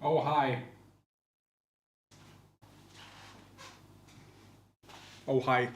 Oh, hi. Oh, hi.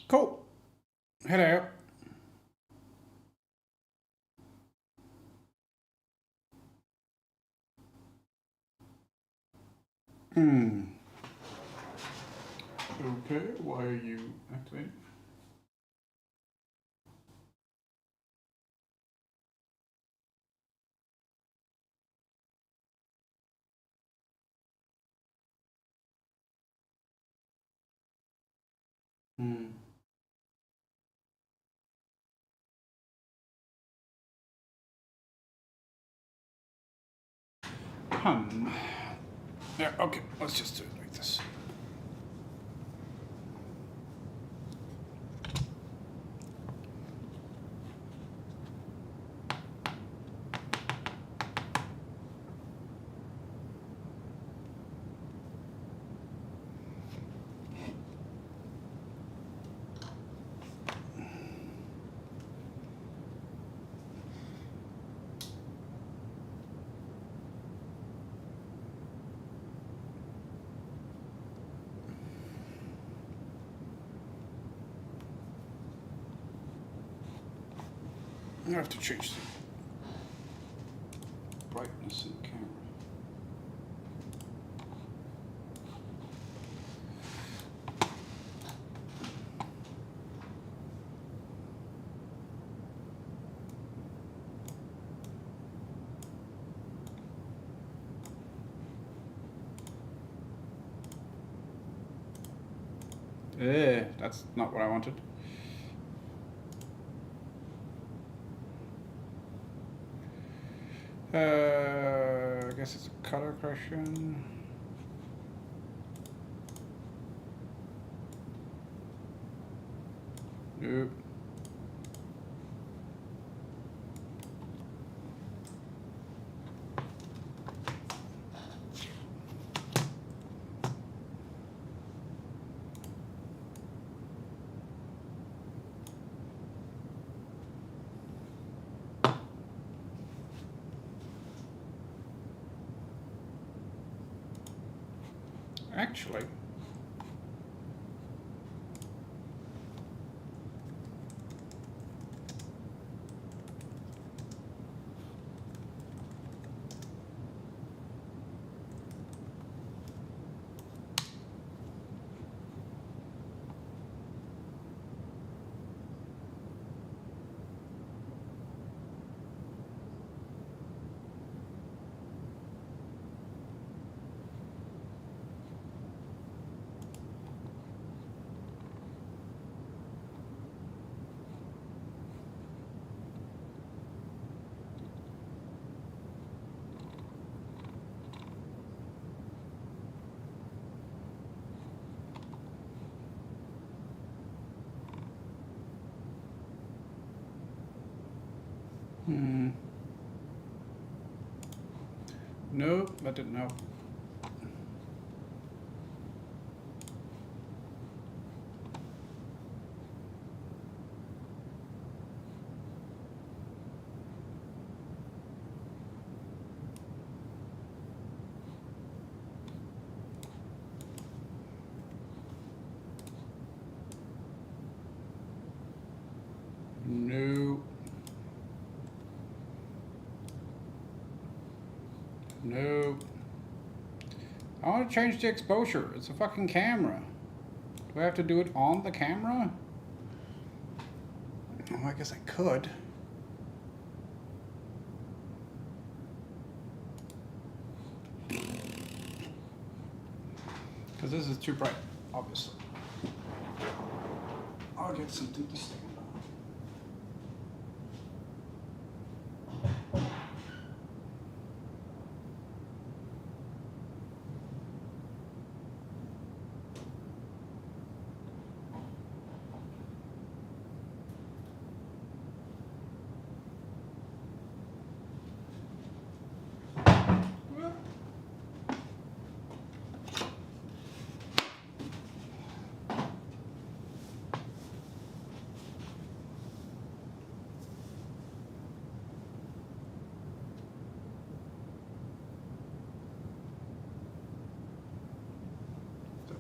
Cool. Hello. Hmm. Okay, why are you activating? Hmm. Hmm. Yeah, okay, let's just do it like this. I have to change the brightness in the camera. That's not what I wanted. I guess it's a color correction. Nope. Actually, hmm. Nope, that didn't help. No. No. I want to change the exposure. It's a fucking camera. Do I have to do it on the camera? Oh, I guess I could. Because this is too bright, obviously. I'll get something to stand on.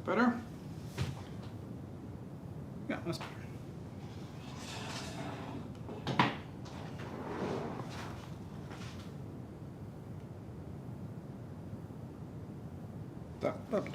Better? Yeah, that's better. That'll do.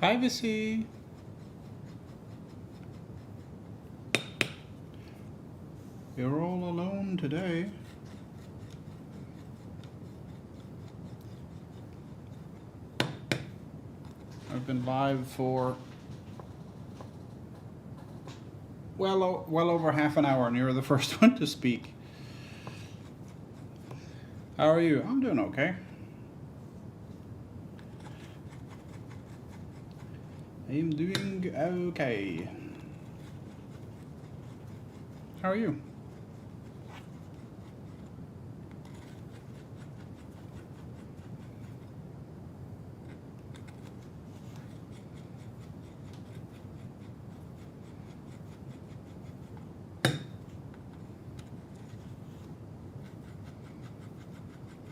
Privacy. You're all alone today. I've been live for well over half an hour, and you're the first one to speak. How are you? I'm doing okay. I'm doing okay. How are you?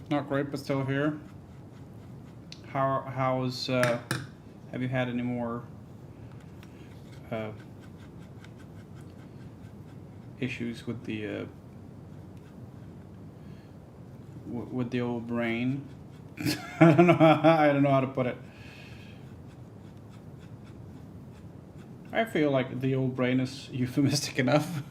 Not great, but still here. How's have you had any more issues with the with the old brain? I don't know. I don't know how to put it. I feel like the old brain is euphemistic enough.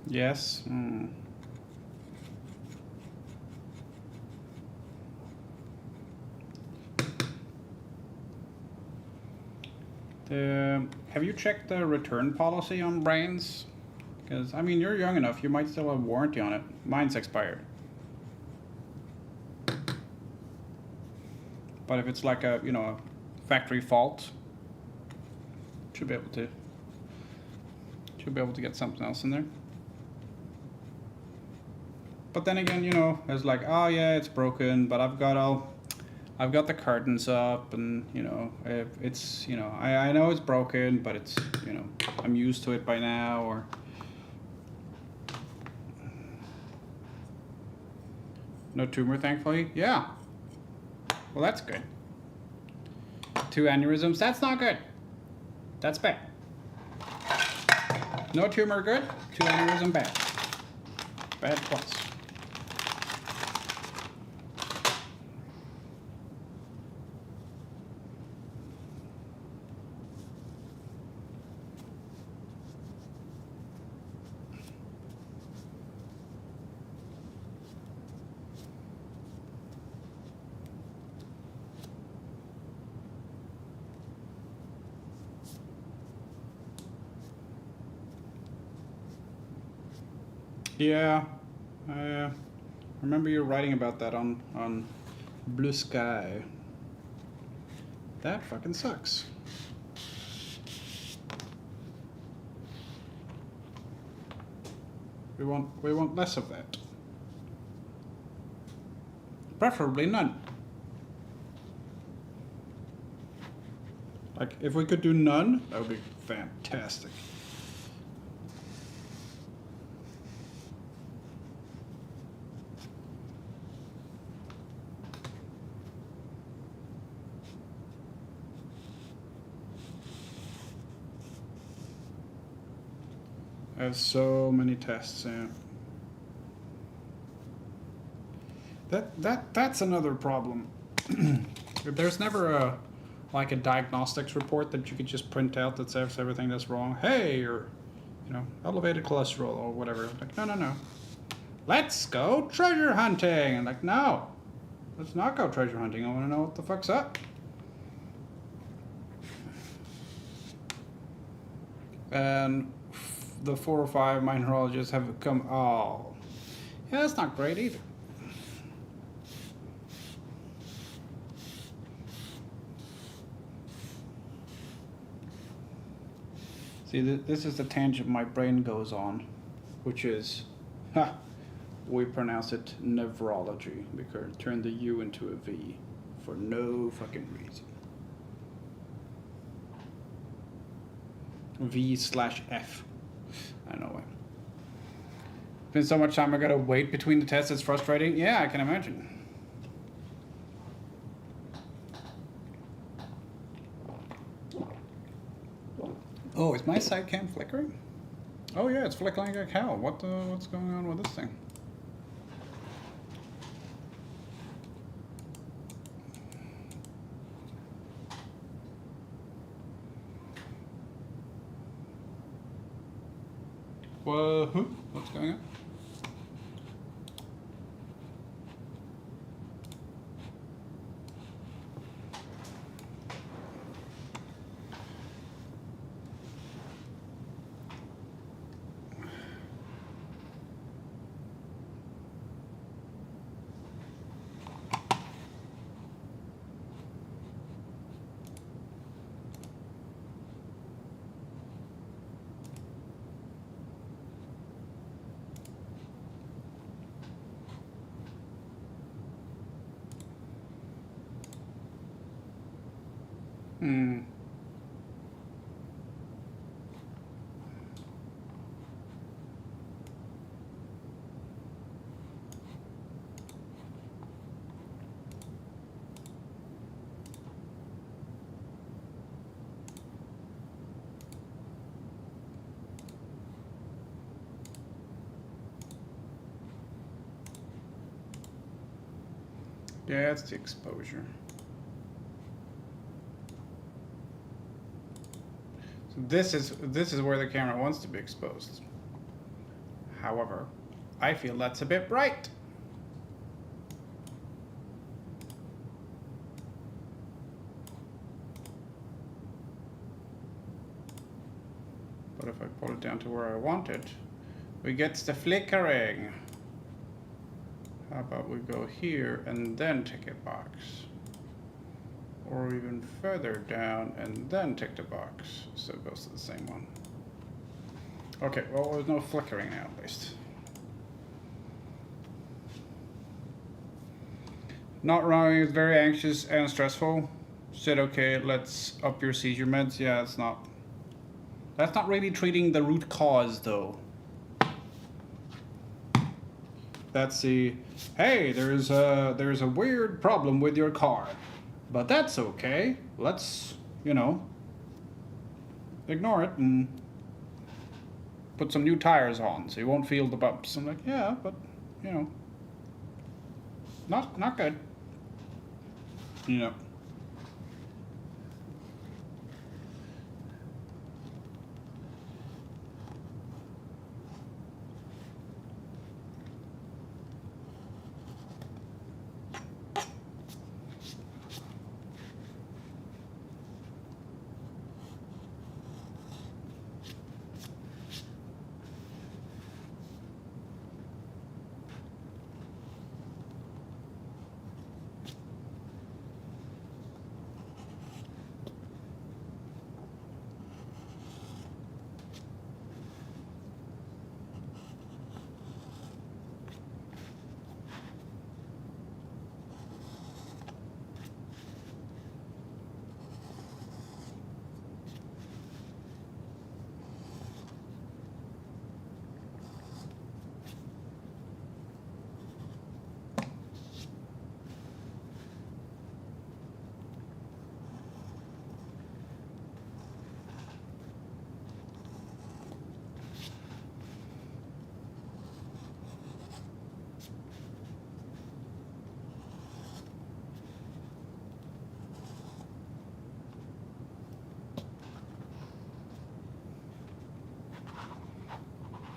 Yes. Have you checked the return policy on brains? Because, I mean, you're young enough, you might still have warranty on it. Mine's expired. But if it's like a, you know, a factory fault, should be able to get something else in there. But then again, you know, it's like, oh yeah, it's broken, but I've got the curtains up, and you know, it's, you know, I know it's broken, but it's, you know, I'm used to it by now. Or no tumor, thankfully. Yeah. Well, that's good. 2 aneurysms. That's not good. That's bad. No tumor, good. 2 aneurysm, bad. Bad plus. Yeah, I remember you writing about that on Blue Sky. That fucking sucks. We want less of that. Preferably none. Like, if we could do none, that would be fantastic. I have so many tests. Yeah. That's another problem. There's never a diagnostics report that you could just print out that says everything that's wrong. Hey, you're, you know, elevated cholesterol or whatever. Like, no. Let's go treasure hunting. And like, no, let's not go treasure hunting. I want to know what the fuck's up. And the 4 or 5 my neurologists have come, oh, yeah, that's not great either. See, this is the tangent my brain goes on, which is, we pronounce it nevrology, because turn the U into a V for no fucking reason. V/F. I know it. Been so much time I gotta wait between the tests, it's frustrating. Yeah, I can imagine. Oh, is my side cam flickering? Oh yeah, it's flickering like hell. What's going on with this thing? Whoa, what's going on? Hmm. Yeah, it's the exposure. So this is where the camera wants to be exposed. However, I feel that's a bit bright. But if I pull it down to where I want it, we get the flickering. How about we go here and then tick a box? Or even further down and then tick the box. So it goes to the same one. Okay, well, there's no flickering now at least. Not wrong, it's very anxious and stressful. Said, okay, let's up your seizure meds. Yeah, it's not. That's not really treating the root cause though. That's the, hey, there's a weird problem with your car. But that's okay. Let's, ignore it and put some new tires on so you won't feel the bumps. I'm like, yeah, but, not good.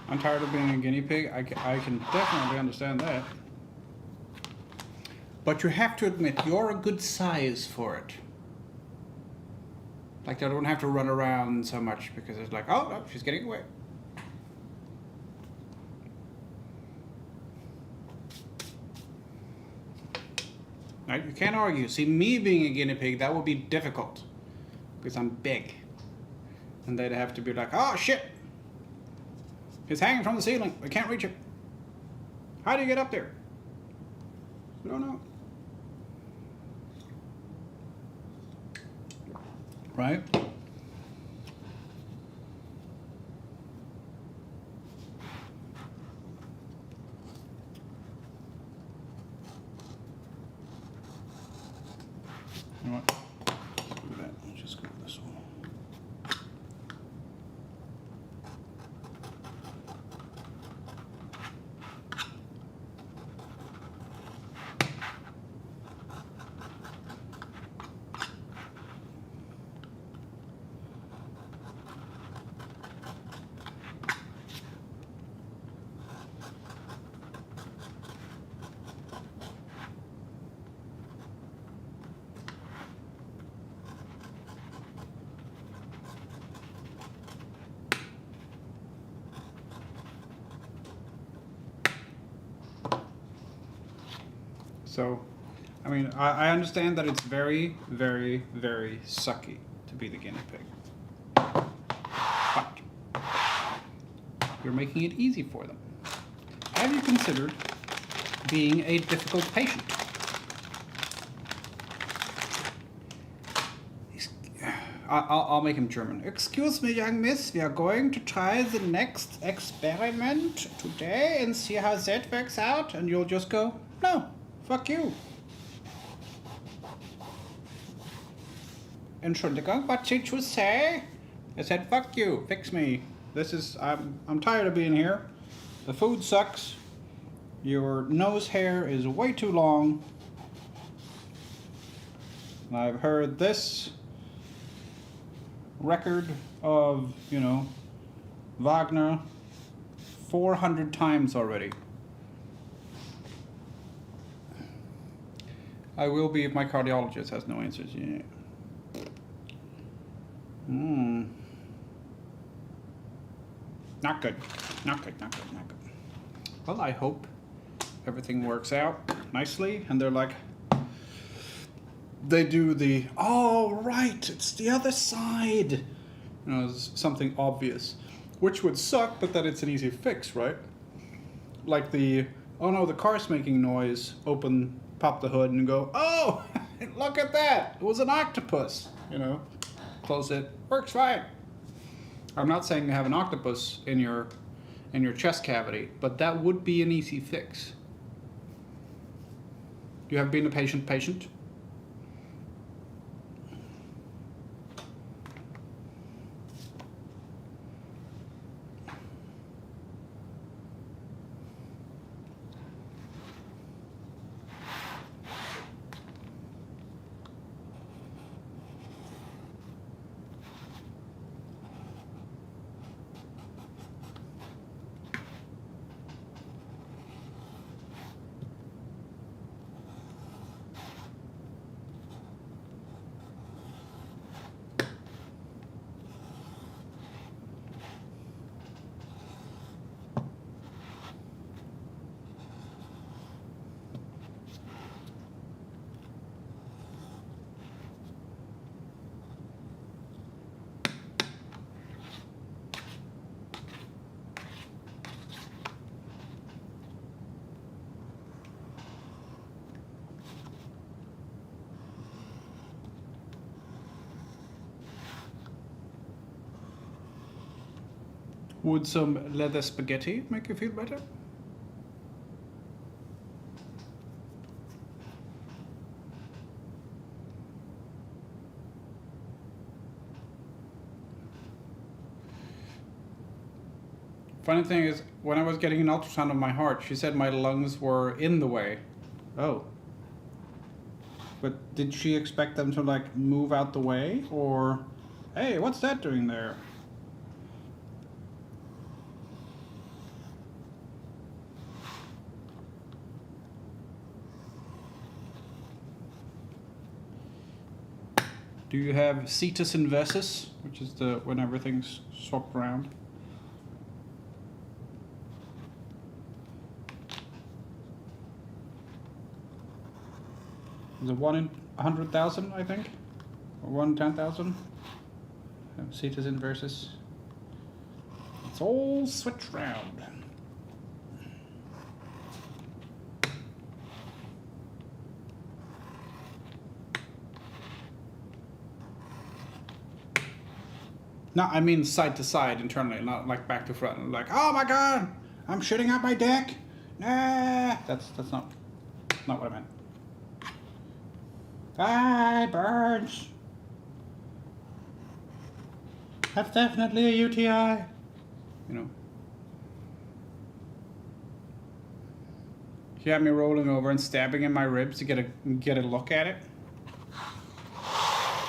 I'm tired of being a guinea pig. I can definitely understand that. But you have to admit, you're a good size for it. Like, I don't have to run around so much because it's like, oh, no, she's getting away. Right? You can't argue. See, me being a guinea pig, that would be difficult because I'm big. And they'd have to be like, oh, shit. It's hanging from the ceiling. We can't reach it. How do you get up there? I don't know. Right? You know what? Let's do that. Let's just go with this one. So, I mean, I understand that it's very, very, very sucky to be the guinea pig. But you're making it easy for them. Have you considered being a difficult patient? I'll make him German. Excuse me, young miss, we are going to try the next experiment today and see how that works out. And you'll just go, no, fuck you. Entschuldigung, what did you say? I said, fuck you, fix me. I'm tired of being here. The food sucks. Your nose hair is way too long. And I've heard this record of, Wagner 400 times already. I will be if my cardiologist has no answers. Yeah. Not good. Not good. Well, I hope everything works out nicely. And they're like, they do oh, right, it's the other side. It's something obvious. Which would suck, but then it's an easy fix, right? Like oh no, the car's making noise. Pop the hood and go, oh, look at that. It was an octopus. Close it. Works fine. I'm not saying you have an octopus in your chest cavity, but that would be an easy fix. You have been a patient? Would some leather spaghetti make you feel better? Funny thing is, when I was getting an ultrasound of my heart, she said my lungs were in the way. Oh. But did she expect them to move out the way? Or, hey, what's that doing there? Do you have cetus inversus, which is when everything's swapped around? Is it 1 in 100,000, I think? Or 1 in 10,000? Cetus inversus. It's all switched around. No, I mean side to side internally, not like back to front. Like, oh my god, I'm shitting out my dick. Nah, that's not what I meant. Ah, burns. That's definitely a UTI. She had me rolling over and stabbing in my ribs to get a look at it.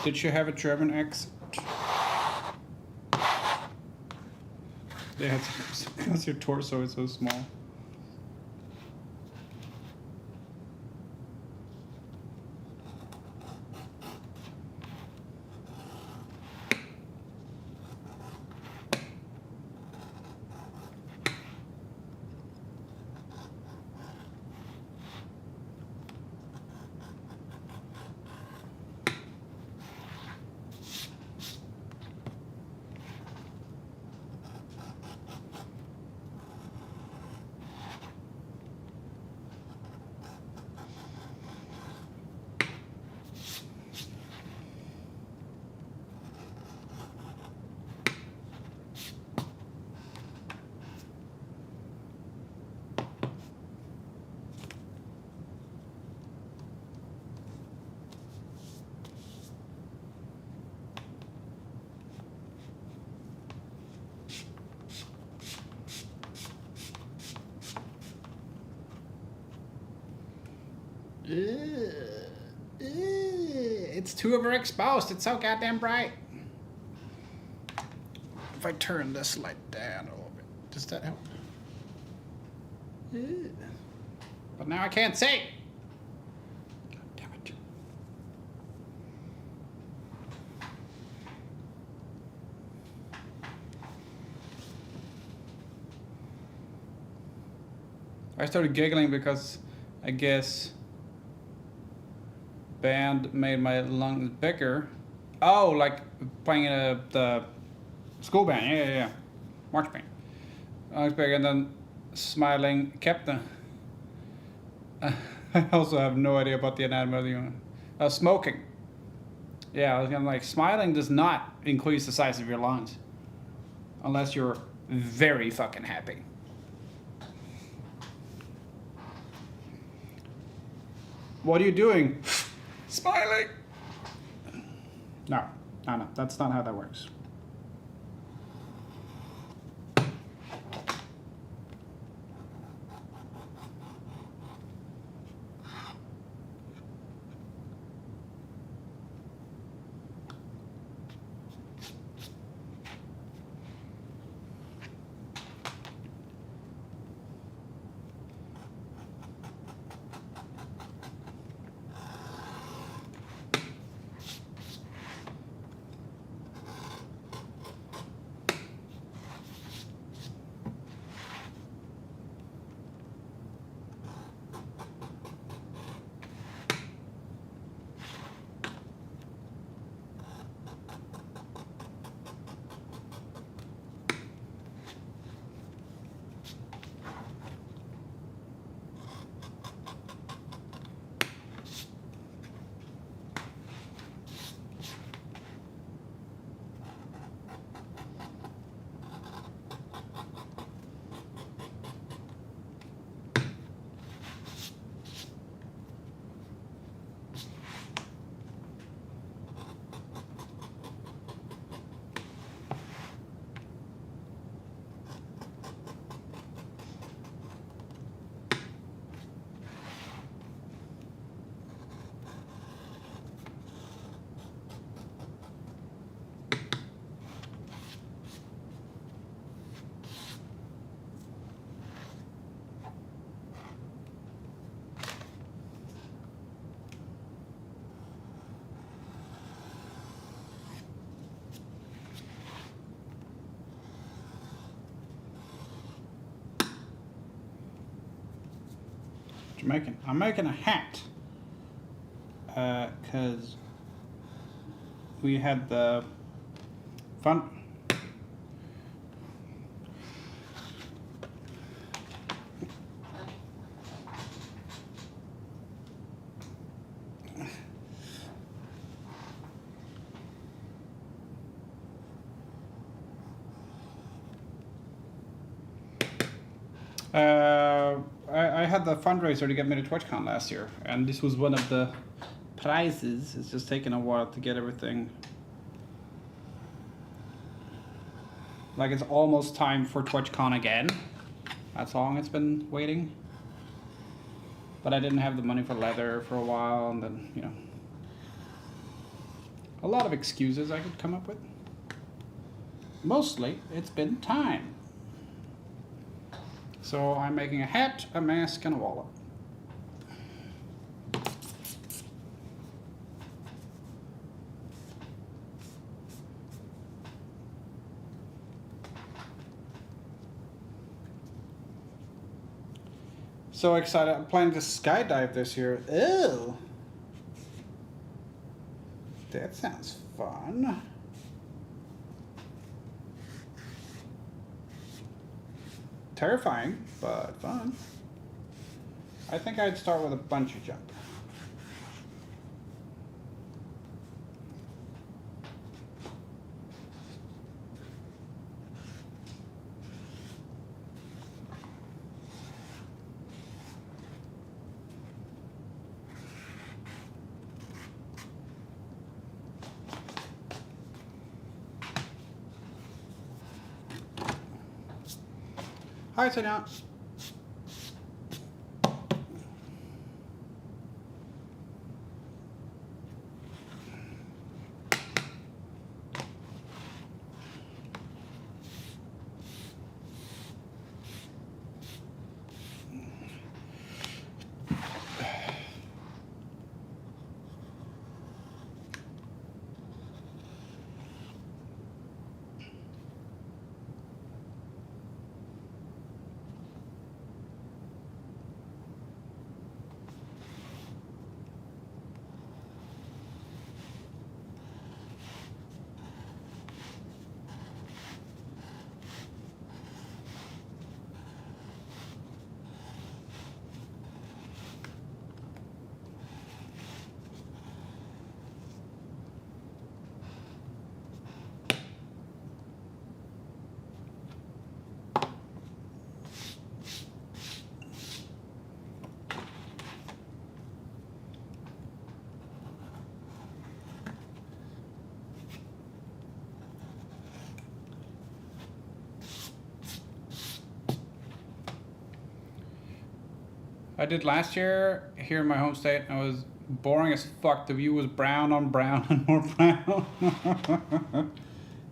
Did she have a German accent? Yeah, because your torso is so small. It's too overexposed. It's so goddamn bright. If I turn this light down a little bit, does that help? But now I can't see. God damn it. I started giggling because I guess band made my lungs bigger. Oh, like playing in the school band. Yeah. March band. Lungs bigger, and then smiling kept them. I also have no idea about the anatomy of the human. Smoking. Yeah, I was gonna like smiling does not increase the size of your lungs, unless you're very fucking happy. What are you doing? Smiling. No, that's not how that works. I'm making a hat. Cause we had the fun. I had the fundraiser to get me to TwitchCon last year, and this was one of the prizes. It's just taken a while to get everything. Like, it's almost time for TwitchCon again. That's how long it's been waiting. But I didn't have the money for leather for a while, and then, you know, a lot of excuses I could come up with. Mostly, it's been time. So I'm making a hat, a mask, and a wallet. So excited. I'm planning to skydive this year. Ew. That sounds fun. Terrifying, but fun. I think I'd start with a bungee jump. Hi, sit down. I did last year here in my home state. And it was boring as fuck. The view was brown on brown and more brown.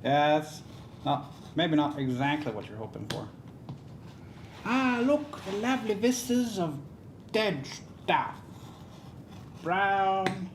Yeah, it's not maybe not exactly what you're hoping for. Ah, look, the lovely vistas of dead stuff. Brown.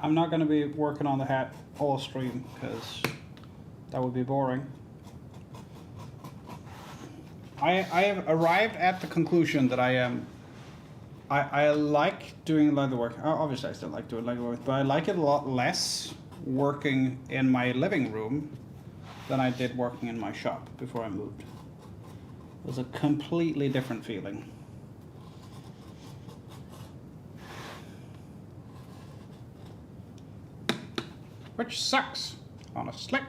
I'm not going to be working on the hat all stream because that would be boring. I have arrived at the conclusion that I like doing leather work. Obviously, I still like doing leather work, but I like it a lot less working in my living room than I did working in my shop before I moved. It was a completely different feeling. Which sucks, honestly.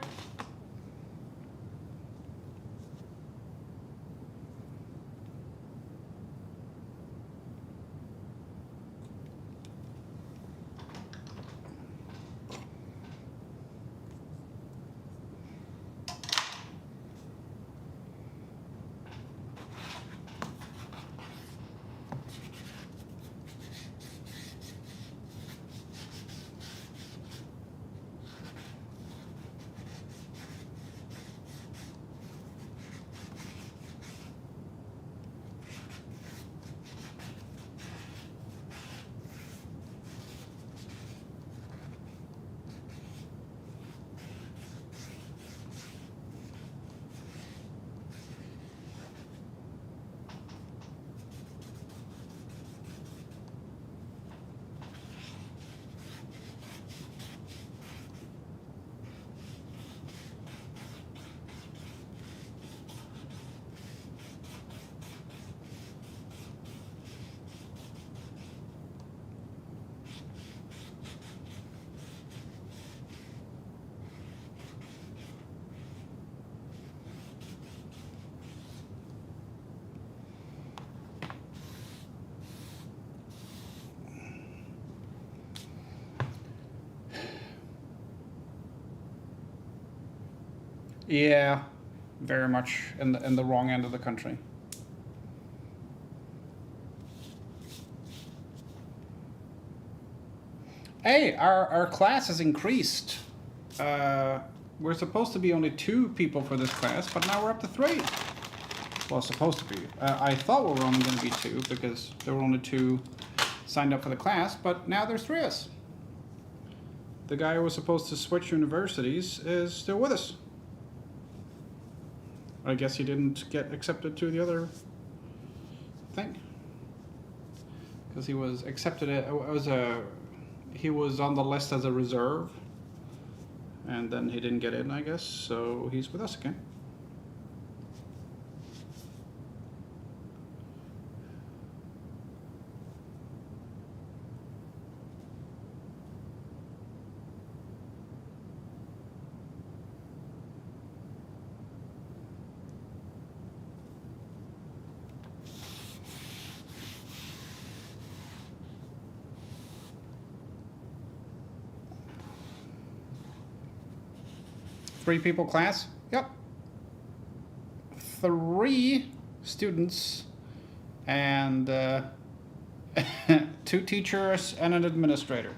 Yeah, very much in the wrong end of the country. Hey, our class has increased. We're supposed to be only 2 people for this class, but now we're up to 3. Well, supposed to be. I thought we were only going to be 2 because there were only 2 signed up for the class, but now there's 3 of us. The guy who was supposed to switch universities is still with us. I guess he didn't get accepted to the other thing. Because he was accepted, he was on the list as a reserve, and then he didn't get in, I guess, so he's with us again. Three people class? Yep. 3 students and 2 teachers and an administrator.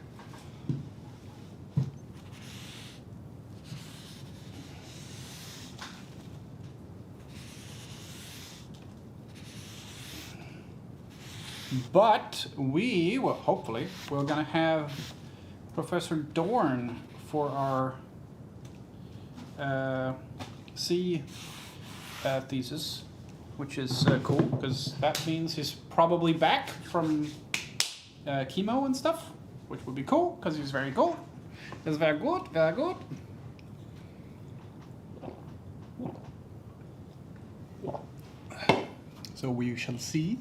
But we, well, hopefully, we're gonna have Professor Dorn for our C thesis, which is cool because that means he's probably back from chemo and stuff, which would be cool because he's very cool. He's very good, very good. So we shall see.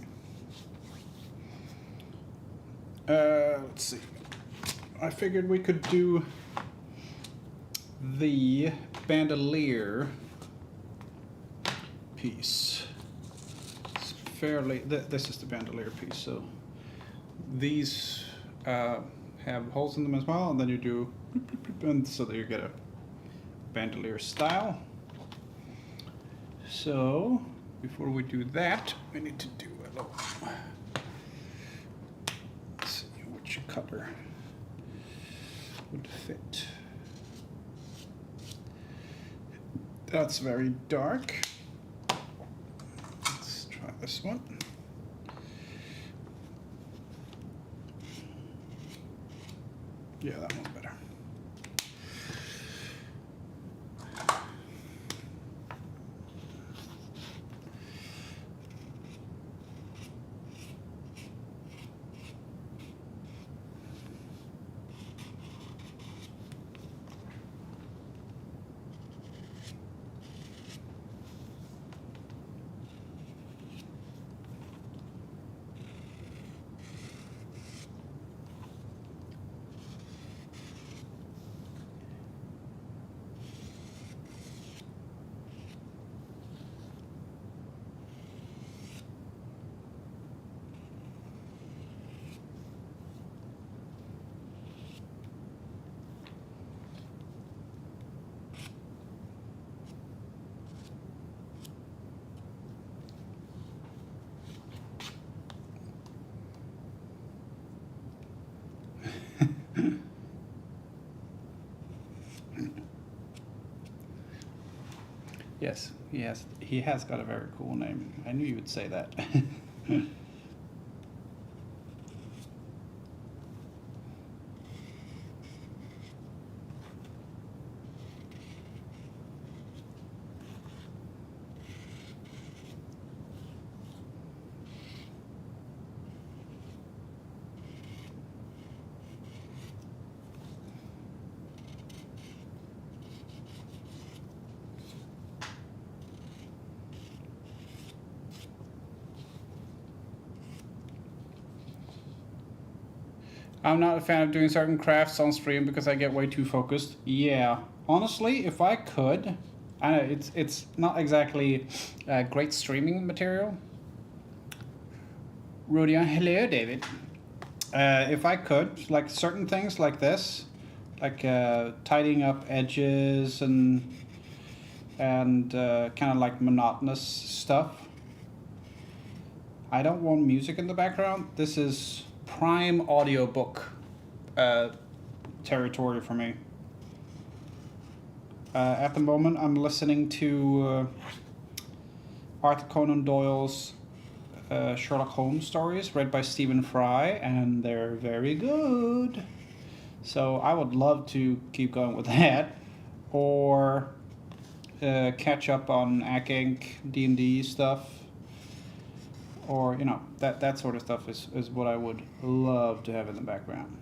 Let's see. I figured we could do the bandolier piece. It's fairly. This is the bandolier piece. So these have holes in them as well, and then you do, and so that you get a bandolier style. So before we do that, we need to do a little. Let's see which color would fit. That's very dark. Let's try this one. Yeah, that one's better. Yes, he has got a very cool name. I knew you would say that. I'm not a fan of doing certain crafts on stream because I get way too focused. Yeah, honestly, if I could, I know it's not exactly great streaming material. Rudy, hello, David. If I could, like certain things like this, like tidying up edges and kind of like monotonous stuff. I don't want music in the background. This is prime audiobook territory for me. At the moment, I'm listening to Arthur Conan Doyle's Sherlock Holmes stories read by Stephen Fry, and they're very good. So I would love to keep going with that, or catch up on Acq Inc. D&D stuff. Or, that sort of stuff is what I would love to have in the background.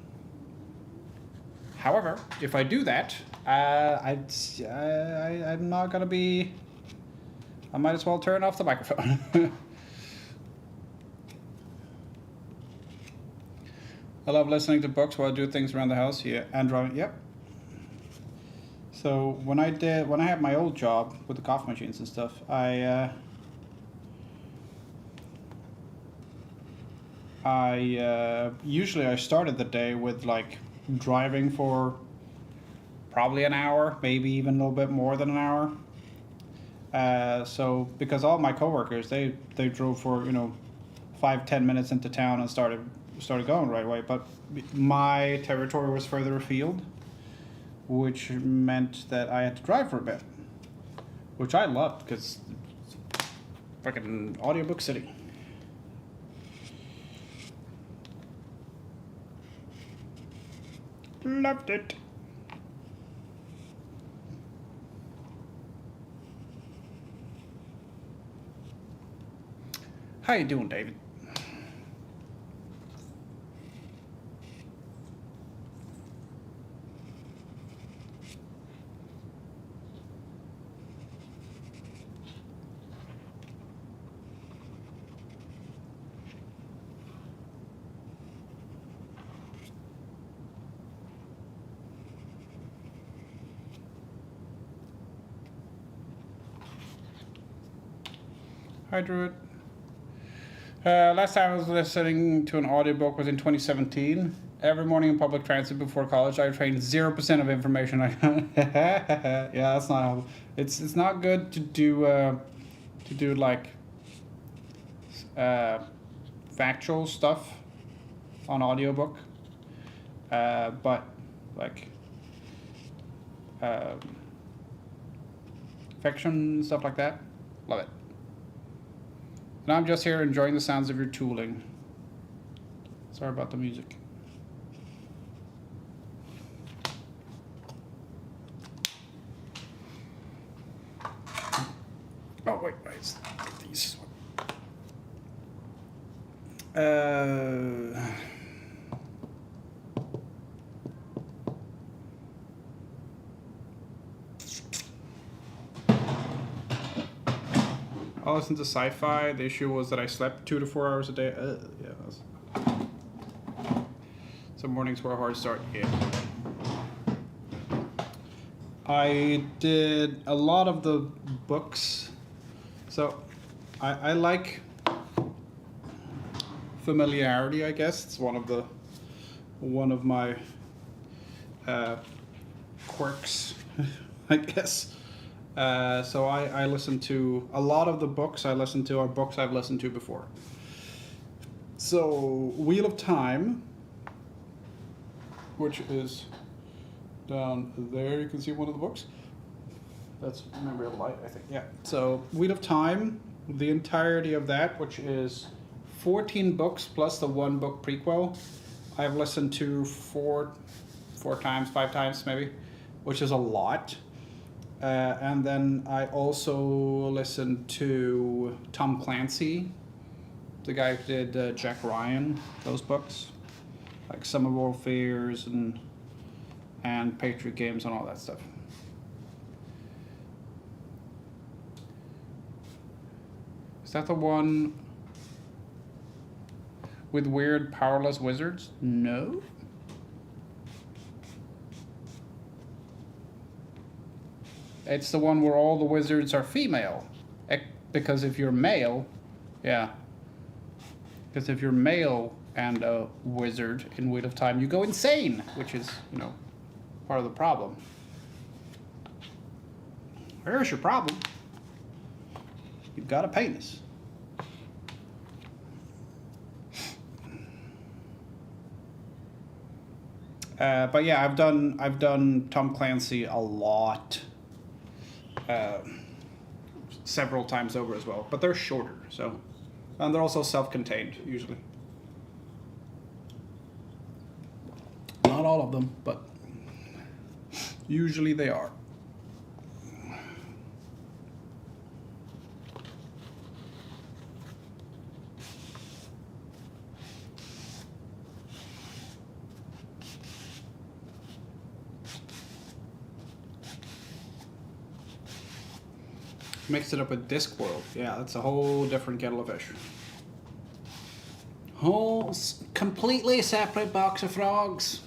However, if I do that, I'm not gonna be. I might as well turn off the microphone. I love listening to books while I do things around the house. Yeah, and driving. Yep. So when I had my old job with the coffee machines and stuff, I usually I started the day with like driving for probably an hour, maybe even a little bit more than an hour. So because all my coworkers they drove for 5-10 minutes into town and started going right away, but my territory was further afield, which meant that I had to drive for a bit, which I loved because freaking audiobook city. Loved it. How you doing, David? Hi, Druid. Last time I was listening to an audiobook was in 2017. Every morning in public transit before college, I retained 0% of information. Yeah, that's not how. It's not good to do like factual stuff on audiobook, but like fiction stuff like that, love it. And I'm just here enjoying the sounds of your tooling. Sorry about the music. Oh, wait, it's these. I listened to sci-fi. The issue was that I slept 2 to 4 hours a day. Yeah. Some mornings were a hard start. Yeah. I did a lot of the books. So I like familiarity, I guess. It's one of my quirks, I guess. So I listen to a lot of the books I listen to are books I've listened to before. So Wheel of Time, which is down there, you can see one of the books. That's Memory of Light, I think. Yeah. So Wheel of Time, the entirety of that, which is 14 books plus the 1 book prequel, I've listened to four times, 5 times maybe, which is a lot. And then I also listened to Tom Clancy, the guy who did Jack Ryan, those books, like Sum of All Fears and Patriot Games and all that stuff. Is that the one with weird powerless wizards? No. It's the one where all the wizards are female. Because if you're male, yeah. Because if you're male and a wizard in Wheel of Time, you go insane, which is, part of the problem. Here's your problem. You've got a penis. But yeah, I've done Tom Clancy a lot. Several times over as well, but they're shorter, so, and they're also self-contained usually. Not all of them, but usually they are. Mix it up with Discworld. Yeah, that's a whole different kettle of fish. Whole completely separate box of frogs.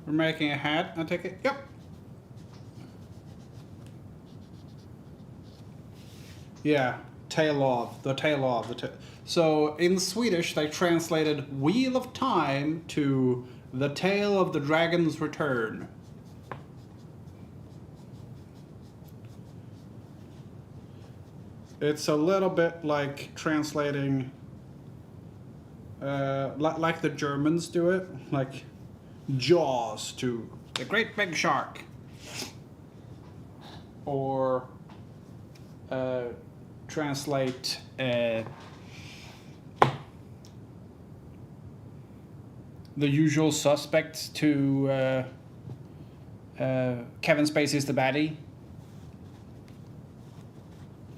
We're making a hat, I take it? Yep. Yeah, tail of, the tail of, the tail. So in Swedish, they translated Wheel of Time to The Tale of the Dragon's Return. It's a little bit like translating, like the Germans do it, like Jaws to The Great Big Shark. Or translate The Usual Suspects to Kevin Spacey's The Baddie.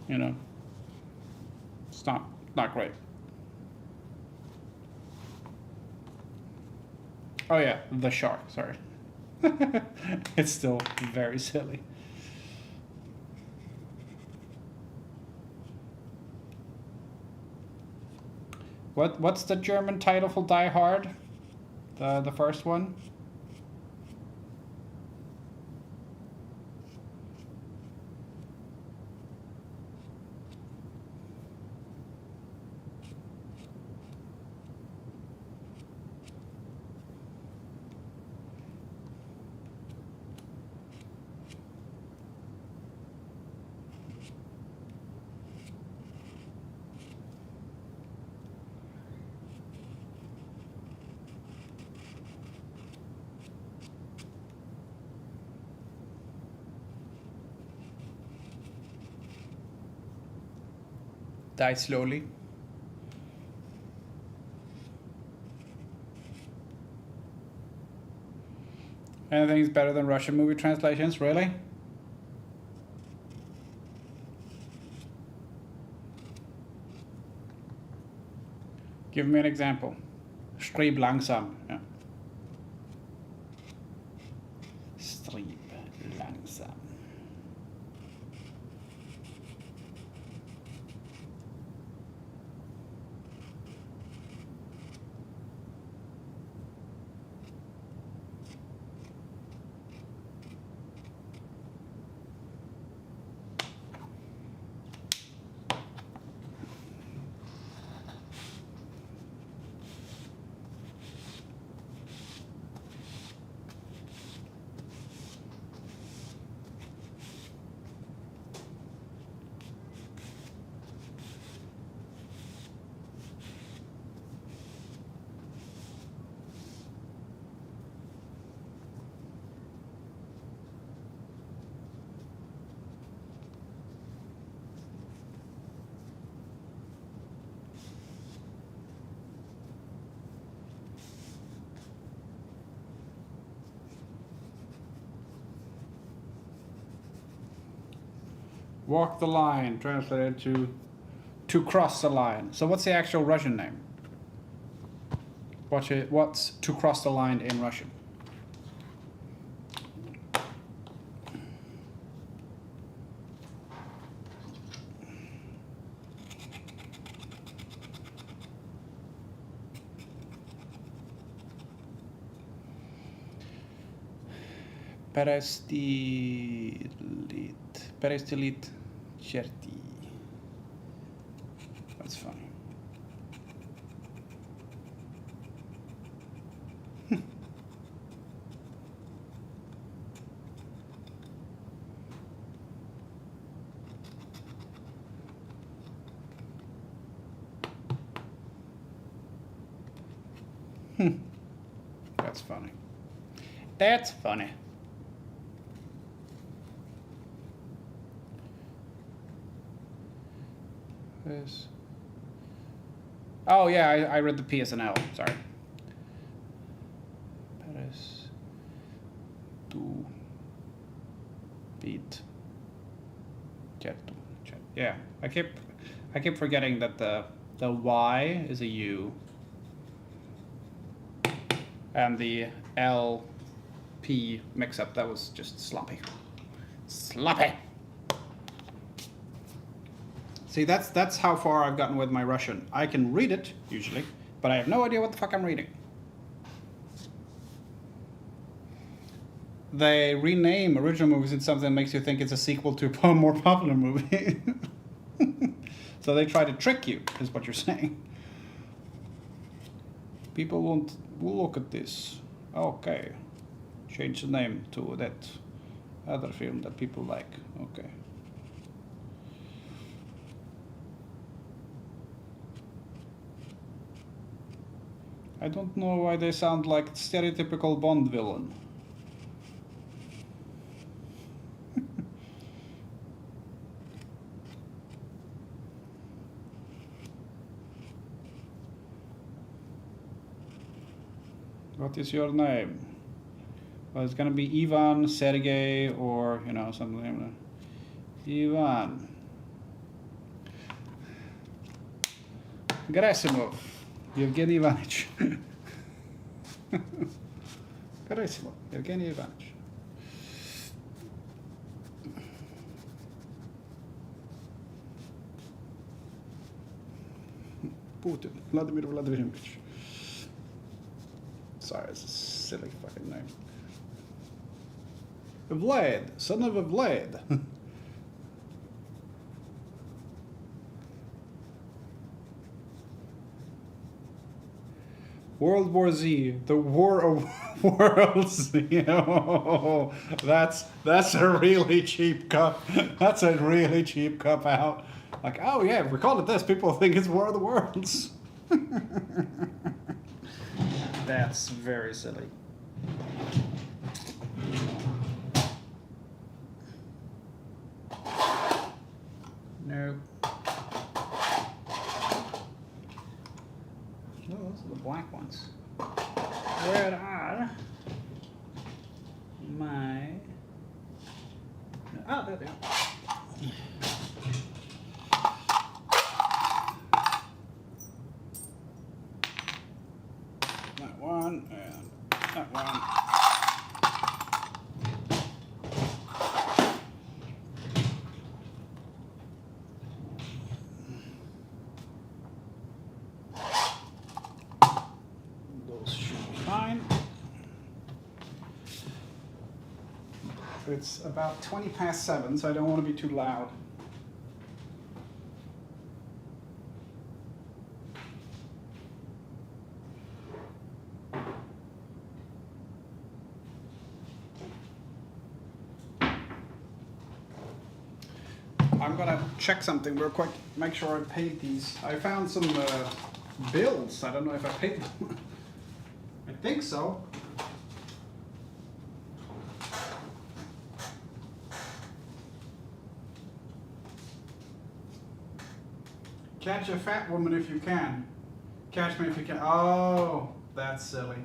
You know, it's not great. Oh yeah, The Shark, sorry. It's still very silly. What's the German title for Die Hard? The first one? Die Slowly. Anything's better than Russian movie translations, really? Give me an example. Skrib langsam. Yeah. Skrib langsam. Walk the line, translated to cross the line. So what's the actual Russian name? What's to cross the line in Russian? Перестелить черти. That's funny. That's funny. That's funny. Paris. Oh yeah, I read the PSNL. Sorry. Paris. To beat. Yeah, I keep forgetting that the Y is a U. And the LP mix-up, that was just sloppy. Sloppy! See, that's how far I've gotten with my Russian. I can read it, usually, but I have no idea what the fuck I'm reading. They rename original movies into something that makes you think it's a sequel to a more popular movie. So they try to trick you, is what you're saying. People will look at this. Okay. Change the name to that other film that people like. Okay. I don't know why they sound like stereotypical Bond villain. What is your name? Well, it's gonna be Ivan, Sergey, or, you know, something like that. Ivan. Gerasimov. Evgeny Ivanich. Gerasimov. Evgeny Ivanich. Putin. Vladimir Vladimirovich. Sorry, it's a silly fucking name. Vlad, son of a Vlad. World War Z, the War of Worlds. You know, that's a really cheap cup. That's a really cheap cup out. Like, oh yeah, if we call it this, people think it's War of the Worlds. That's very silly. No. No, those are the black ones. Where are my... Oh, there they are. That one and that one. Those should be fine. It's about 20 past 7, so I don't want to be too loud. I'm gonna check something real quick, make sure I paid these. I found some bills. I don't know if I paid them. I think so. Catch a fat woman if you can. Catch me if you can. Oh, that's silly.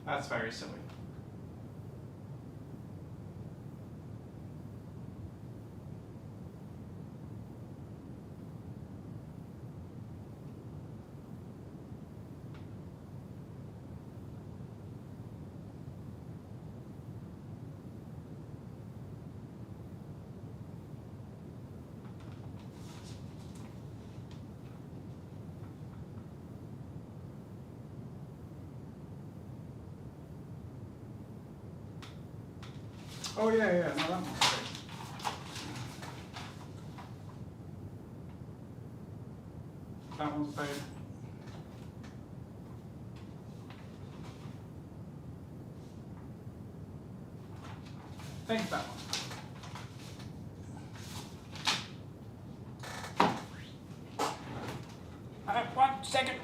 That's very silly. Oh yeah, yeah, no, that one's great. That one's paid. Thanks, that one. One second.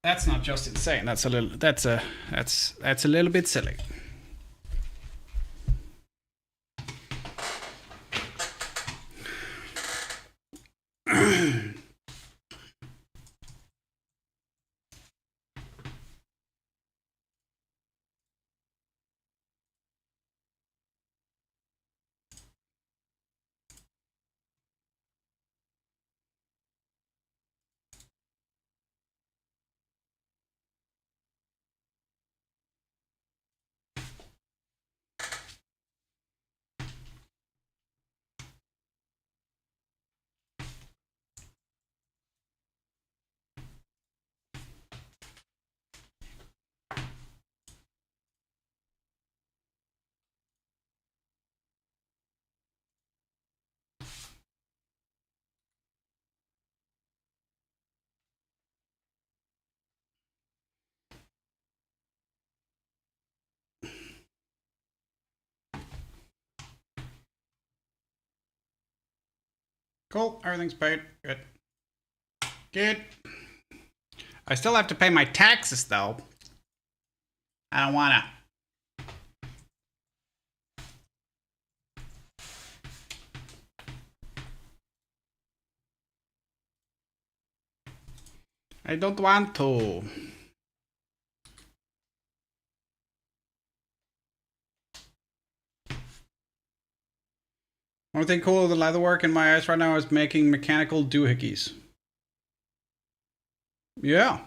That's not just insane. That's a little. That's a little bit silly. Cool. Everything's paid. Good. Good. I still have to pay my taxes, though. I don't wanna. I don't want to. Only thing cool with the leatherwork in my eyes right now is making mechanical doohickeys. Yeah.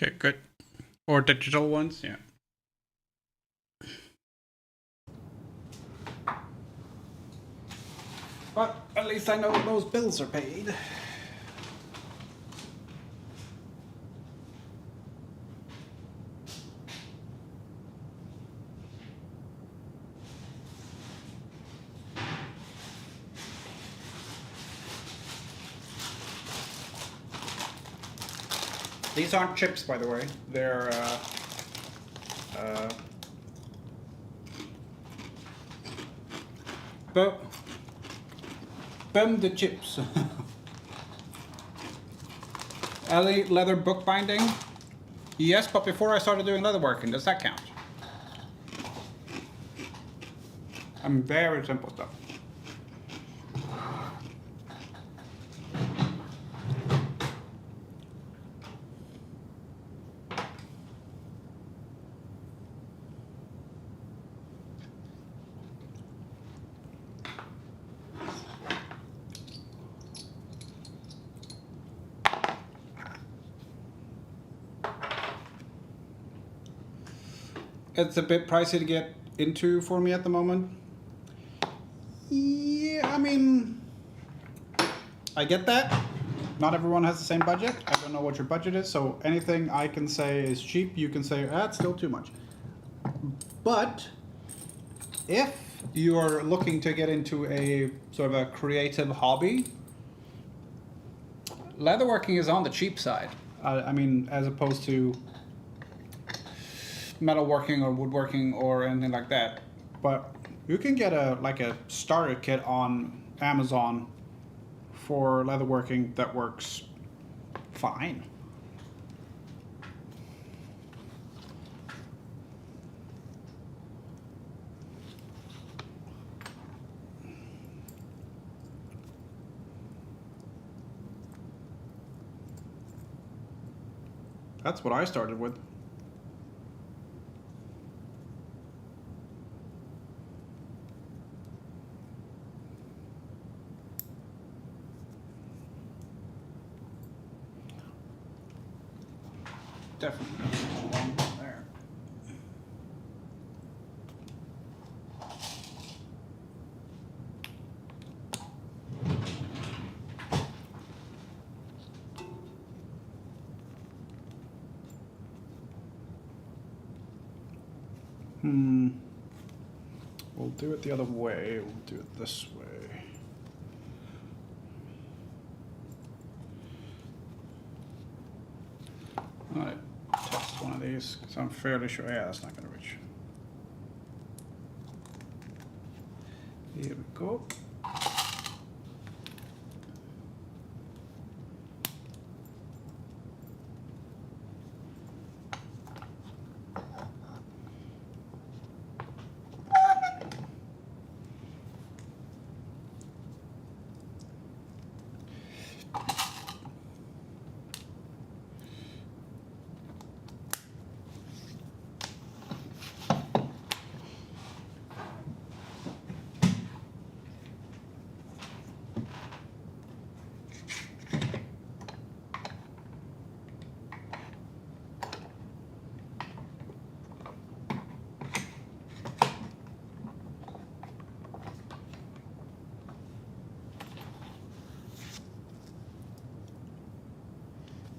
Okay, good. Or digital ones, yeah. But at least I know those bills are paid. These aren't chips, by the way. They're Bum the chips. Ellie, leather bookbinding? Yes, but before I started doing leatherworking, does that count? I'm very simple stuff. It's a bit pricey to get into for me at the moment. Yeah, I mean, I get that. Not everyone has the same budget. I don't know what your budget is, so anything I can say is cheap, you can say, it's still too much. But if you're looking to get into a sort of a creative hobby, leatherworking is on the cheap side. I mean, as opposed to metalworking or woodworking or anything like that. But you can get a starter kit on Amazon for leatherworking that works fine. That's what I started with. Definitely along there. We'll do it the other way. We'll do it this way. Alright, test one of these because I'm fairly sure. Yeah, that's not going to reach. Here we go.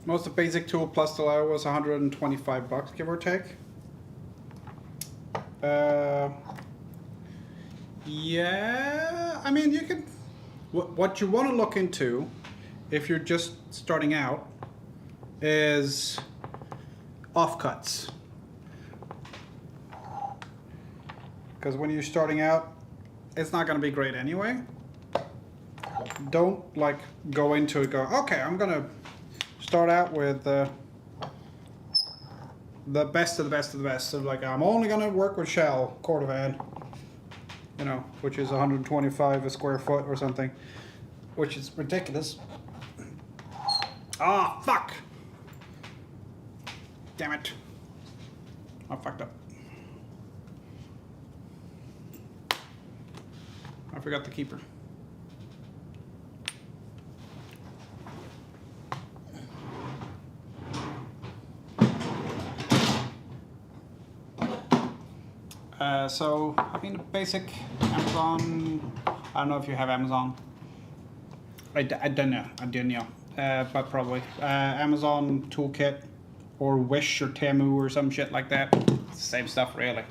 Most of basic tool plus the layer was 125 bucks, give or take. Yeah, I mean, you can. What you want to look into, if you're just starting out, is offcuts. Because when you're starting out, it's not going to be great anyway. Don't like go into it. Go, okay, I'm gonna start out with the best of the best of the best. So like, I'm only gonna work with shell Cordovan, you know, which is 125 a square foot or something, which is ridiculous. Ah, oh, fuck! Damn it! I fucked up. I forgot the keeper. So, I mean, basic Amazon. I don't know if you have Amazon. I don't know. I don't know. But probably Amazon Toolkit or Wish or Temu or some shit like that. It's the same stuff, really.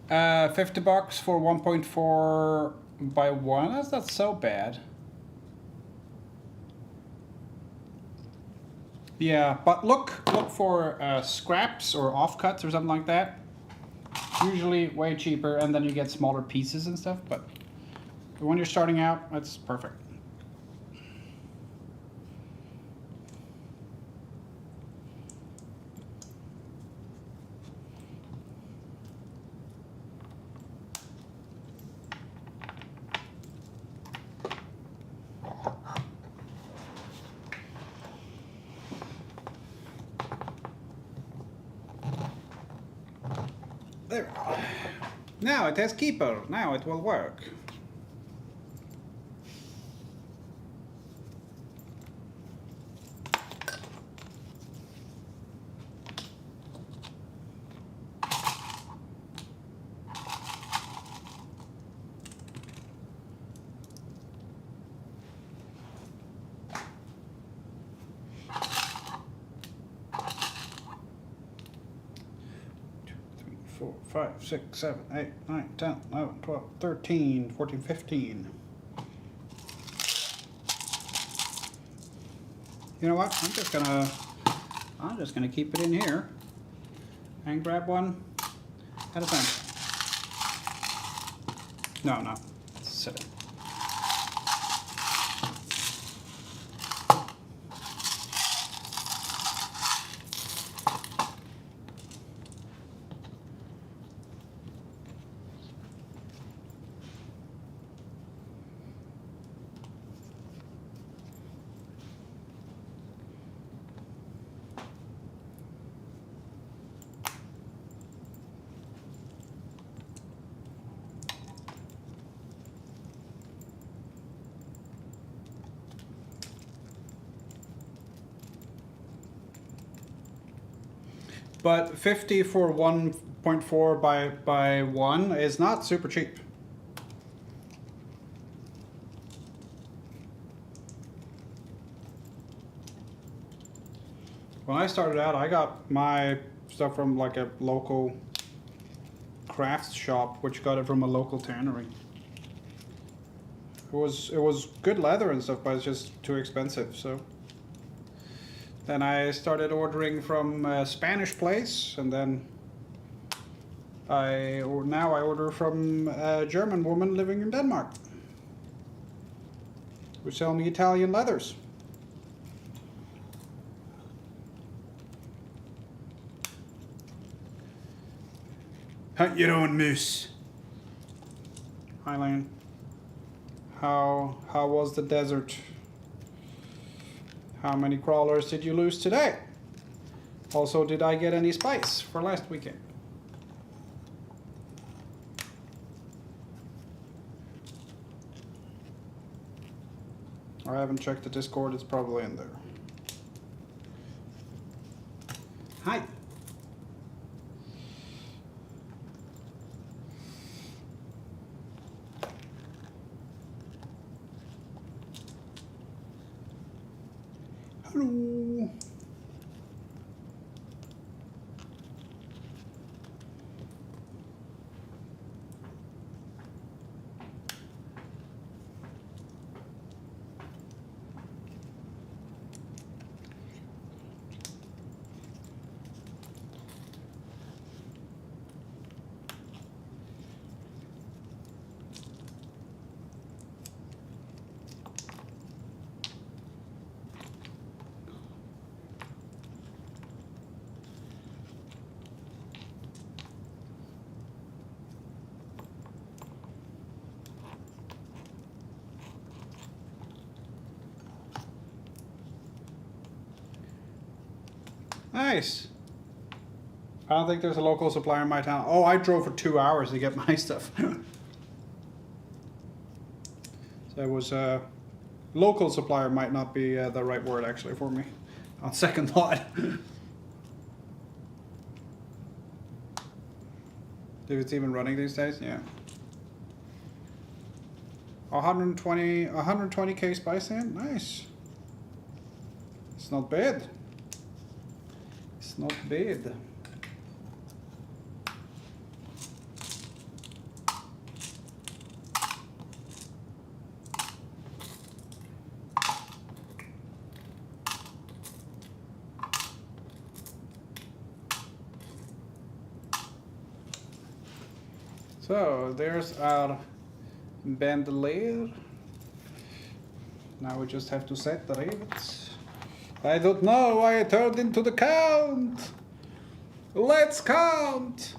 $50 for 1.4 by 1. That's not so bad. Yeah, but look for scraps or offcuts or something like that. Usually way cheaper, and then you get smaller pieces and stuff. But when you're starting out, that's perfect. There. Now it has keeper. Now it will work. Four, 5, 6, 7, 8, 9, 10, 11, 12, 13, 14, 15. You know what? I'm just gonna keep it in here and grab one at a time. No. Sit it. But 50 for 1.4 by 1 is not super cheap. When I started out, I got my stuff from like a local crafts shop, which got it from a local tannery. It was good leather and stuff, but it's just too expensive, so. Then I started ordering from a Spanish place, and then now I order from a German woman living in Denmark who sell me Italian leathers. Hunt your own moose. Hi, Lane. How was the desert? How many crawlers did you lose today? Also, did I get any spice for last weekend? I haven't checked the Discord, it's probably in there. Hi. Hello. Nice. I don't think there's a local supplier in my town. Oh, I drove for 2 hours to get my stuff. So it was local supplier might not be the right word actually for me on second thought. If it's even running these days, yeah. 120k spice in? Nice. It's not bad. It's not bad. So there's our bandolier. Now we just have to set the rivets. I don't know why I turned into the count. Let's count.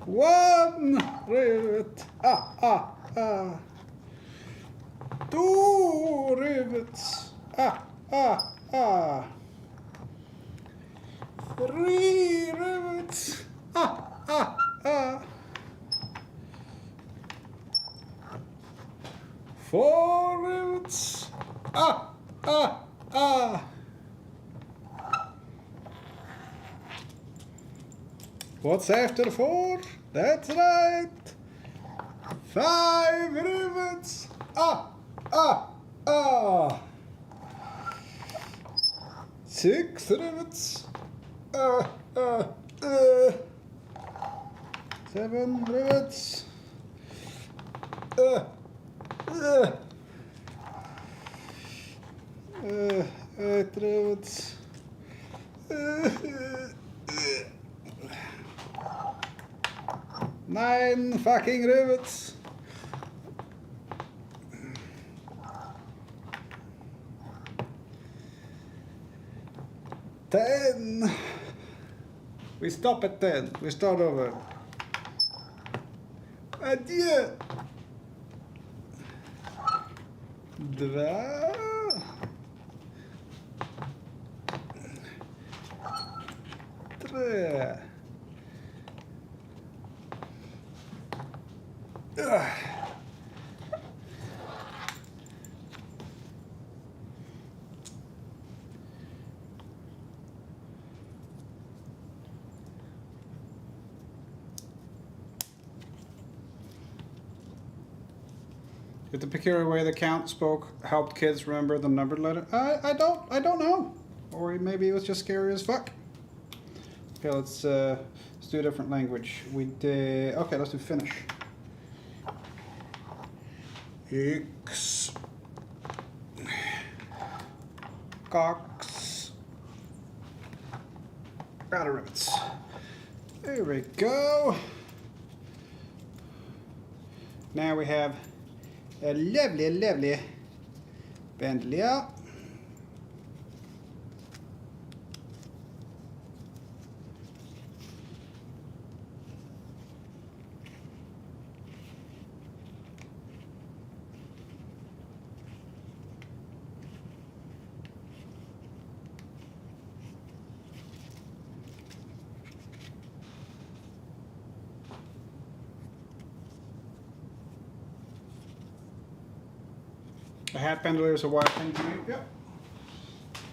1 rivet. 2 rivets. 3 rivets. 4 rivets. What's after 4? That's right. 5 rivets. 6 rivets. 7 rivets. 8 rivets. 9 fucking rivets. 10. We stop at 10. We start over. Adieu. 2. 3. If the peculiar way the Count spoke helped kids remember the numbered letter, I don't know. Or maybe it was just scary as fuck. Okay, let's do a different language. Okay, let's do Finnish. Yksi. 2. Outer rivets. There we go. Now we have a lovely bandolier. A hat bandolier is a wire thing to me. Yep.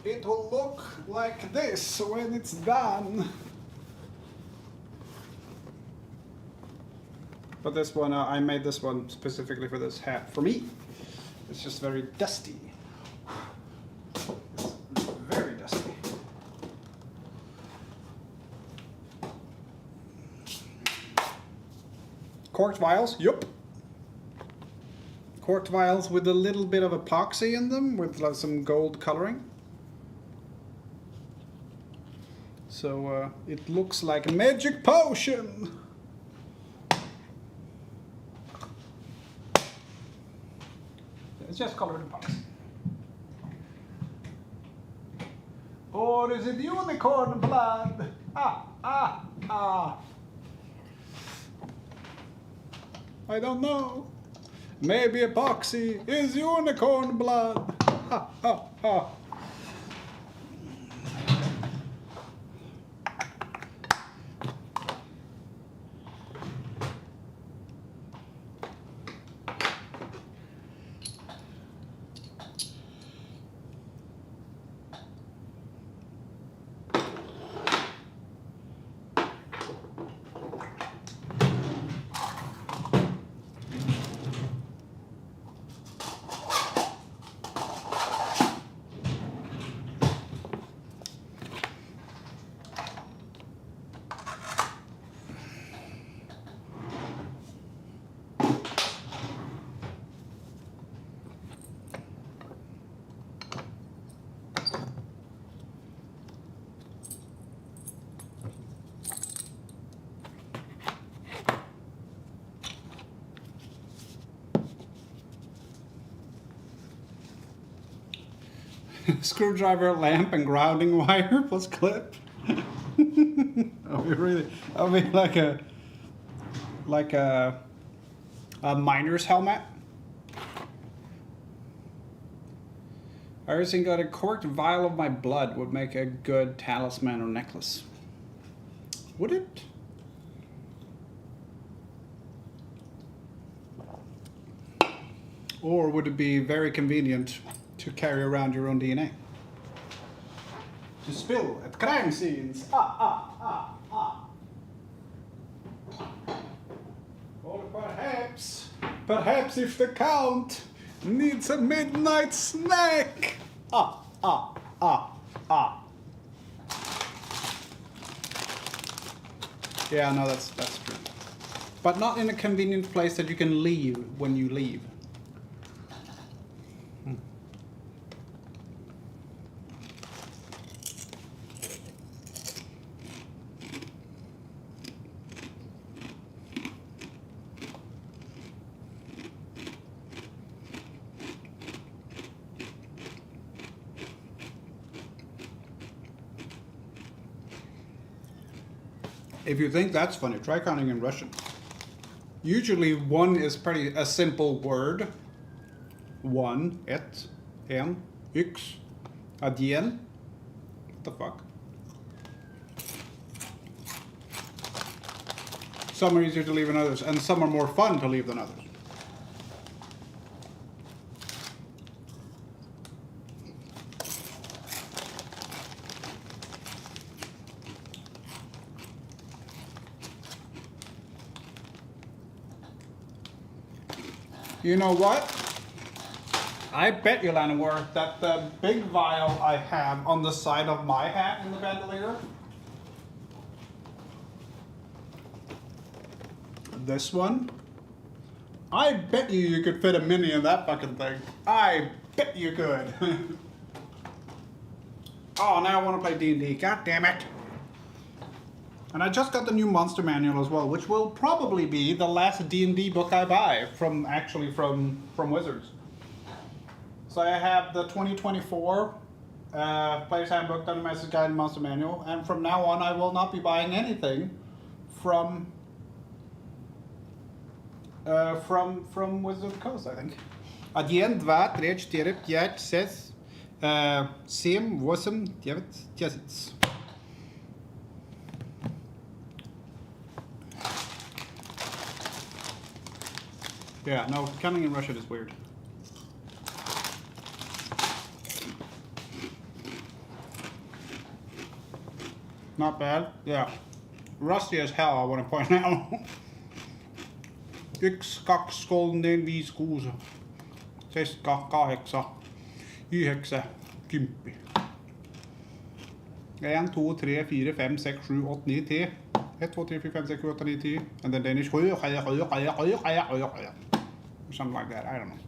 It will look like this when it's done. But this one, I made this one specifically for this hat. For me, it's just very dusty. It's very dusty. Corked vials, yup. Corked vials with a little bit of epoxy in them with like some gold coloring. So it looks like a magic potion. It's just colored epoxy. Or is it unicorn blood? I don't know. Maybe epoxy is unicorn blood. Screwdriver, lamp, and grounding wire plus clip. I'll be like a miner's helmet. I was thinking that a corked vial of my blood would make a good talisman or necklace. Would it? Or would it be very convenient to carry around your own DNA? To spill at crime scenes. Or perhaps if the Count needs a midnight snack. Yeah, no, that's true. But not in a convenient place that you can leave when you leave. If you think that's funny, try counting in Russian. Usually one is a simple word. One, ett, en, yx, один. What the fuck? Some are easier to leave than others, and some are more fun to leave than others. You know what? I bet you, Llanowar, that the big vial I have on the side of my hat in the bandolier, this one, I bet you could fit a mini in that fucking thing. I bet you could. Oh, now I want to play D&D. God damn it. And I just got the new Monster Manual as well, which will probably be the last D&D book I buy from Wizards. So I have the 2024 Player's Handbook, Dungeon Master's Guide, and Monster Manual, and from now on I will not be buying anything from Wizards of the Coast, I think. 1, 2, 3, 4, 5, 6, 7, 8, 9, 10. Yeah, no, counting in Russian is weird. Not bad. Yeah. Rusty as hell, I want to point out. Yksi, kaksi, kolme, viisi, kuusi, 7, 8, 9, 10. 1, 2, 3, 4, 5, 6, 7, 8, 9, 10. 1, 2, 3, 4, 5, 6, 7, 8, 9, 10. And then Danish. Or something like that. I don't know.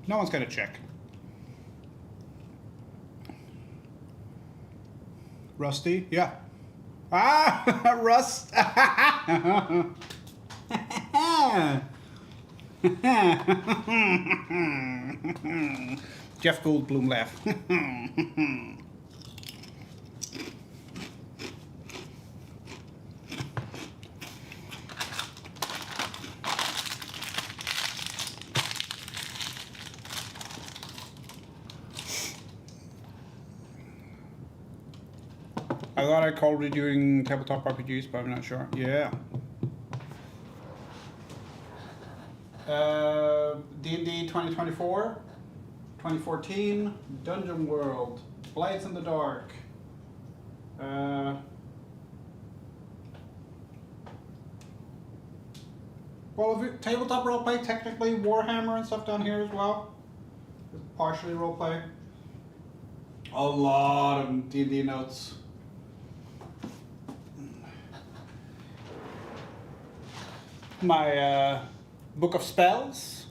No one's gonna check. Rusty? Yeah. Ah! Rust! Jeff Goldblum laugh. I thought I called it doing tabletop RPGs, but I'm not sure. Yeah. D&D 2024, 2014, Dungeon World, Blades in the Dark. Well, tabletop roleplay, technically Warhammer and stuff down here as well. It's partially roleplay. A lot of D&D notes. My book of spells.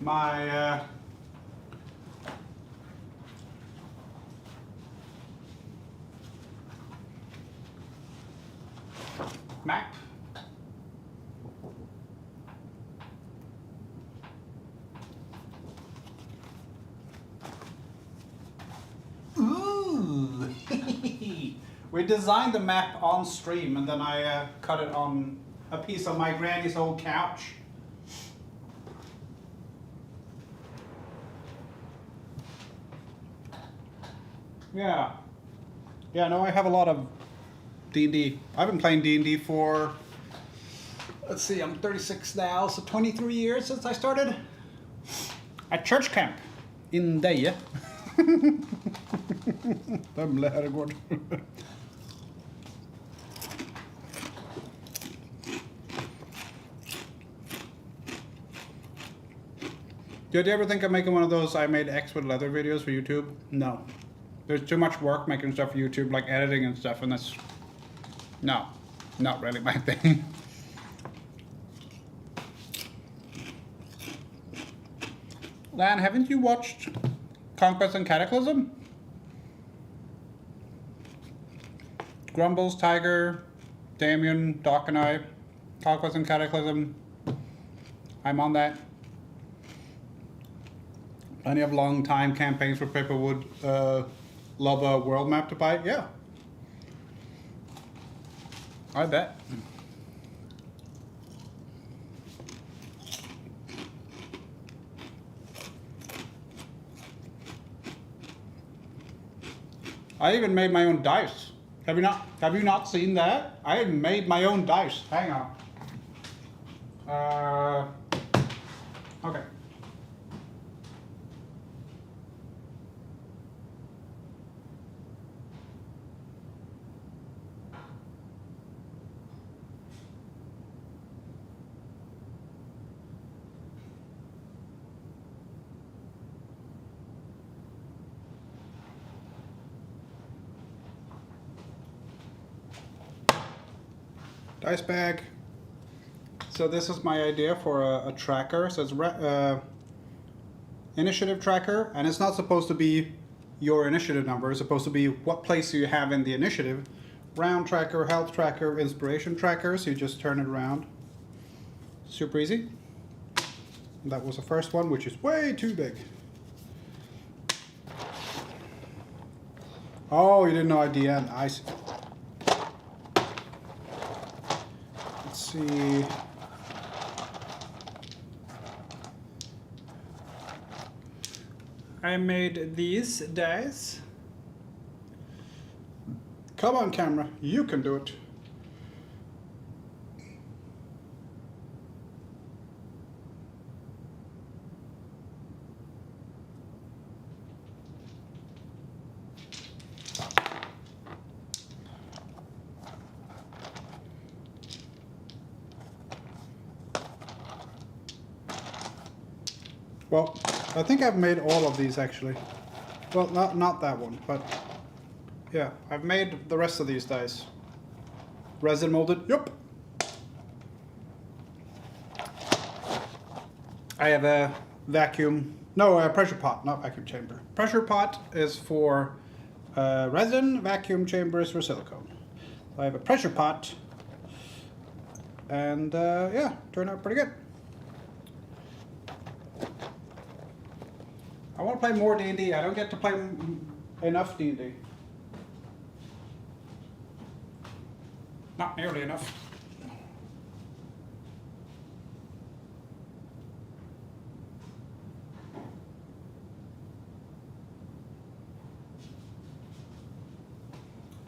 My map. Ooh! We designed the map on stream and then I cut it on a piece of my granny's old couch. Yeah. Yeah, no, I have a lot of D&D. I've been playing D&D for, let's see, I'm 36 now, so 23 years since I started. At church camp in Deje. Dömle herregård. Did you ever think of making one of those I made X with leather videos for YouTube? No. There's too much work making stuff for YouTube, like editing and stuff, and that's... No. Not really my thing. Lan, haven't you watched Conquest and Cataclysm? Grumbles, Tiger, Damien, Doc and I. Conquest and Cataclysm. I'm on that. Plenty of long time campaigns for Paperwood. Love a world map to buy? Yeah. I bet. I even made my own dice. Have you not seen that? I even made my own dice. Hang on. Okay. Dice bag. So this is my idea for a tracker. So it's initiative tracker, and it's not supposed to be your initiative number. It's supposed to be what place you have in the initiative. Round tracker, health tracker, inspiration tracker. So you just turn it around. Super easy. That was the first one, which is way too big. Oh, you didn't know IDN. I see. See. I made these dice. Come on, camera, you can do it. Well, I think I've made all of these actually. Well, not that one, but yeah, I've made the rest of these dice. Resin molded, yep. I have a pressure pot, not vacuum chamber. Pressure pot is for resin, vacuum chamber is for silicone. So I have a pressure pot, and yeah, turned out pretty good. I want to play more D&D. I don't get to play enough D&D. Not nearly enough.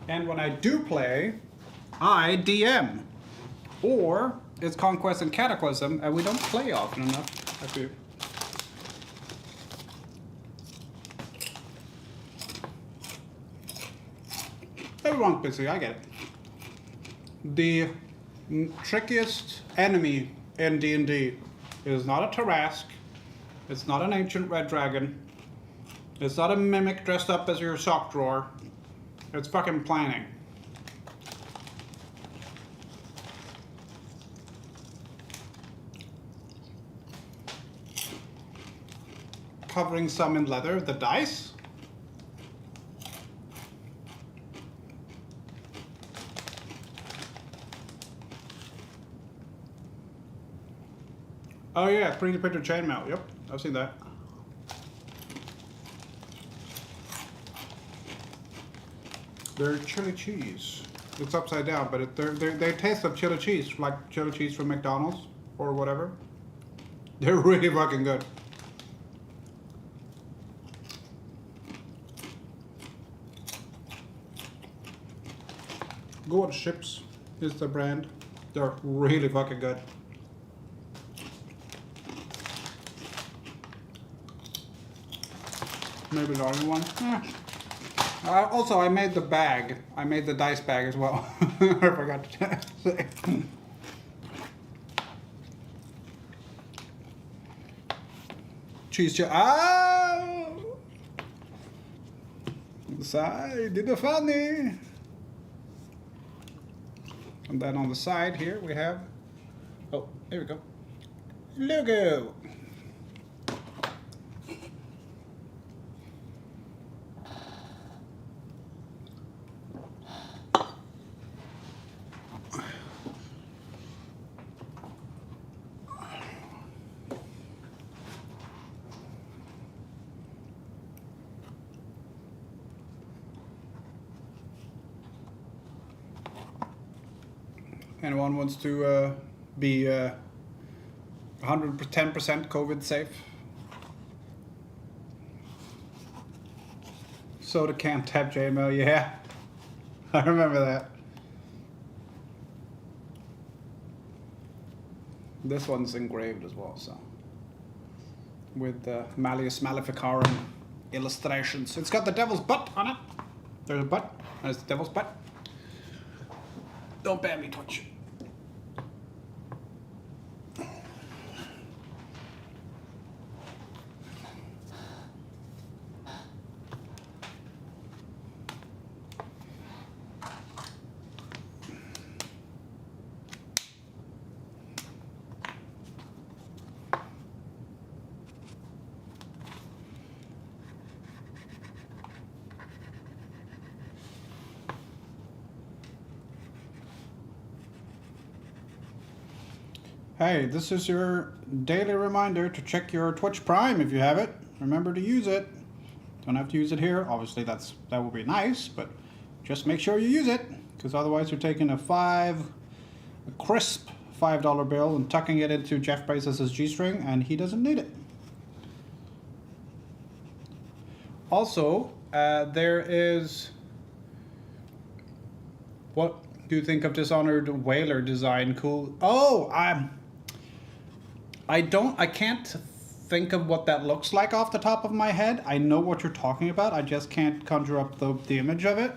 And when I do play, I DM. Or it's Conquest and Cataclysm, and we don't play often enough. I feel. Everyone's busy, I get it. The trickiest enemy in D&D is not a Tarrasque, it's not an ancient red dragon, it's not a mimic dressed up as your sock drawer, it's fucking planning. Covering some in leather, the dice. Oh yeah, 3D printed chainmail. Yep, I've seen that. They're chili cheese. It's upside down, but they taste of chili cheese, like chili cheese from McDonald's or whatever. They're really fucking good. Good Chips is the brand. They're really fucking good. Maybe the only one. Also, I made the bag. I made the dice bag as well. I forgot to say. Cheese chip. Ah! On the side, did the funny. And then on the side here we have, oh, here we go, logo. Anyone wants to be 110% COVID safe? Soda can tap JML, yeah. I remember that. This one's engraved as well, so. With Malleus Maleficarum illustrations. It's got the devil's butt on it. There's a butt, and it's the devil's butt. Don't ban me, Twitch. Hey, this is your daily reminder to check your Twitch Prime if you have it. Remember to use it. Don't have to use it here. Obviously, that would be nice, but just make sure you use it, because otherwise you're taking a crisp $5 bill and tucking it into Jeff Bezos' G-string, and he doesn't need it. Also, there is... What do you think of Dishonored Whaler design? Cool. Oh, I can't think of what that looks like off the top of my head. I know what you're talking about. I just can't conjure up the image of it.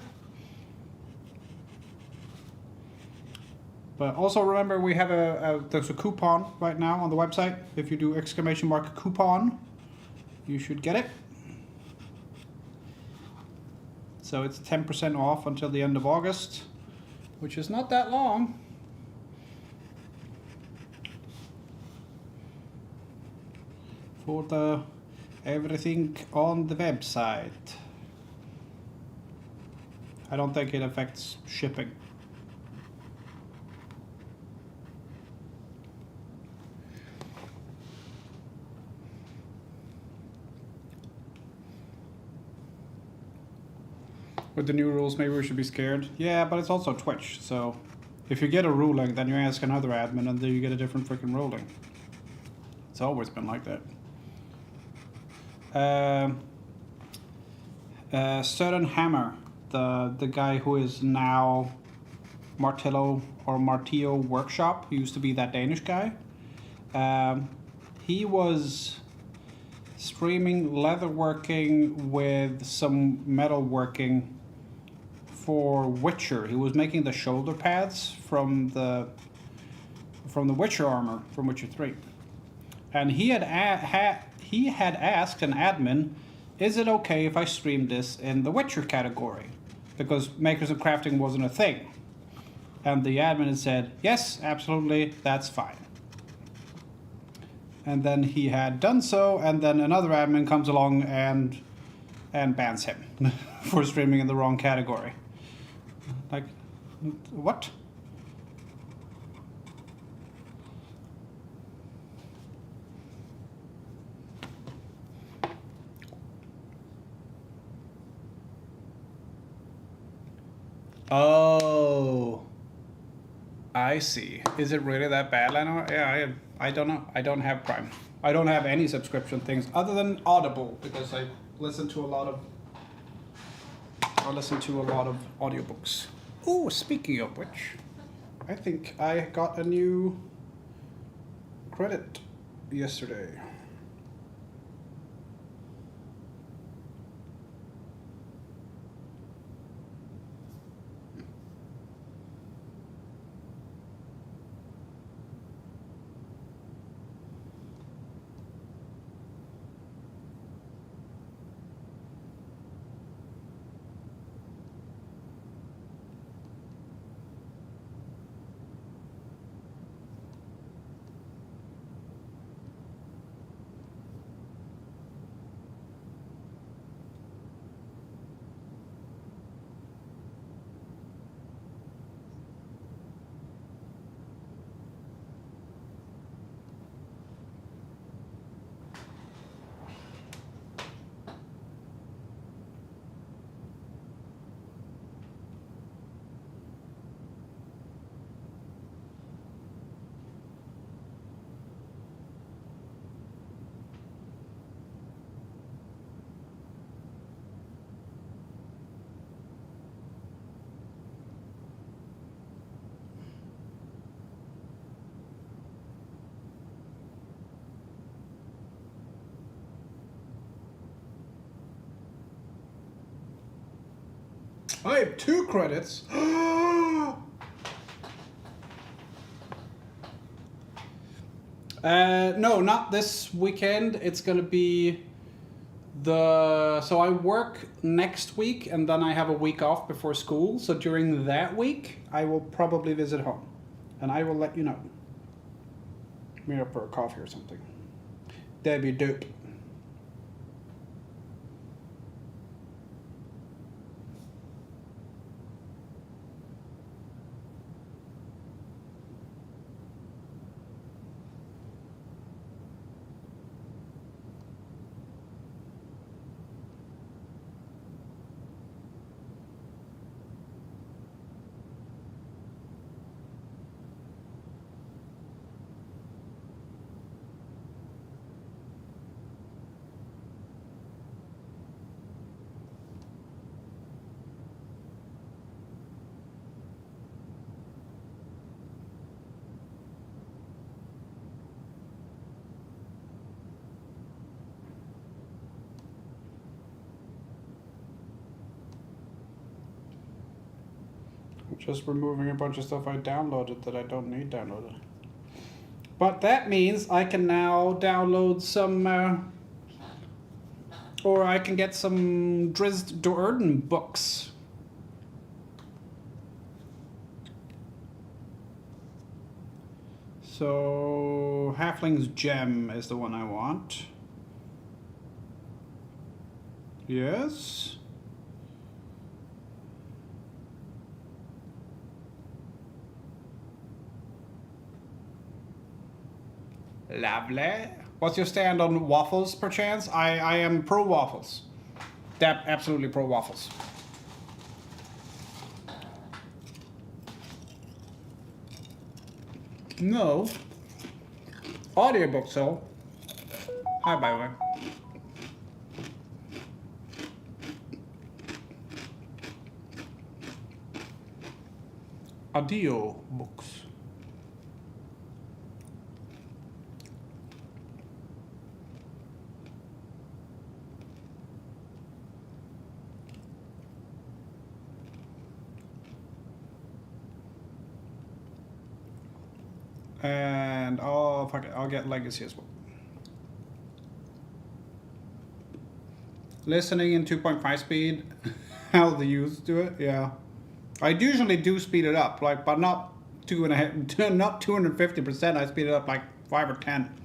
But also remember, we have there's a coupon right now on the website. If you do !coupon, you should get it. So it's 10% off until the end of August, which is not that long. For the everything on the website. I don't think it affects shipping. With the new rules, maybe we should be scared. Yeah, but it's also Twitch, so if you get a ruling, then you ask another admin, and then you get a different freaking ruling. It's always been like that. Certain Hammer, the guy who is now Martillo or Martillo Workshop, he used to be that Danish guy. He was streaming leatherworking with some metalworking for Witcher. He was making the shoulder pads from the Witcher armor from Witcher 3, and he had asked an admin, is it okay if I stream this in the Witcher category? Because Makers of Crafting wasn't a thing. And the admin had said, yes, absolutely, that's fine. And then he had done so, and then another admin comes along and bans him for streaming in the wrong category. Like, what? Oh, I see. Is it really that bad, Leno? Yeah, I don't know. I don't have Prime. I don't have any subscription things other than Audible because I listen to a lot of audiobooks. Oh, speaking of which, I think I got a new credit yesterday. I have 2 credits. No, not this weekend. It's gonna be so I work next week and then I have a week off before school. So during that week, I will probably visit home, and I will let you know. Meet up for a coffee or something. That'd be dope. Just removing a bunch of stuff I downloaded that I don't need downloaded. But that means I can now download some, or I can get some Drizzt Do'Urden books. So, Halfling's Gem is the one I want. Yes. Lovely. What's your stand on waffles, perchance? I am pro waffles. Absolutely pro waffles. No. Audiobook, so. Hi, by the way. Audio books. And fuck it, I'll get Legacy as well. Listening in 2.5 speed, how the youth do it, yeah. I usually do speed it up, like, but not 2.5, not 250%. I speed it up like 5 or 10.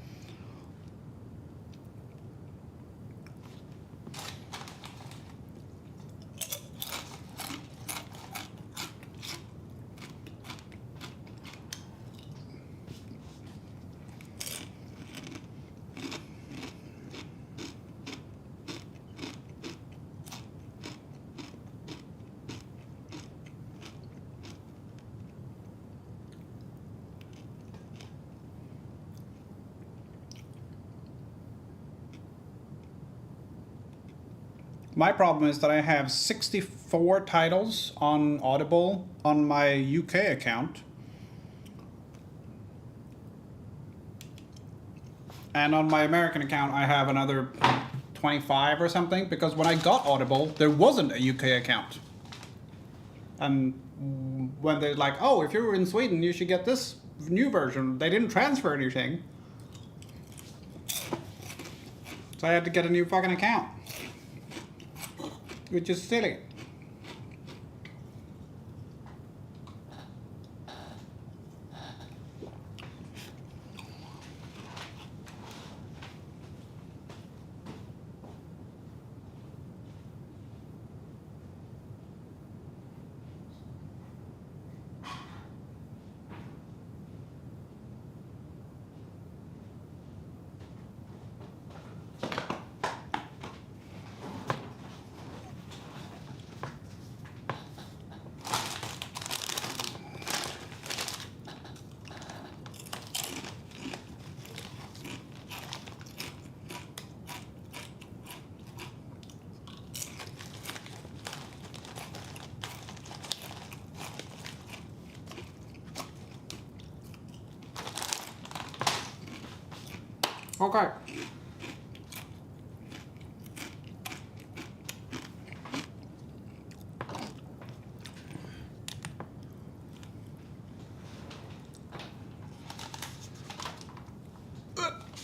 My problem is that I have 64 titles on Audible on my UK account. And on my American account, I have another 25 or something, because when I got Audible, there wasn't a UK account. And when they're like, oh, if you're in Sweden, you should get this new version, they didn't transfer anything. So I had to get a new fucking account. Which is silly. Okay.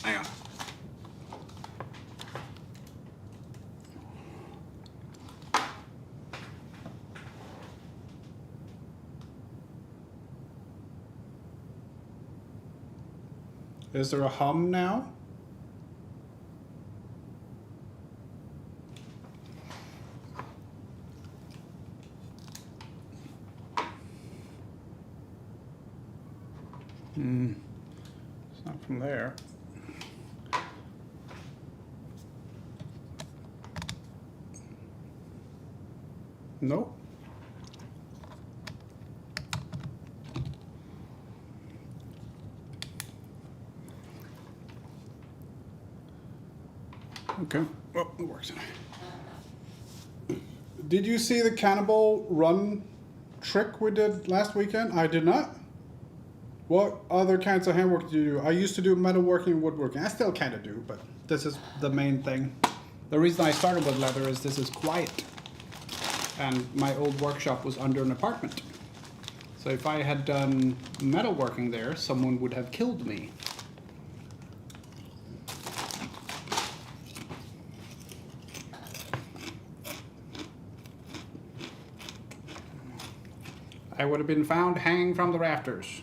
Hang on. Is there a hum now? It's not from there. Nope. Okay. Well, it works. Did you see the Cannibal Run trick we did last weekend? I did not. What other kinds of handwork do you do? I used to do metalworking and woodworking. I still kind of do, but this is the main thing. The reason I started with leather is this is quiet. And my old workshop was under an apartment. So if I had done metalworking there, someone would have killed me. I would have been found hanging from the rafters.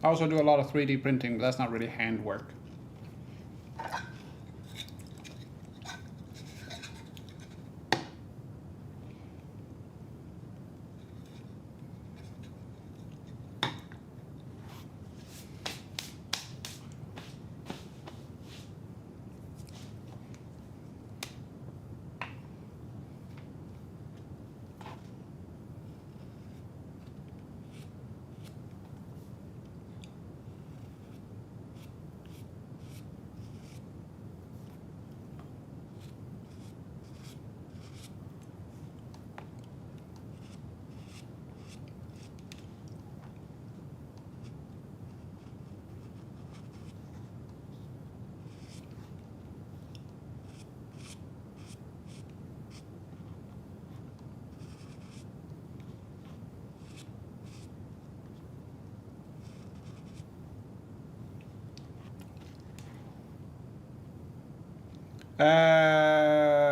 I also do a lot of 3D printing, but that's not really handwork.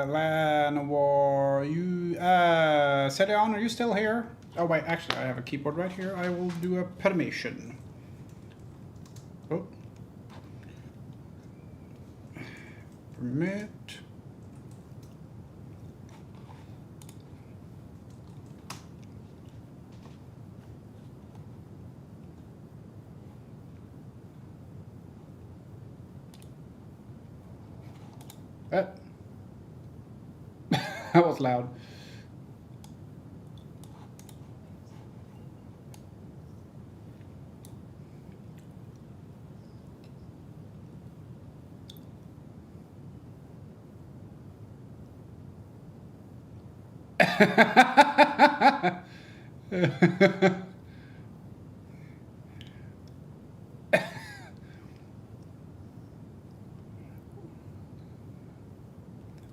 Llanowar, Sedion, are you still here? Oh wait, actually I have a keyboard right here. I will do a permission. Oh. Permit. That was loud.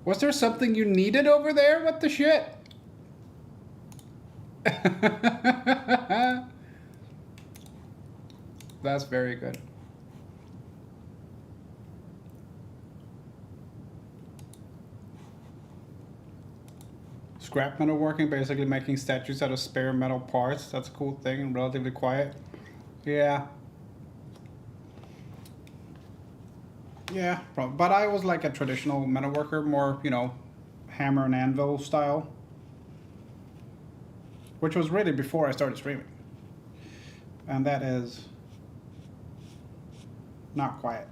Was there something you needed over there? What the shit? That's very good. Scrap metalworking, basically making statues out of spare metal parts. That's a cool thing and relatively quiet. Yeah. Yeah, probably. But I was like a traditional metalworker, more, you know, hammer and anvil style. Which was really before I started streaming. And that is not quiet.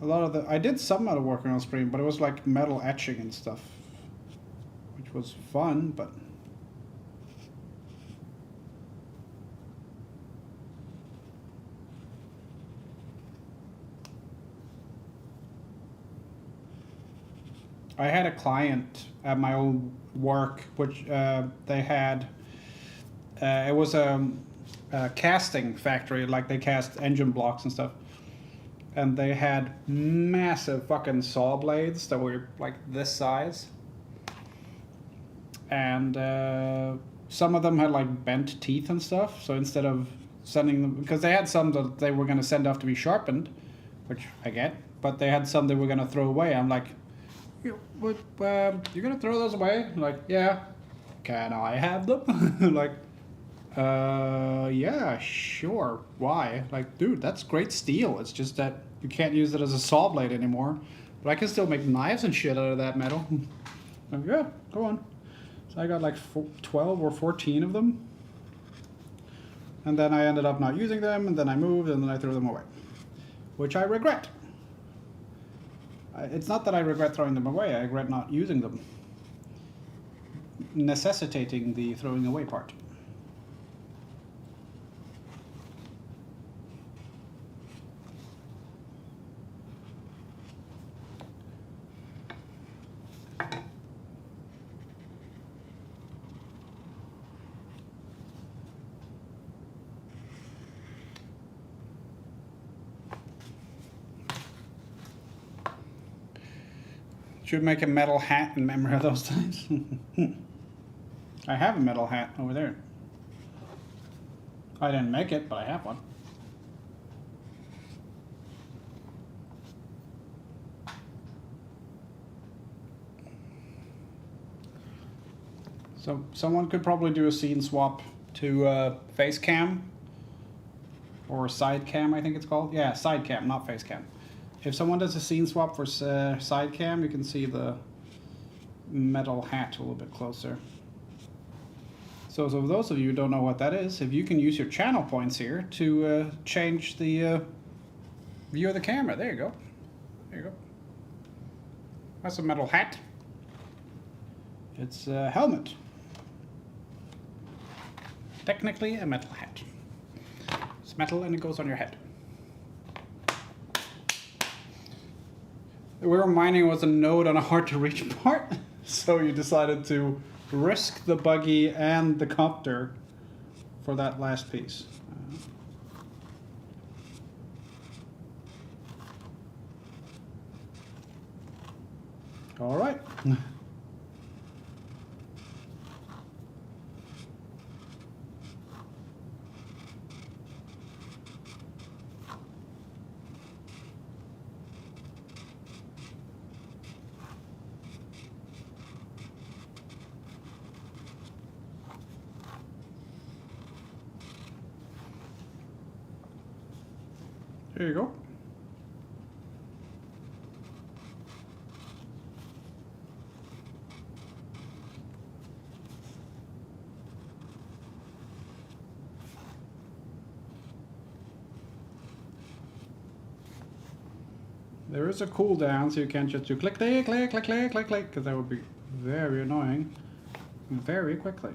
A lot of I did some metal working on stream, but it was like metal etching and stuff, which was fun, but I had a client at my old work, which they had. It was a casting factory, like they cast engine blocks and stuff. And they had massive fucking saw blades that were like this size. And some of them had like bent teeth and stuff. So instead of sending them, because they had some that they were going to send off to be sharpened, which I get, but they had some they were going to throw away. I'm like, you're going to throw those away? I'm like, yeah. Can I have them? Like, yeah, sure. Why? Like, dude, that's great steel. It's just that you can't use it as a saw blade anymore. But I can still make knives and shit out of that metal. Like, yeah, go on. So I got like 12 or 14 of them. And then I ended up not using them, and then I moved, and then I threw them away. Which I regret. It's not that I regret throwing them away, I regret not using them. Necessitating the throwing away part. Should make a metal hat in memory of those times. I have a metal hat over there. I didn't make it, but I have one. So someone could probably do a scene swap to face cam or side cam, I think it's called. Yeah, side cam, not face cam. If someone does a scene swap for side cam, you can see the metal hat a little bit closer. So those of you who don't know what that is, if you can use your channel points here to change the view of the camera. There you go. There you go. That's a metal hat. It's a helmet. Technically a metal hat. It's metal and it goes on your head. Where mining was a node on a hard-to-reach part, so you decided to risk the buggy and the copter for that last piece. All right. There you go. There is a cooldown, so you can't just do click, click, click, click, click, click, click, because that would be very annoying very quickly.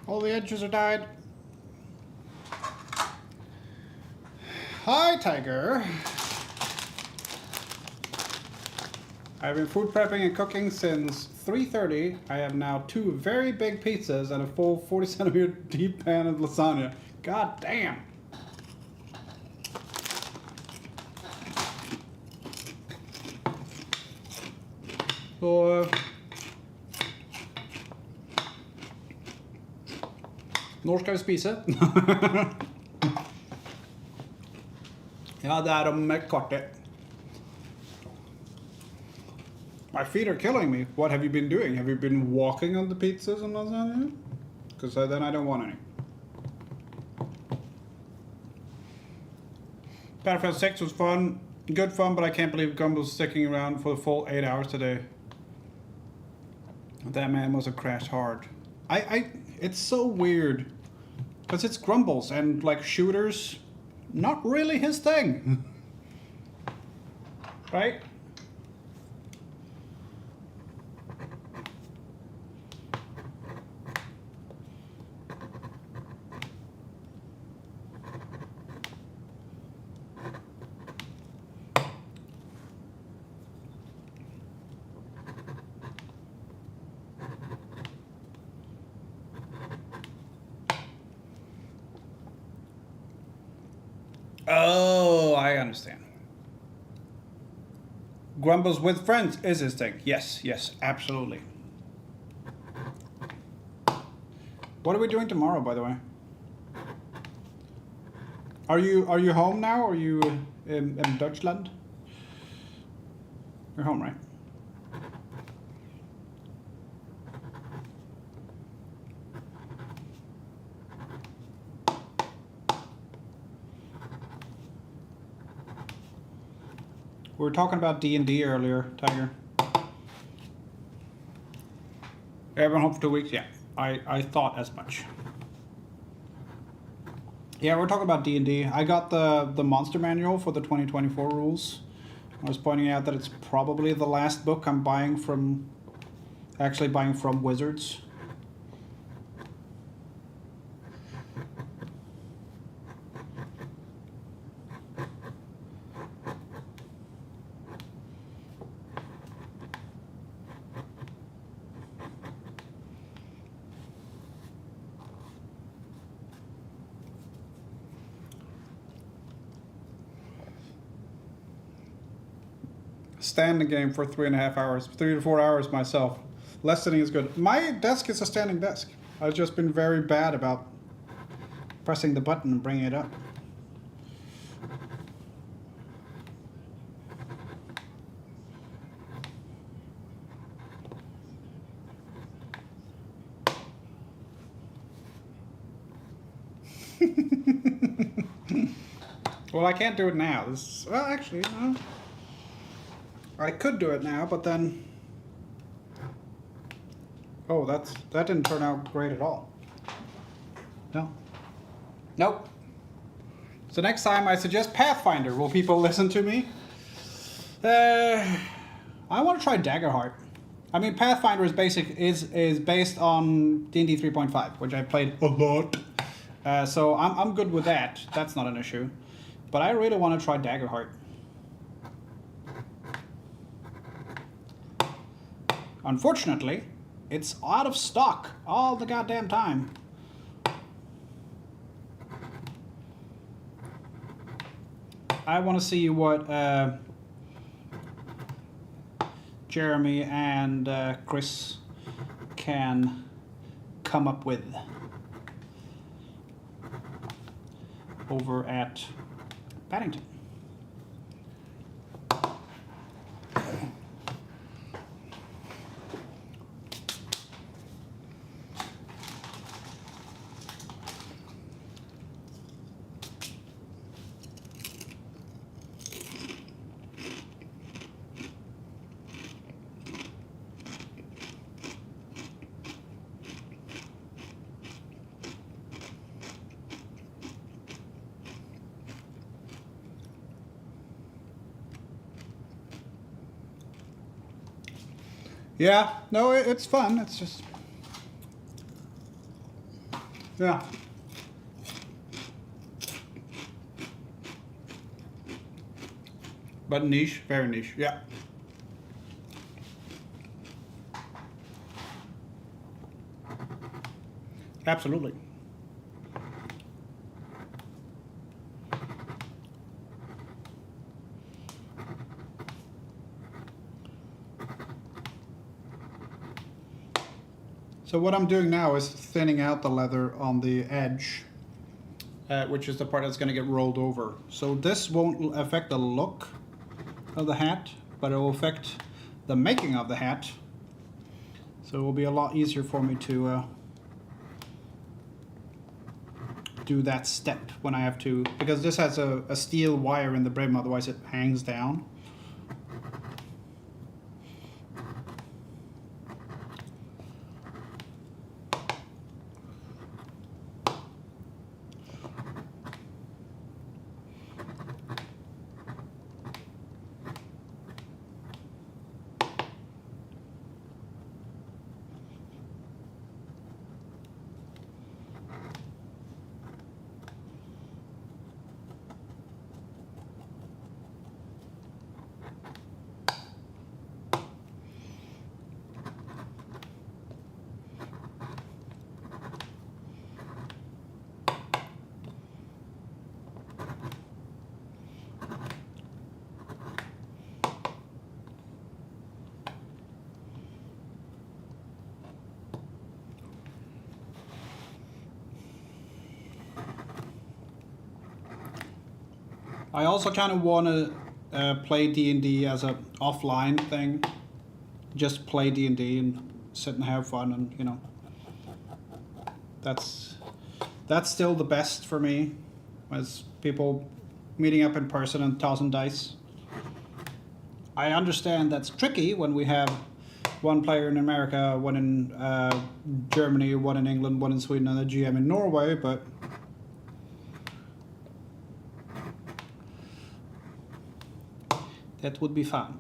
All the edges are dyed. Hi, Tiger. I've been food prepping and cooking since 3:30. I have now 2 very big pizzas and a full 40 centimeter deep pan of lasagna. God damn. Så... Når skal vi spise? Ja, det er om et kvarter. My feet are killing me. What have you been doing? Have you been walking on the pizzas and lasagna? Because then I don't want any. Battlefield 6 was fun. Good fun, but I can't believe Gumble's sticking around for the full 8 hours today. That man must have crashed hard. It's so weird. Because it's Grumbles and like shooters, not really his thing. Right? Oh, I understand. Grumbles with friends is his thing. Yes, yes, absolutely. What are we doing tomorrow, by the way? Are you home now, or are you in Deutschland? You're home, right? We were talking about D&D earlier, Tiger. Everyone home for 2 weeks? Yeah, I thought as much. Yeah, we're talking about D&D. I got the monster manual for the 2024 rules. I was pointing out that it's probably the last book I'm buying from Wizards. Standing game for 3.5 hours, 3 to 4 hours myself. Less sitting is good. My desk is a standing desk. I've just been very bad about pressing the button and bringing it up. Well, I can't do it now. Well, actually, no. I could do it now, but then... Oh, that didn't turn out great at all. No. Nope. So next time I suggest Pathfinder. Will people listen to me? I want to try Daggerheart. I mean, Pathfinder is based on D&D 3.5, which I played a lot. So I'm good with that. That's not an issue. But I really want to try Daggerheart. Unfortunately, it's out of stock all the goddamn time. I want to see what Jeremy and Chris can come up with over at Paddington. Yeah, no, it's fun. It's just... Yeah. But niche, very niche. Yeah. Absolutely. So what I'm doing now is thinning out the leather on the edge, which is the part that's going to get rolled over. So this won't affect the look of the hat, but it will affect the making of the hat. So it will be a lot easier for me to do that step when I have to, because this has a steel wire in the brim, otherwise it hangs down. I also kind of want to play D&D as a offline thing. Just play D&D and sit and have fun, and you know, that's still the best for me, as people meeting up in person and tossing dice. I understand that's tricky when we have one player in America, one in Germany, one in England, one in Sweden, and a GM in Norway, but that would be fun.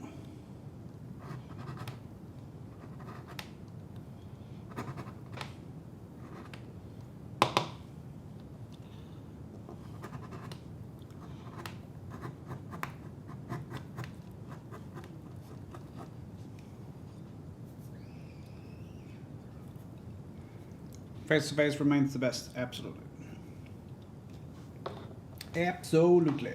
Face-to-face remains the best, absolutely. Absolutely.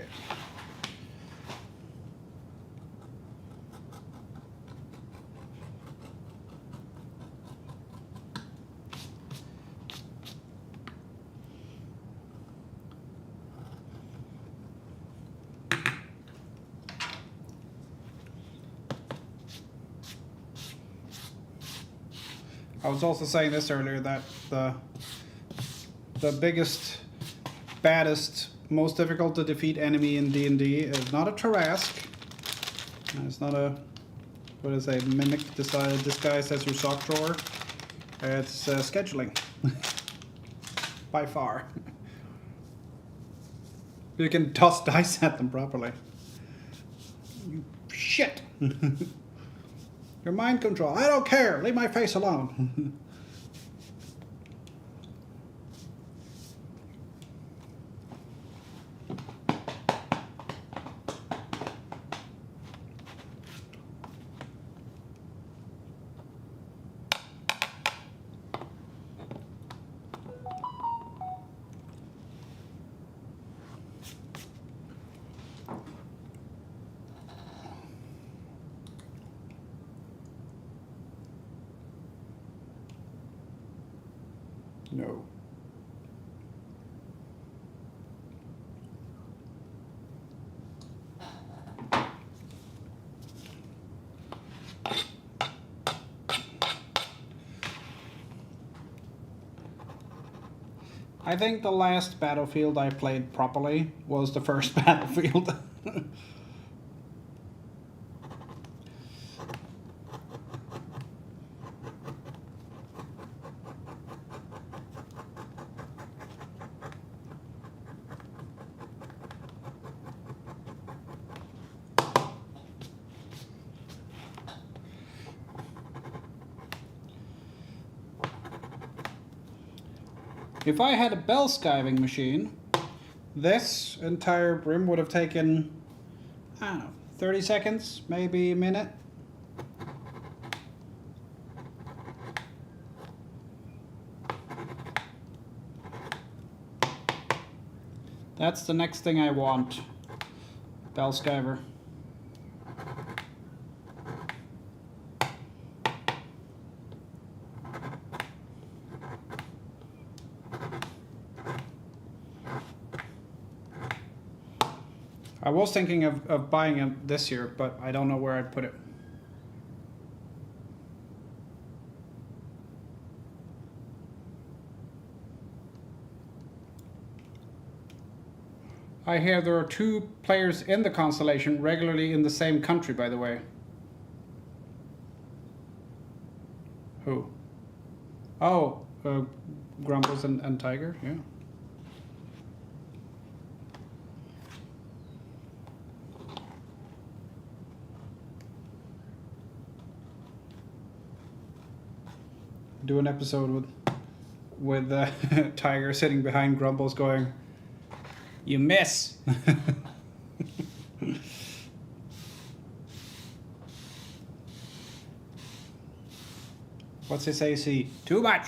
I was also saying this earlier, that the biggest, baddest, most difficult to defeat enemy in D&D is not a Tarrasque. It's not a, what is a mimic disguised as your sock drawer. It's scheduling. By far. You can toss dice at them properly. You shit! Your mind control. I don't care. Leave my face alone. No. I think the last Battlefield I played properly was the first Battlefield. If I had a bell skiving machine, this entire brim would have taken, I don't know, 30 seconds, maybe a minute. That's the next thing I want. Bell skiver. I was thinking of buying it this year, but I don't know where I'd put it. I hear there are 2 players in the constellation regularly in the same country, by the way. Who? Oh, Grumbles and Tiger, yeah. Do an episode with Tiger sitting behind Grumbles going, "You miss." What's his AC? Too much.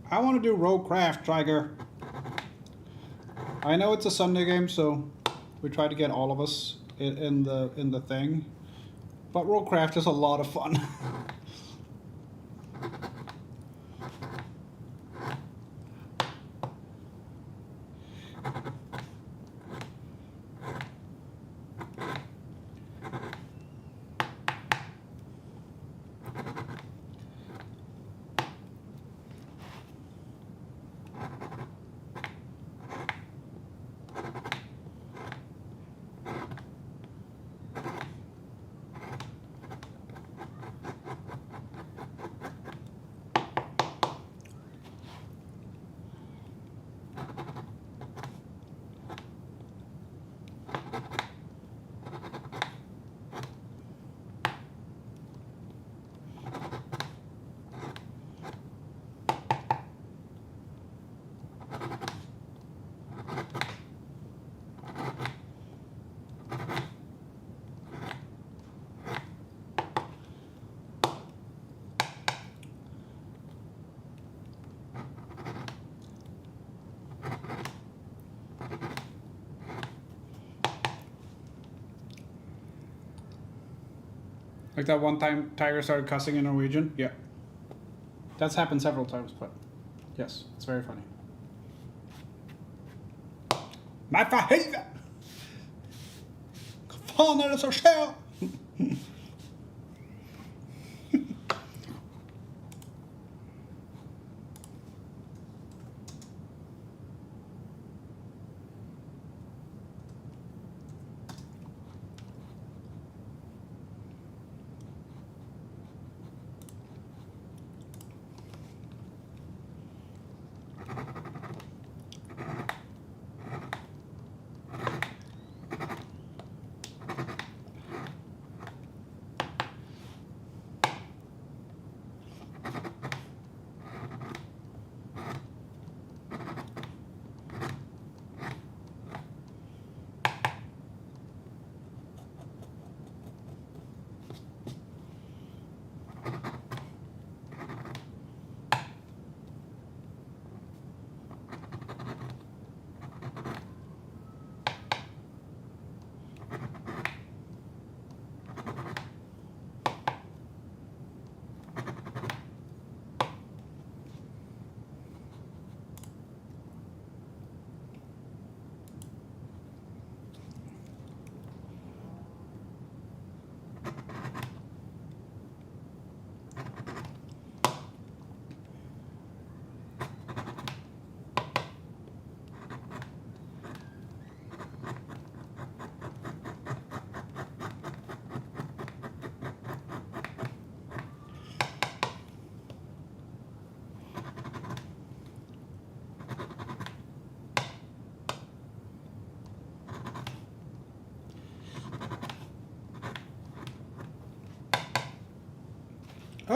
I want to do Roguecraft, Tiger. I know it's a Sunday game, so we try to get all of us in the thing. But Roguecraft is a lot of fun. Like that one time Tiger started cussing in Norwegian? Yeah. That's happened several times, but yes, it's very funny. Men för helvete! Vad fan är det som sker?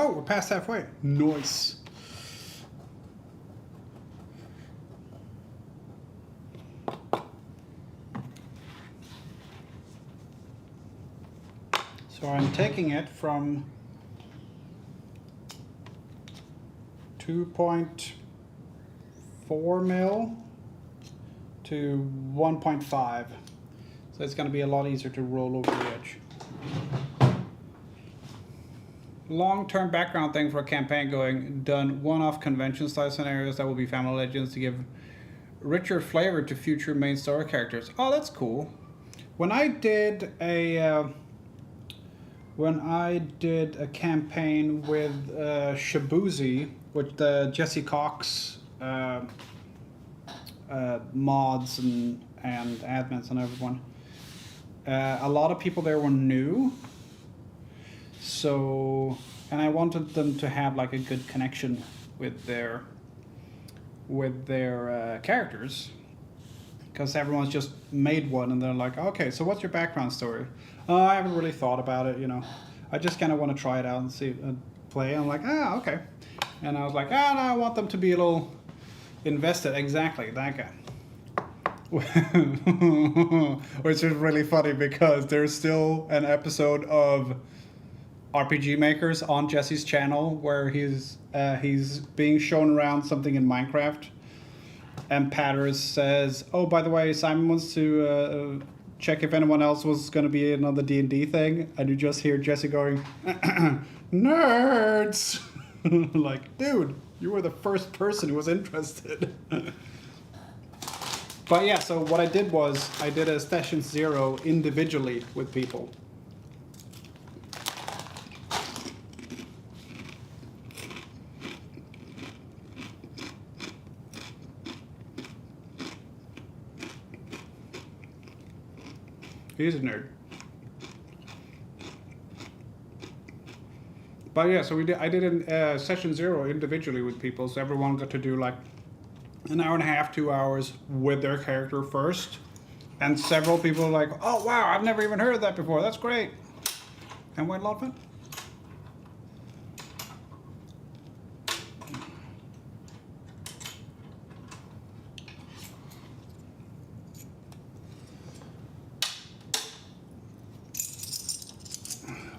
Oh, we're past halfway. Nice. So I'm taking it from 2.4 mil to 1.5. So it's going to be a lot easier to roll over the edge. Long-term background thing for a campaign going, done one-off convention-style scenarios that will be Family Legends to give richer flavor to future main story characters. Oh, that's cool. When I did a campaign with Shabuzi, with the Jesse Cox mods and admins and everyone, a lot of people there were new. So, and I wanted them to have like a good connection with their characters, because everyone's just made one and they're like, okay, so what's your background story? Oh, I haven't really thought about it, you know. I just kind of want to try it out and see play. I'm like, okay. And I was like, no, I want them to be a little invested. Exactly, that guy. Which is really funny because there's still an episode of RPG Makers on Jesse's channel where he's being shown around something in Minecraft, and Patters says, "Oh, by the way, Simon wants to check if anyone else was going to be in on the D&D thing," and you just hear Jesse going, "Nerds!" Like, dude, you were the first person who was interested. But yeah, so what I did was I did a session 0 individually with people. He's a nerd. But yeah, so I did a session 0 individually with people, so everyone got to do like an hour and a half, 2 hours with their character first. And several people were like, oh wow, I've never even heard of that before, that's great. And we had a lot of fun.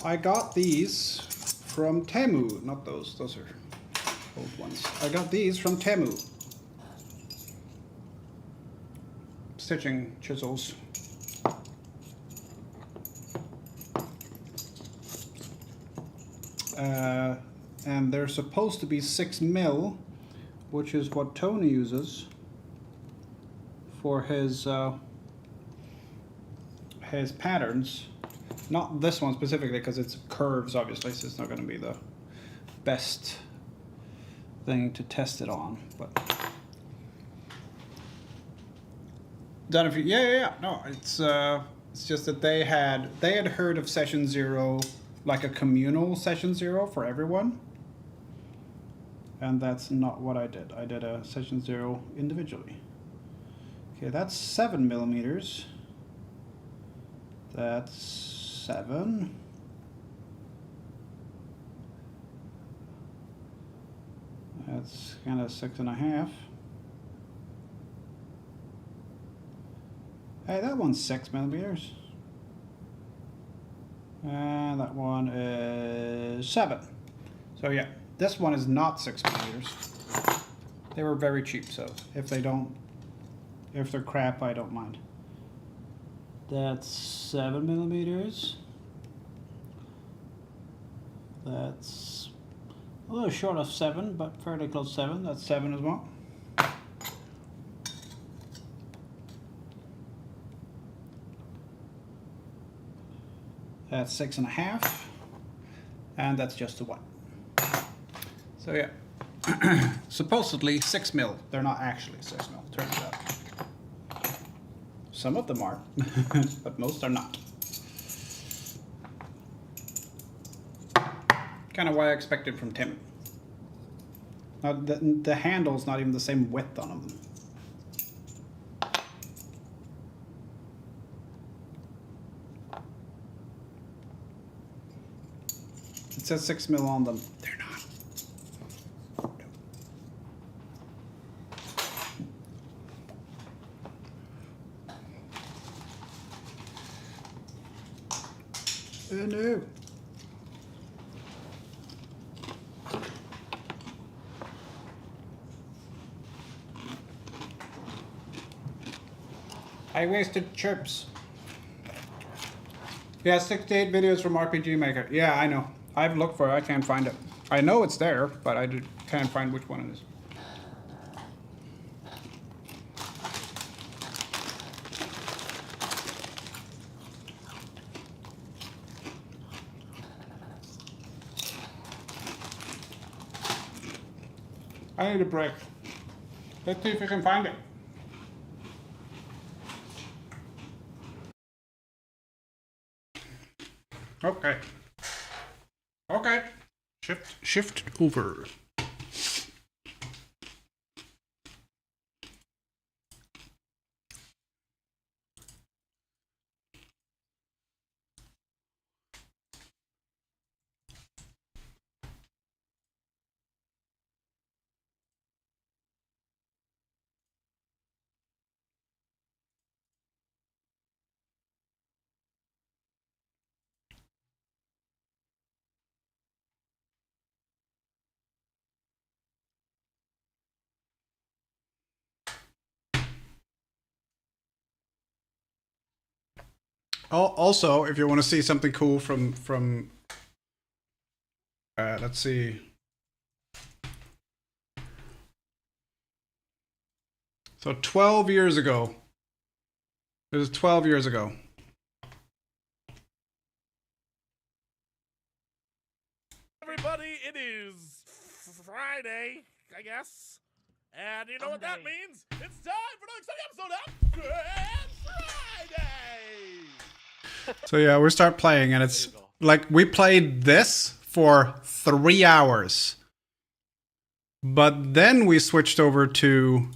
I got these from Temu, not those are old ones. I got these from Temu. Stitching chisels. And they're supposed to be 6 mil, which is what Tony uses for his patterns. Not this one specifically, because it's curves, obviously, so it's not going to be the best thing to test it on. But done a few, yeah. No, it's just that they had heard of session 0, like a communal session 0 for everyone, and that's not what I did. I did a session 0 individually. Okay, that's 7 millimeters. That's 7. That's kind of 6.5. Hey, that one's 6 millimeters. And that one is 7. So yeah, this one is not 6 millimeters. They were very cheap, so if they're crap, I don't mind. That's 7 millimeters. That's a little short of 7, but fairly close to 7. That's 7 as well. That's 6.5, and that's just a 1. So yeah, supposedly 6 mil. They're not actually 6 mil, turns out. Some of them are, but most are not. Kind of what I expected from Tim. Now, the handle's not even the same width on them. says 6 mil on them. They're not. No. No. I wasted chips. Yeah, 68 videos from RPG Maker. Yeah, I know. I've looked for it. I can't find it. I know it's there, but I can't find which one it is. I need a break. Let's see if we can find it. Okay. Okay. Shift over. Also, if you want to see something cool from let's see. So 12 years ago. It was 12 years ago. Everybody, it is Friday, I guess. And you know what that means? It's time for another exciting episode of Grand Friday! So yeah, we start playing and it's like we played this for 3 hours. But then we switched over to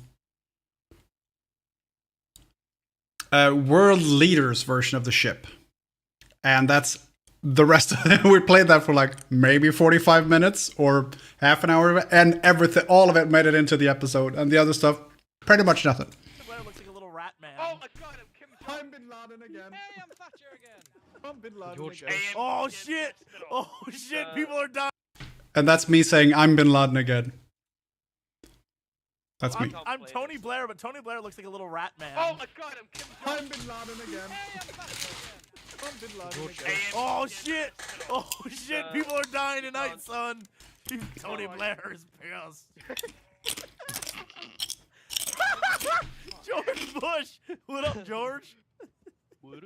World Leaders version of the ship. And that's the rest of it. We played that for like maybe 45 minutes or half an hour, and everything, all of it made it into the episode, and the other stuff, pretty much nothing. Blair looks like a little rat man. Oh my god, I'm Kim Jong. I'm Bin Laden again. Hey, I'm Thatcher again. I'm Bin Laden George again. Oh shit! Oh shit! People are dying. And that's me saying, I'm Bin Laden again. That's me. I'm Tony Blair, but Tony Blair looks like a little rat man. Oh my god, I'm Kim Jong. I'm Bin Laden again. Hey, I'm Thatcher again. I'm Bin Laden George again. Oh shit! Oh shit! People are dying tonight, son. Tony Blair is pissed. George Bush. What up, George? What up?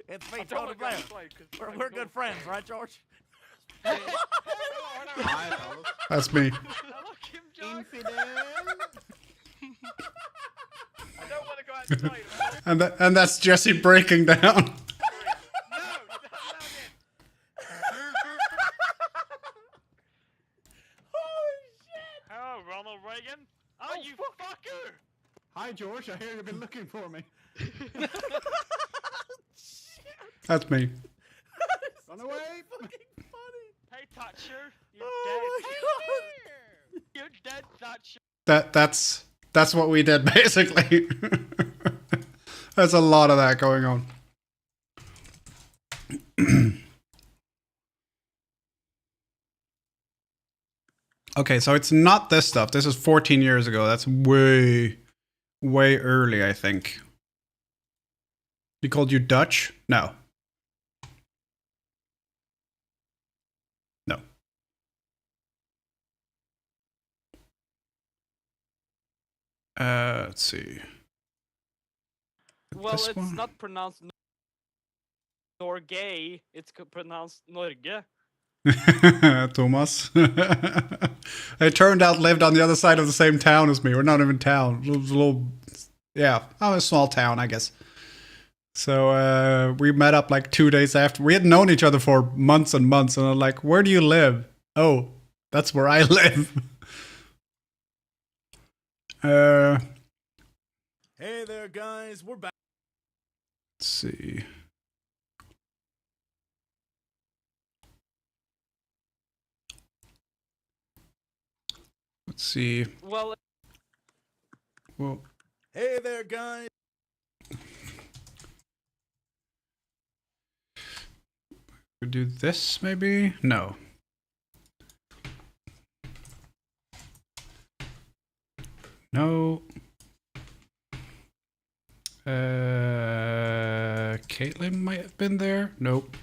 It's me, Tony Blair. We're good friends, right, George? Hey, That's me. hello, Kim Jong. Infidel. I don't want to go outside. And that's Jesse breaking down. No, not allowed in. Holy shit! Oh, Ronald Reagan. Oh, you fucker. Hi, George. I hear you've been looking for me. That's me. Run away. Fucking funny. Hey, Thatcher. You're Oh dead. my god. You're dead, Thatcher. That's what we did basically. There's a lot of that going on. Okay, so it's not this stuff. This is 14 years ago. That's way early, I think. He called you Dutch? No. No. Let's see. Well, This it's one? not pronounced Norgay, it's pronounced Norge. Thomas. It turned out lived on the other side of the same town as me. We're not even town. It was a little, yeah, a small town, I guess. So we met up like 2 days after. We had known each other for months and months, and I'm like, "Where do you live?" Oh, that's where I live. Hey there, guys. We're back. Let's see. Let's see. Well, Well, Hey there, guys. we do this maybe? No. No. Caitlin might have been there. Nope.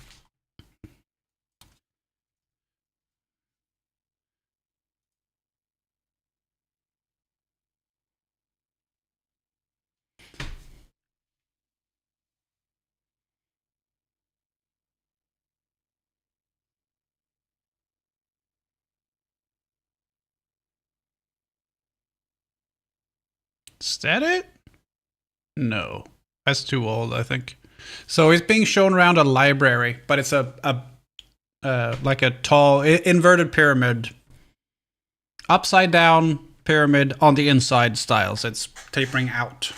Is that it? No. That's too old, I think. So he's being shown around a library, but it's a like a tall inverted pyramid, upside down pyramid on the inside styles. It's tapering out.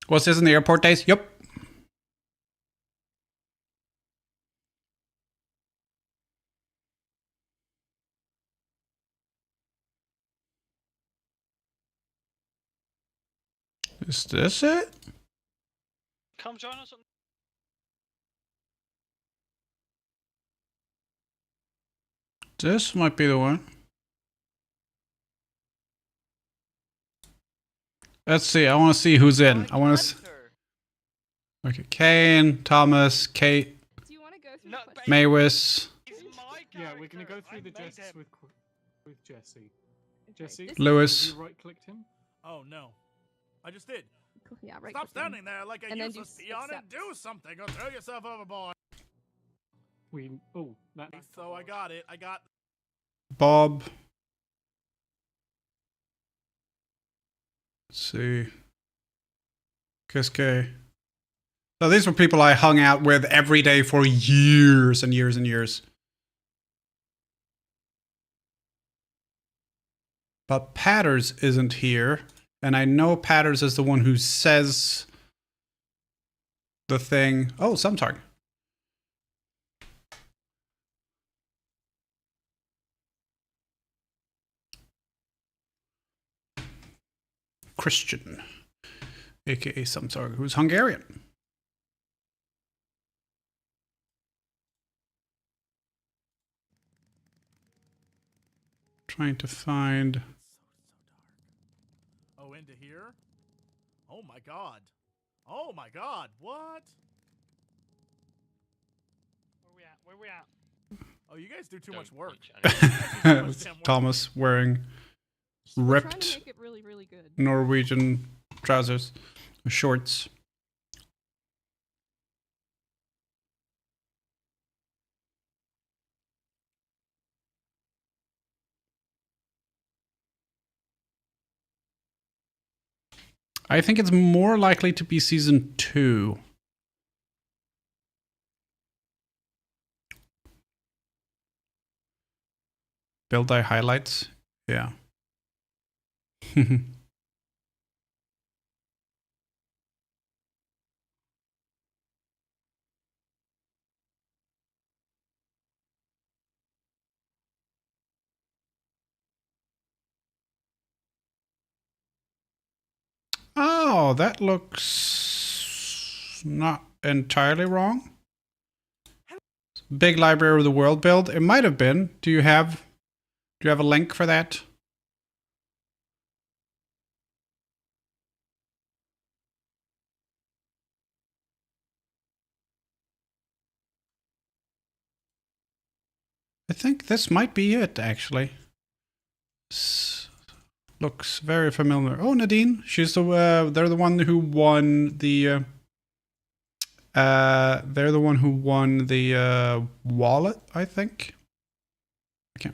Was this in the airport days? Yep. Is this it? Come join us on. This might be the one. Let's see. I want to see who's in. I want to. Okay, Kane, Thomas, Kate, Do you want to go through No, the but- questions? Maywis, He's my Yeah, we're gonna go character. through I the made Jesses him. with Jesse. Okay, Jesse, this- Lewis. have you right-clicked him? Oh no, I just did. Yeah, right. Stop click them. standing there like a And then do useless peon and accept. do something or throw yourself overboard. Oh, that. So I got it. I got. Bob. Let's see. Kiske. So these were people I hung out with every day for years and years and years. But Patters isn't here. And I know Patters is the one who says the thing. Oh, Sumtarg. Christian, aka Sumtarg, who's Hungarian. Trying to find. Oh, into here? Oh my god. Oh my god. What? Where we at? Where we at? Oh, you guys do too much Don't work. preach, I don't- Thomas wearing We're trying to ripped make it really, really good. Norwegian trousers, shorts. I think it's more likely to be season 2. Build thy highlights. Yeah. Oh, that looks not entirely wrong. Big Library of the World build. It might have been. Do you have a link for that? I think this might be it, actually. Looks very familiar. Oh, Nadine. She's the they're the one who won the they're the one who won the wallet, I think.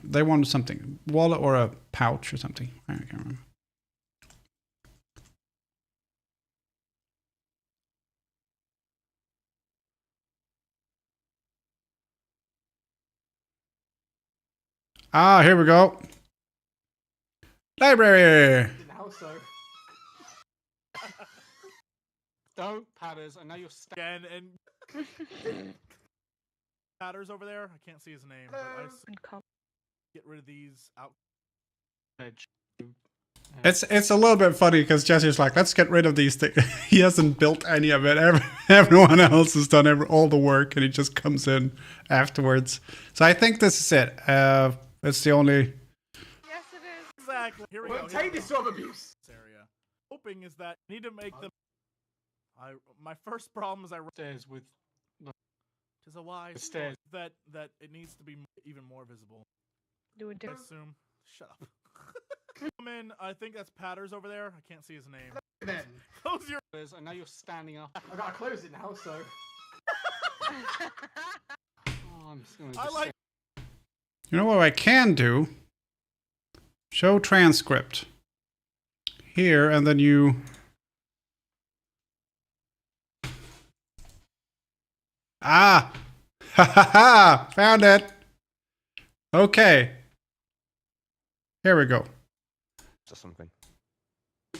They won something. Wallet or a pouch or something. I can't remember. Ah, here we go. Library. Now so. Don't, Padders. I know you're And Patters over there. I can't see his name. But I get rid of these out. edge. It's a little bit funny because Jesse's like, let's get rid of these things. He hasn't built any of it. Everyone else has done all the work, and he just comes in afterwards. So I think this is it. It's the only. Yes, it is. Exactly. Here we Well, go. take this sort of abuse. Area. Hoping is that I need to make them. My first problem is I Stairs with is a wise The stairs. that it needs to be even more visible. Do a I assume. Shut up. Come in. I think that's Patters over there. I can't see his name. Then Close your. stairs, and now you're standing up. I gotta close it now. So Oh, I'm just gonna I like. You know what I can do? Show transcript. Here, and then you. Ah! Ha ha ha! Found it! Okay. Here we go. Or something.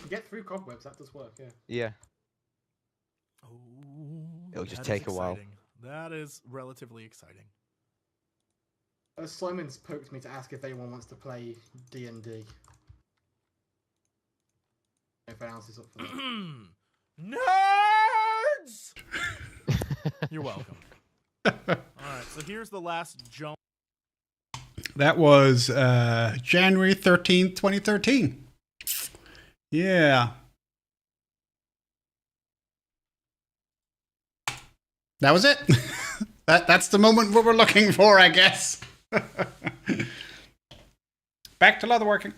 get through cobwebs. That does work. Yeah. Yeah. Oh, It'll just that is take a while. exciting. That is relatively exciting. Sloman's poked me to ask if anyone wants to play D&D. If anyone else is up for that. Nerds! You're welcome. Alright, so here's the last jump. That was January 13th, 2013. Yeah. That was it. That's the moment we were looking for, I guess. Back to leatherworking.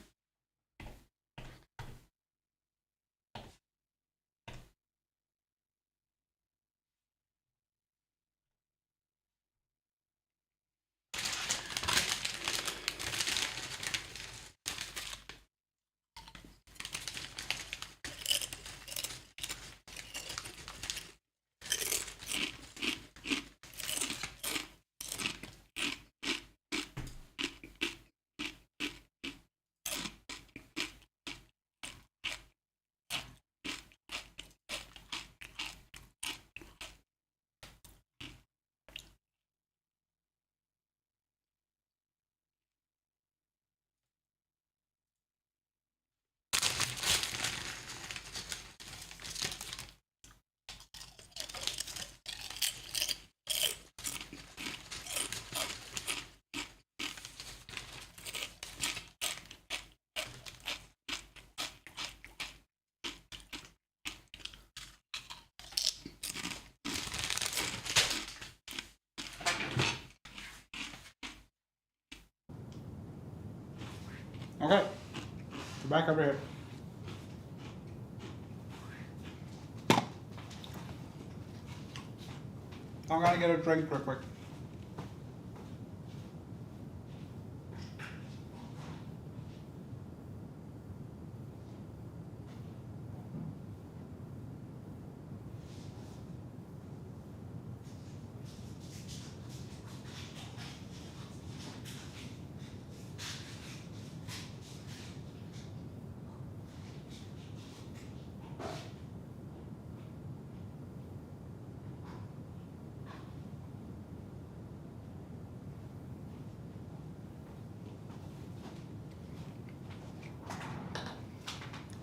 Okay. Go back over here. I'm gonna get a drink real quick.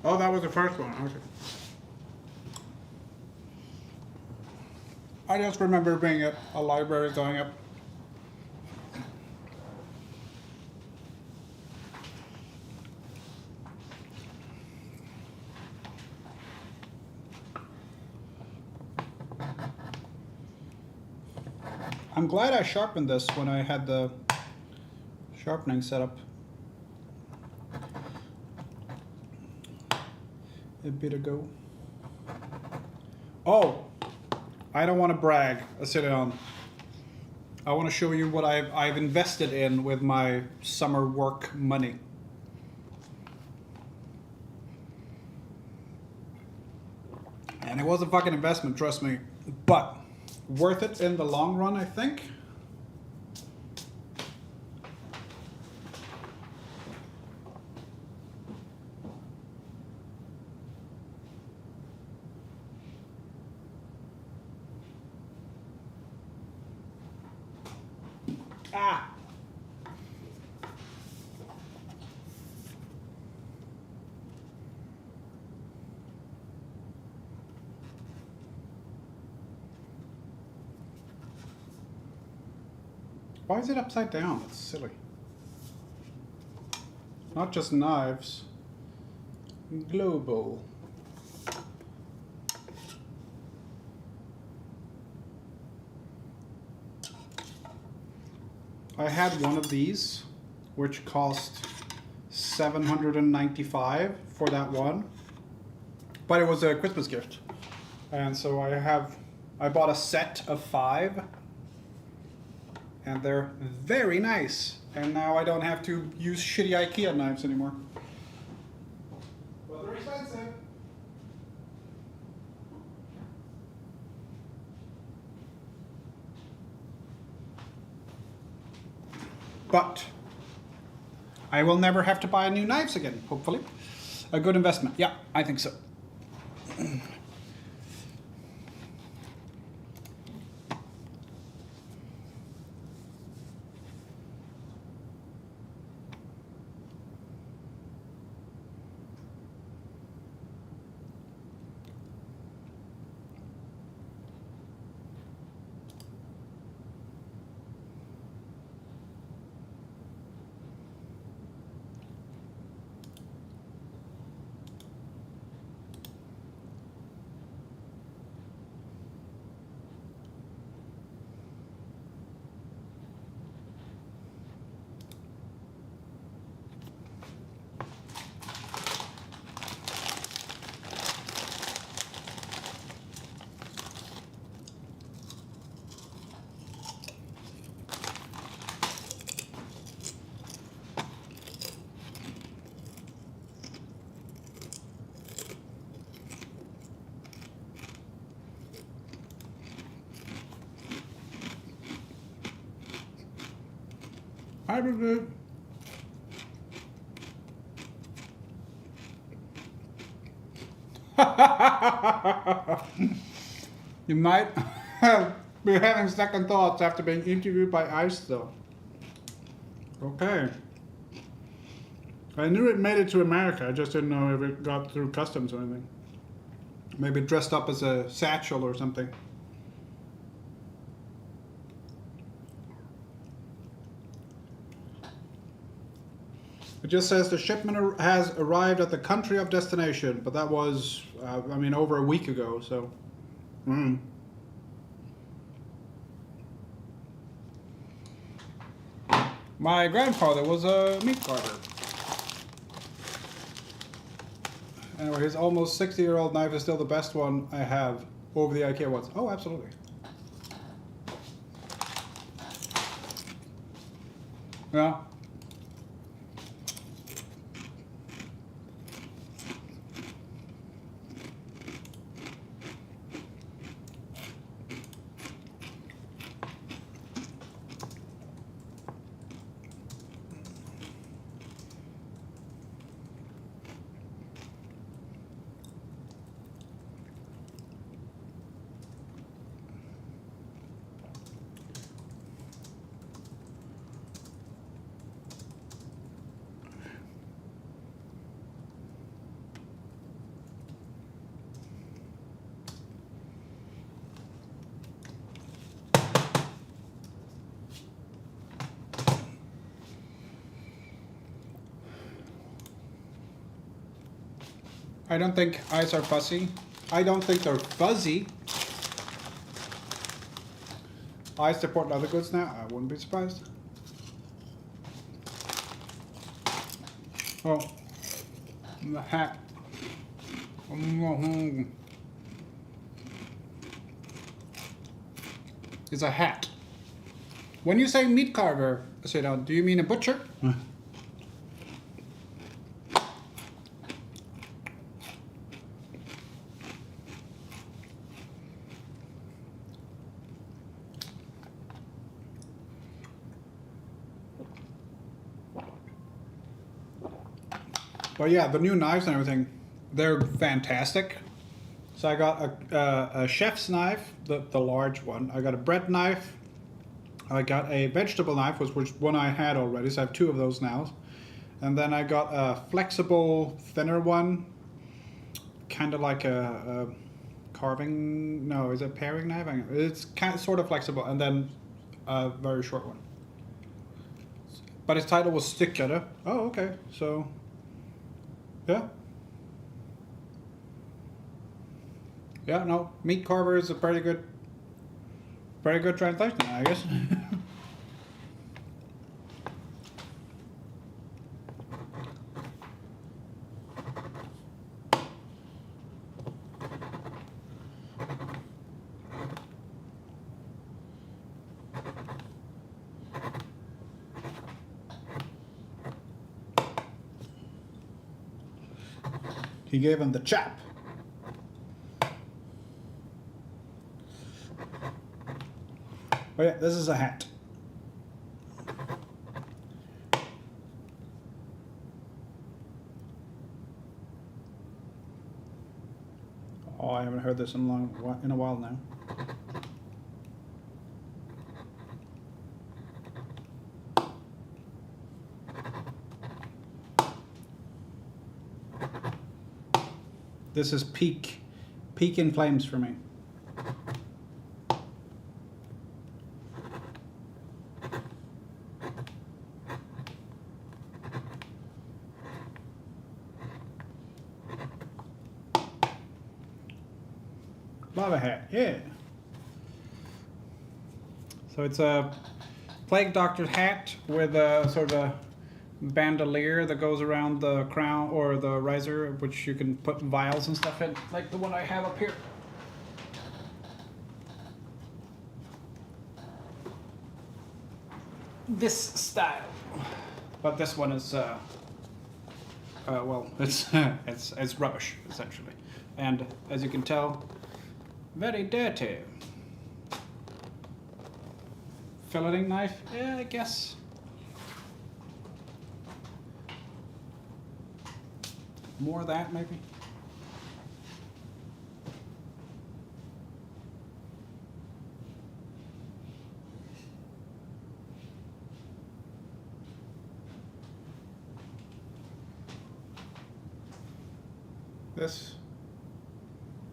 Oh, that was the first one. Okay. I just remember being at a library going up. I'm glad I sharpened this when I had the sharpening set up. A bit ago. Oh, I don't want to brag, Asilion. I want to show you what I've invested in with my summer work money. And it was a fucking investment, trust me. But worth it in the long run, I think. Ah! Why is it upside down? That's silly. Not just knives. Global. I had one of these, which cost $795 for that one, but it was a Christmas gift, and so I bought a set of 5, and they're very nice. And now I don't have to use shitty IKEA knives anymore. But they're expensive. But I will never have to buy new knives again, hopefully. A good investment. Yeah, I think so. Hi, Boo. You might be having second thoughts after being interviewed by ICE, though. Okay. I knew it made it to America. I just didn't know if it got through customs or anything. Maybe dressed up as a satchel or something. It just says the shipment has arrived at the country of destination, but that was, I mean, over a week ago, so. My grandfather was a meat carver. Anyway, his almost 60-year-old knife is still the best one I have over the IKEA ones. Oh, absolutely. Yeah. I don't think eyes are fussy. I don't think they're fuzzy. Eyes support leather goods now? I wouldn't be surprised. Oh, the hat. It's a hat. When you say meat carver, do you mean a butcher? But yeah, the new knives and everything, they're fantastic. So I got a chef's knife, the large one. I got a bread knife. I got a vegetable knife, which one I had already, so I have 2 of those now. And then I got a flexible, thinner one, kind of like a carving, no, is it a paring knife? It's kind of, sort of flexible, and then a very short one. But his title was Styckare. Oh, okay. So, yeah. Yeah, no, meat carver is a pretty good translation, I guess. He gave him the chap. Oh yeah, this is a hat. Oh, I haven't heard this in a while now. This is peak in flames for me. Lava hat, yeah. So it's a plague doctor's hat with a sort of a bandolier that goes around the crown or the riser, which you can put vials and stuff in, like the one I have up here. This style, but this one is well, it's it's rubbish essentially, and as you can tell, very dirty. Filleting knife, yeah, I guess. More of that, maybe. This,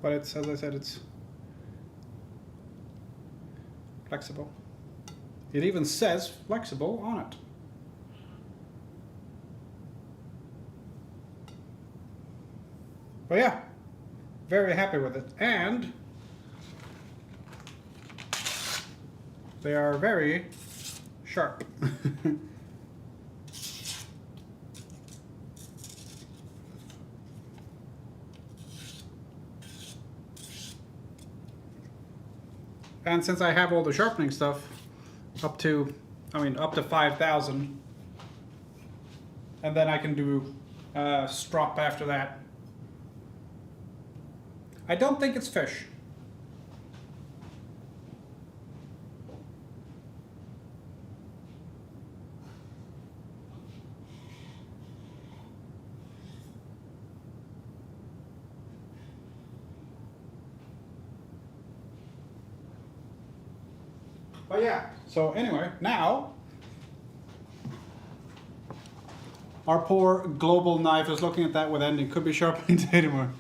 but it's, as I said, it's flexible. It even says flexible on it. But yeah, very happy with it. And they are very sharp. And since I have all the sharpening stuff up to 5,000, and then I can do strop after that. I don't think it's fish. But yeah, so anyway, now our poor global knife is looking at that with ending, could be sharpening anymore.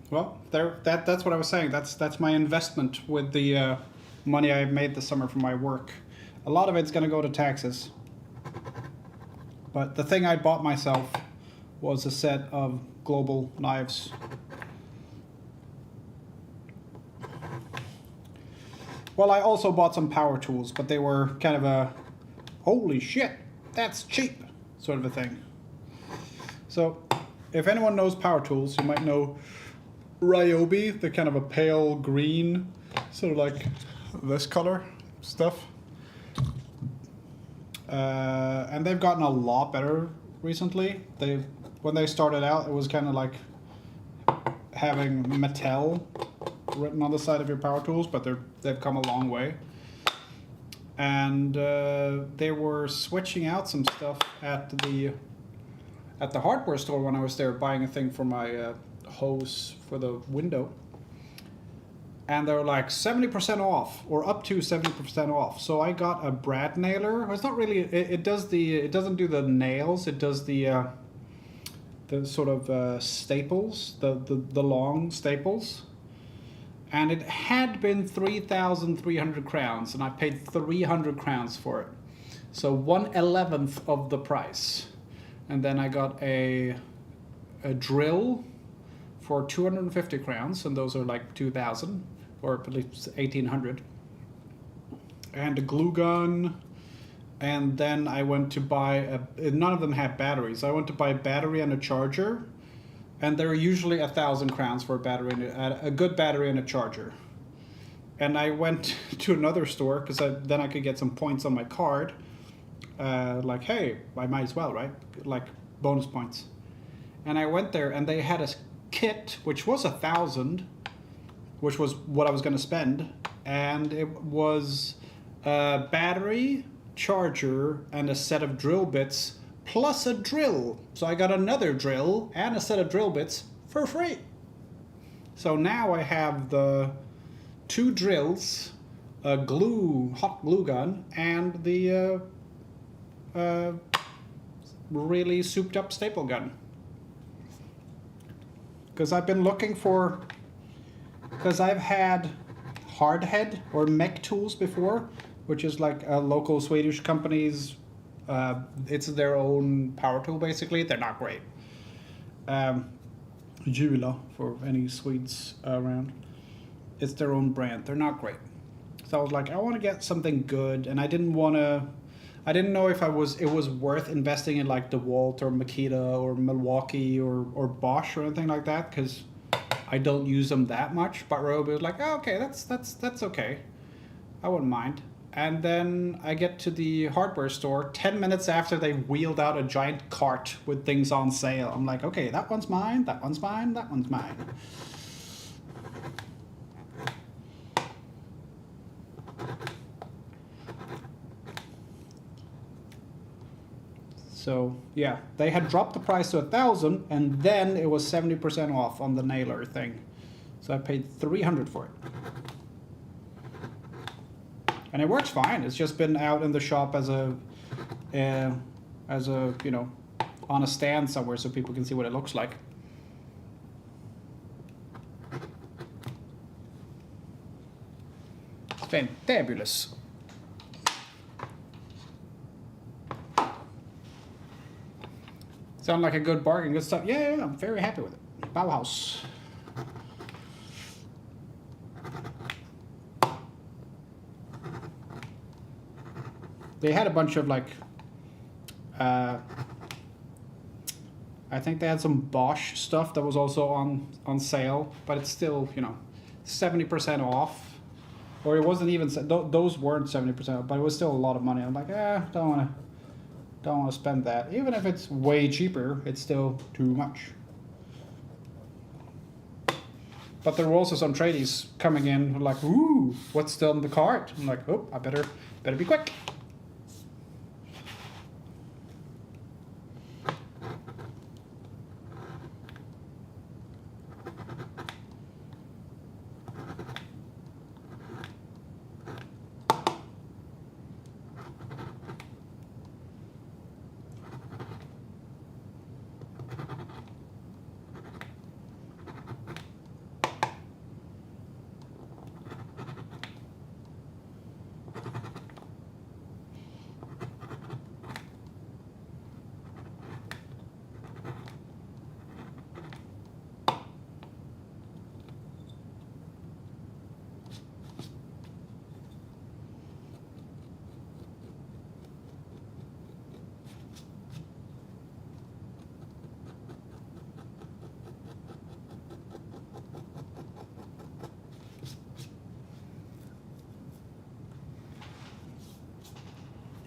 Well, that's what I was saying. That's my investment with the money I made this summer from my work. A lot of it's going to go to taxes. But the thing I bought myself was a set of global knives. Well, I also bought some power tools, but they were kind of a holy shit, that's cheap sort of a thing. So, if anyone knows power tools, you might know Ryobi, the kind of a pale green, sort of like this color stuff. And they've gotten a lot better recently. When they started out, it was kind of like having Mattel written on the side of your power tools, but they've come a long way. And they were switching out some stuff at the hardware store when I was there buying a thing for my hose for the window, and they were like 70% off or up to 70% off. So I got a brad nailer. It's not really, it doesn't do the nails, it does the sort of staples, the long staples. And it had been 3,300 crowns, and I paid 300 crowns for it. So 1/11 of the price. And then I got a drill for 250 crowns, and those are like 2,000 or at least 1,800. And a glue gun. And then I went to buy none of them had batteries. I went to buy a battery and a charger, and they're usually 1,000 crowns for a battery and a good battery and a charger. And I went to another store because then I could get some points on my card. Like, hey, I might as well, right? Like bonus points. And I went there, and they had a kit which was 1,000, which was what I was going to spend, and it was a battery, charger, and a set of drill bits plus a drill. So I got another drill and a set of drill bits for free. So now I have the 2 drills, a hot glue gun, and the really souped up staple gun. Because I've been looking for, because I've had Hardhead or Mech Tools before, which is like a local Swedish company's, it's their own power tool basically. They're not great. Jula, for any Swedes around. It's their own brand. They're not great. So I was like, I want to get something good, and I didn't know if it was worth investing in like DeWalt or Makita or Milwaukee or Bosch or anything like that, because I don't use them that much. But Ryobi was like, oh, okay, that's okay. I wouldn't mind. And then I get to the hardware store 10 minutes after they wheeled out a giant cart with things on sale. I'm like, okay, that one's mine, that one's mine, that one's mine. So yeah, they had dropped the price to 1,000, and then it was 70% off on the nailer thing. So I paid 300 for it. And it works fine. It's just been out in the shop as a you know, on a stand somewhere so people can see what it looks like. It's fantabulous. Sound like a good bargain, good stuff. Yeah, I'm very happy with it. Bauhaus. They had a bunch of like, I think they had some Bosch stuff that was also on sale, but it's still, you know, 70% off. Or it wasn't even, those weren't 70% off, but it was still a lot of money. I'm like, don't want to spend that. Even if it's way cheaper, it's still too much. But there were also some tradies coming in like, ooh, what's still in the cart? I'm like, oh, I better be quick.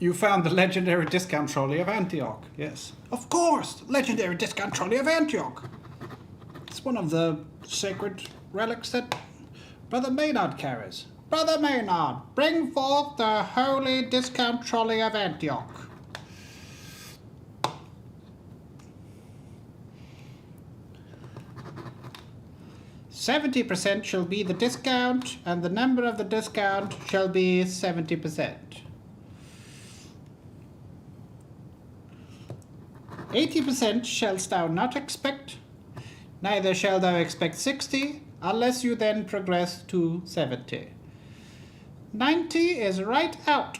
You found the legendary discount trolley of Antioch. Yes. Of course! Legendary discount trolley of Antioch! It's one of the sacred relics that Brother Maynard carries. Brother Maynard, bring forth the holy discount trolley of Antioch. "70% shall be the discount, and the number of the discount shall be 70%. 80% shalt thou not expect, neither shalt thou expect 60, unless you then progress to 70. 90 is right out."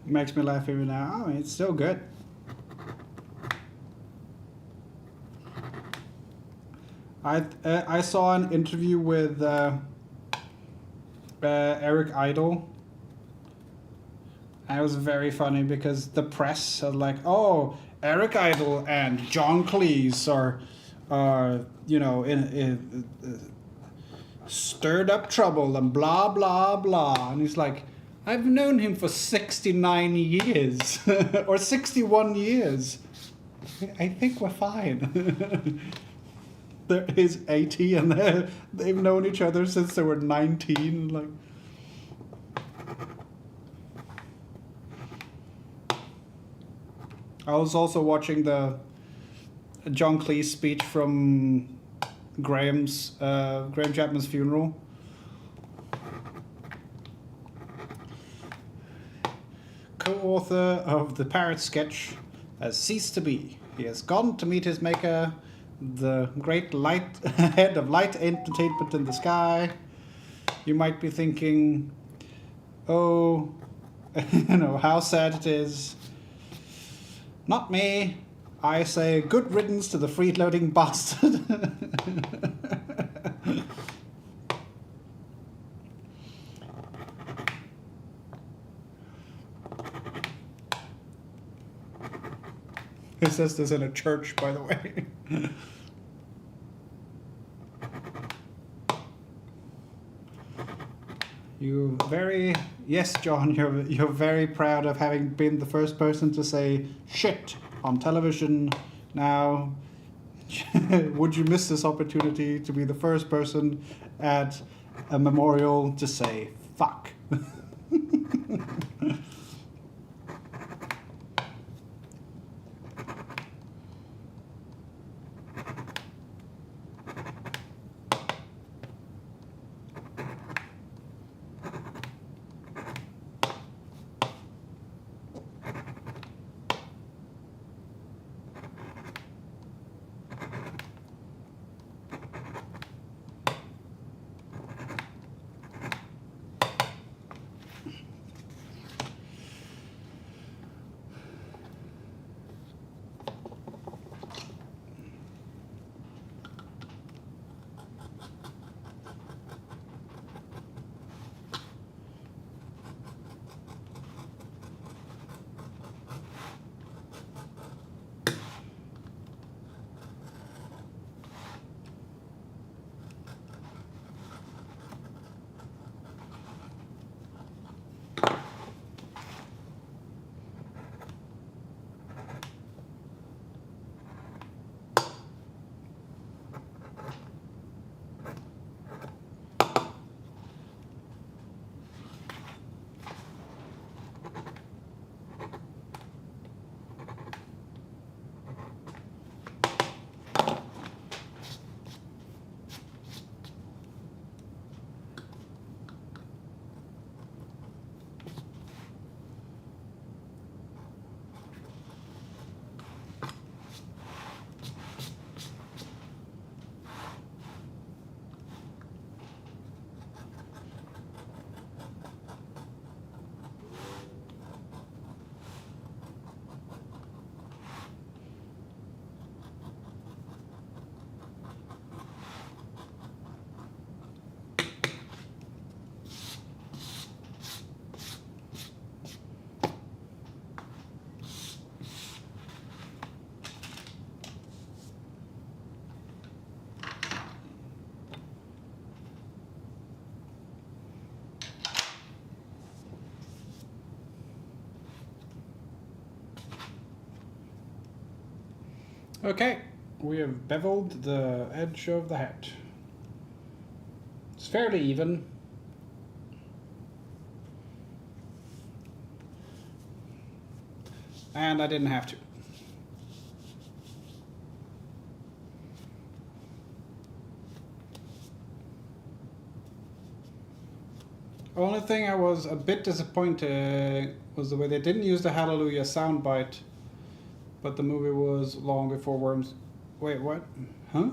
Makes me laugh even now. I mean, it's still good. I saw an interview with Eric Idle. And it was very funny because the press are like, "Oh, Eric Idle and John Cleese are you know in stirred up trouble and blah blah blah," and he's like, "I've known him for 69 years or 61 years. I think we're fine." There is 80 and they've known each other since they were 19. Like, I was also watching the John Cleese speech from Graham Chapman's funeral. Co-author of the Parrot sketch has ceased to be. He has gone to meet his maker, the great light head of light entertainment in the sky. You might be thinking, oh, you know, how sad it is. Not me. I say good riddance to the free-floating bastard. He says this in a church, by the way. Yes, John, you're very proud of having been the first person to say shit on television. Now, would you miss this opportunity to be the first person at a memorial to say fuck? Okay, we have beveled the edge of the hat. It's fairly even. And I didn't have to. Only thing I was a bit disappointed was the way they didn't use the Hallelujah soundbite, but the movie was long before Worms. Wait, what? Huh?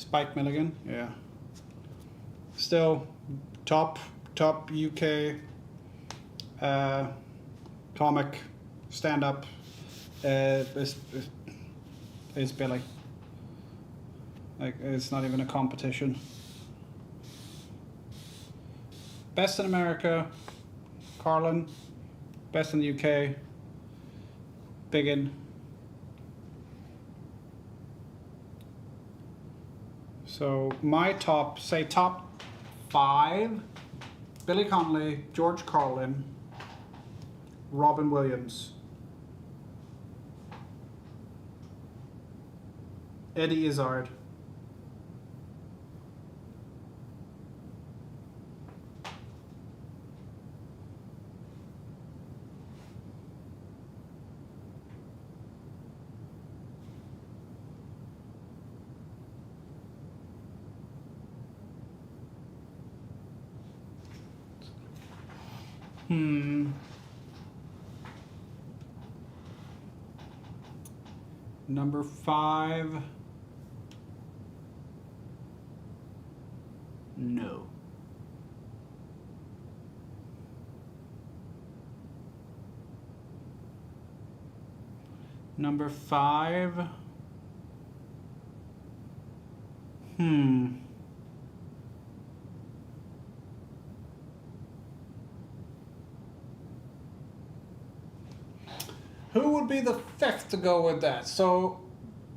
Spike Milligan, yeah. Still top UK comic stand-up is Billy. Like, it's not even a competition. Best in America, Carlin. Best in the UK, Biggin. So my top 5, Billy Connolly, George Carlin, Robin Williams, Eddie Izzard, Number 5. No. Number 5. Who would be the 5th to go with that? So,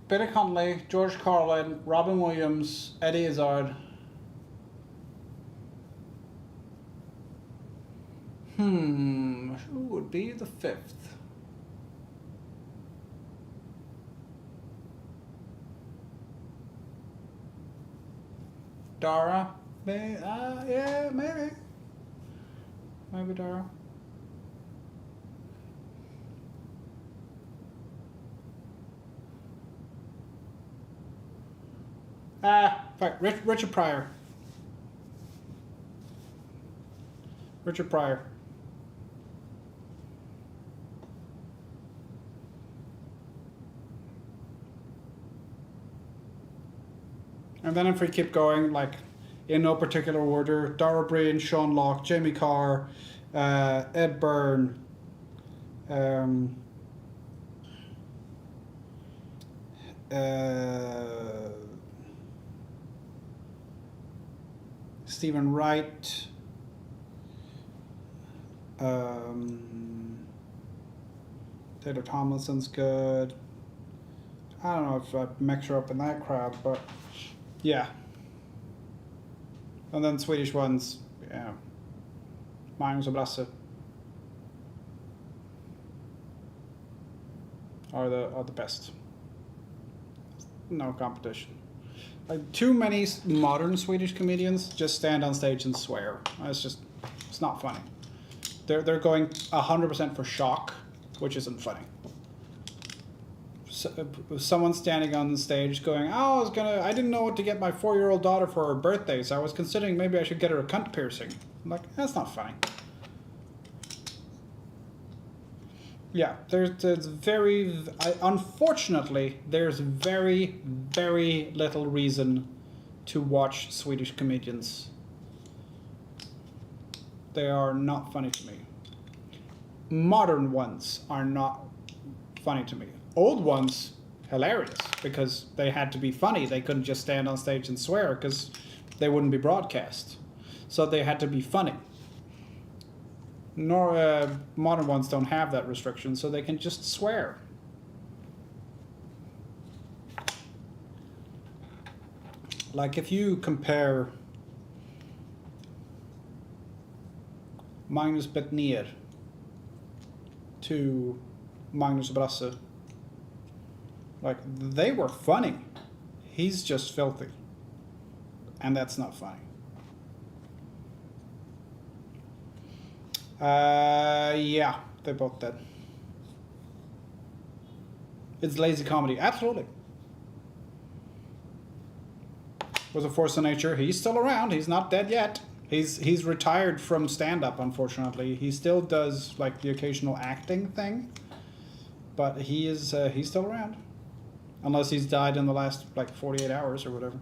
Billy Connolly, George Carlin, Robin Williams, Eddie Izzard. Who would be the 5th? Dara? Yeah, maybe. Maybe Dara. Richard Pryor. Richard Pryor. And then if we keep going, like, in no particular order, Dara Breen, Sean Locke, Jamie Carr, Ed Byrne, Stephen Wright, Taylor Tomlinson's good. I don't know if I'd mix her up in that crowd, but yeah. And then Swedish ones, yeah. Magnus och Brasse are the best. No competition. Like, too many modern Swedish comedians just stand on stage and swear. It's not funny. They're going 100% for shock, which isn't funny. So, someone standing on the stage going, "Oh, I didn't know what to get my 4-year-old daughter for her birthday, so I was considering maybe I should get her a cunt piercing." I'm like, that's not funny. Yeah, unfortunately, there's very, very little reason to watch Swedish comedians. They are not funny to me. Modern ones are not funny to me. Old ones, hilarious, because they had to be funny. They couldn't just stand on stage and swear because they wouldn't be broadcast. So they had to be funny. Modern ones don't have that restriction, so they can just swear. Like, if you compare Magnus Bettner to Magnus Brasse, like, they were funny. He's just filthy. And that's not funny. Yeah, they both did. It's lazy comedy, absolutely. Was a force of nature. He's still around. He's not dead yet. He's retired from stand-up, unfortunately. He still does, like, the occasional acting thing, but he's still around, unless he's died in the last, like, 48 hours or whatever.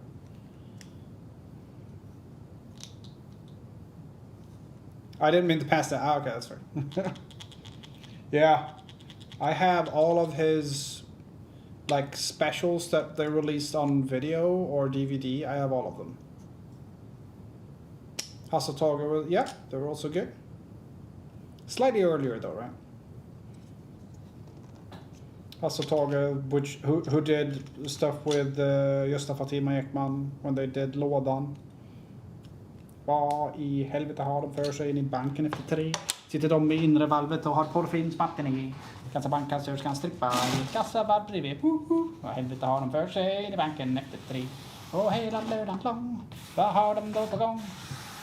I didn't mean to pass that. Okay, that's fair. Yeah, I have all of his like specials that they released on video or DVD. I have all of them. Hasseltagger, yeah, they were also good. Slightly earlier though, right? Hasseltagger, who did stuff with Gösta Fatima Ekman when they did Lådan. Vad i helvete har de för sig in i banken efter 3? Sitter de i inre valvet och har porrfilmsmatten i. Kassabankkassörskan strippa i kassavalv bredvid. Vad helvete har de för sig in i banken efter 3? Och hela lördagen lång, vad har de då på gång?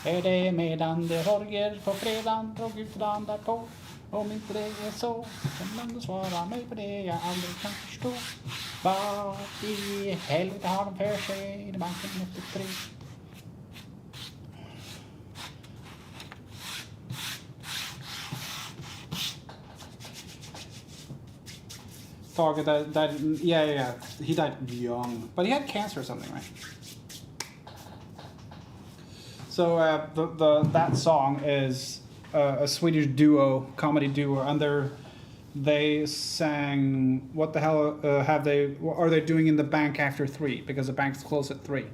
Är det medan det orger på fredagen drog ut dagen därpå? Om inte det är så, kan du svara mig på det jag aldrig kan förstå. Vad i helvete har de för sig in i banken efter 3? Tage died, yeah. He died young, but he had cancer or something, right? So that song is a Swedish duo, comedy duo, and they sang. What the hell what are they doing in the bank after 3? Because the bank's closed at 3.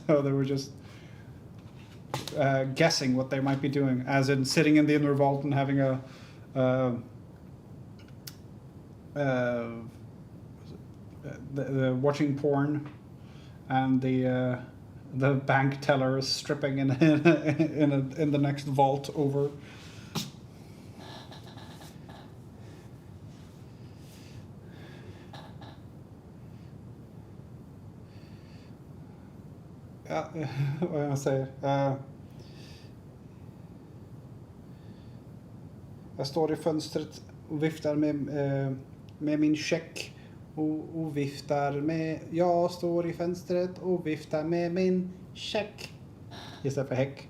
So they were just guessing what they might be doing, as in sitting in the inner vault and having the watching porn, and the bank teller is stripping in the next vault over. Vad jag säger. Jag står i fönstret och viftar med min check och viftar med. Jag står i fönstret och viftar med min check istället för häck.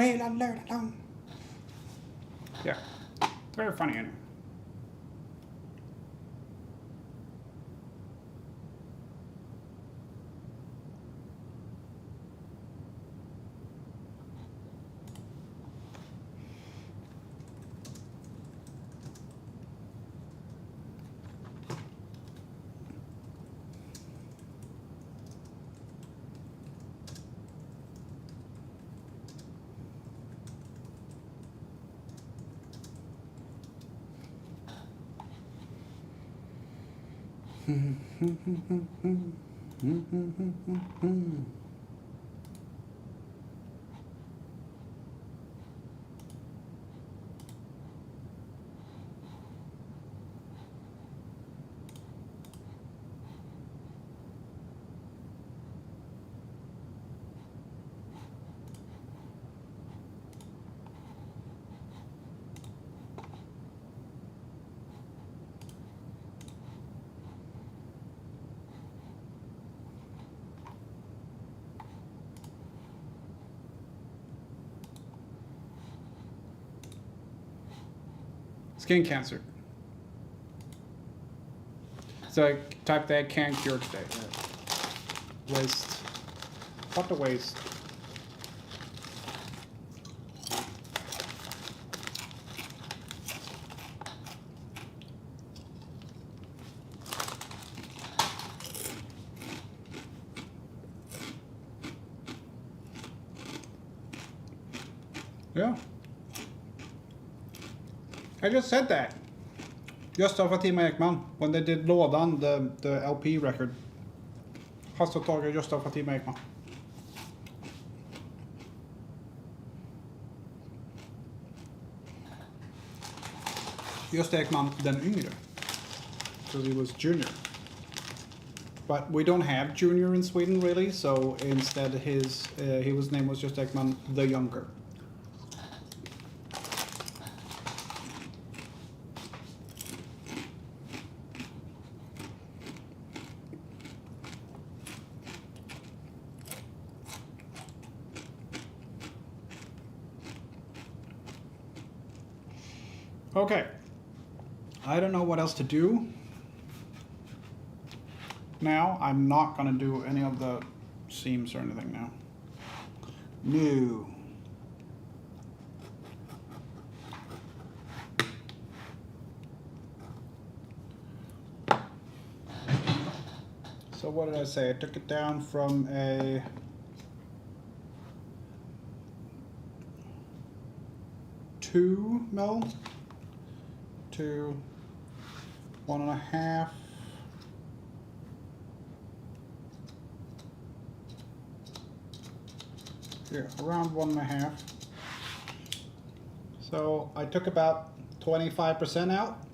Hela lördagen. Yeah, it's very funny anyway. Skin cancer. So I type that can't cure today. Waste. What a waste. Yeah. I just said that. Gösta Fatima Ekman, when they did Lådan, the LP record. Hasseltagger, Gösta Fatima Ekman. Gösta Ekman, den yngre. Because he was junior. But we don't have junior in Sweden really, so instead his name was Gösta Ekman the younger. Okay. I don't know what else to do. now. I'm not gonna do any of the seams or anything now. No. So what did I say? I took it down from a 2 mil to 1.5. Yeah, around 1.5. So I took about 25% out,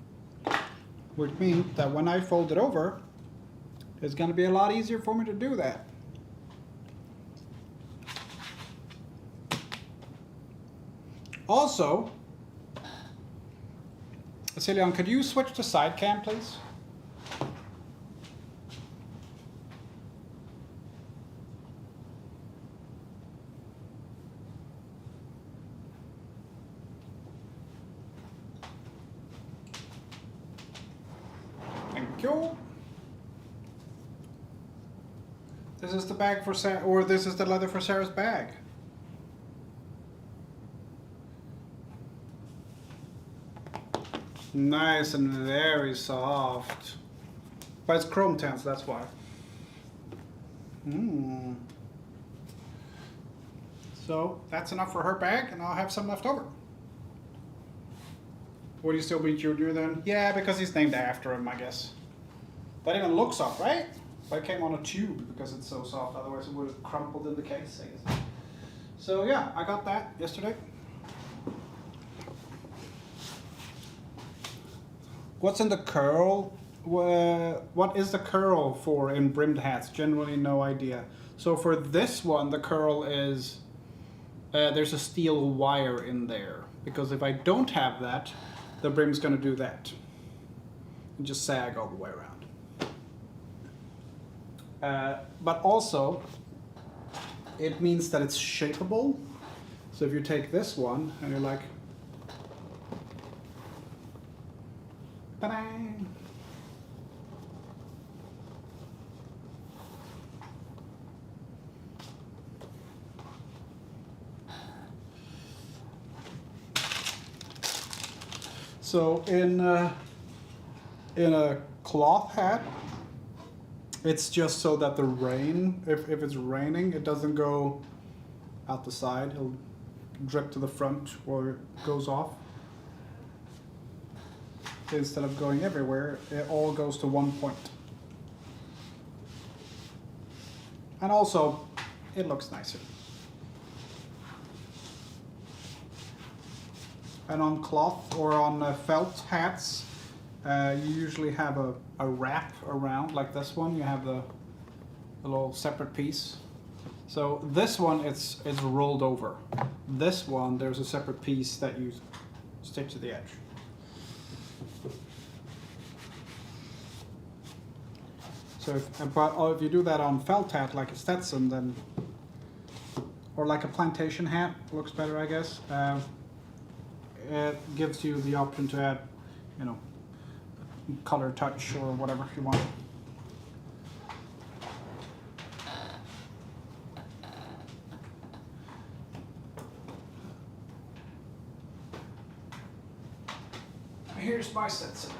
which means that when I fold it over, it's going to be a lot easier for me to do that. Also, Cillian, could you switch to side cam, please? Thank you. This is the bag for Sarah, or this is the leather for Sarah's bag. Nice and very soft. But it's chrome tint, so that's why. So that's enough for her bag, and I'll have some left over. Would you still be Junior then? Yeah, because he's named after him, I guess. That even looks soft, right? But it came on a tube because it's so soft, otherwise it would have crumpled in the case, I guess. So yeah, I got that yesterday. What's in the curl? What is the curl for in brimmed hats? Generally no idea. So for this one, the curl is, there's a steel wire in there. Because if I don't have that, the brim's gonna do that. And just sag all the way around. But also, it means that it's shapeable. So if you take this one and you're like, ba-dang. So in a cloth hat, it's just so that the rain, if it's raining, it doesn't go out the side. It'll drip to the front or it goes off. Instead of going everywhere, it all goes to one point. And also, it looks nicer. And on cloth or on felt hats, you usually have a wrap around, like this one. You have the little separate piece. So this one, it's rolled over. This one, there's a separate piece that you stick to the edge. So if you do that on felt hat like a Stetson, then, or like a plantation hat, looks better, I guess. It gives you the option to add, you know, color touch or whatever you want. Here's my Stetson.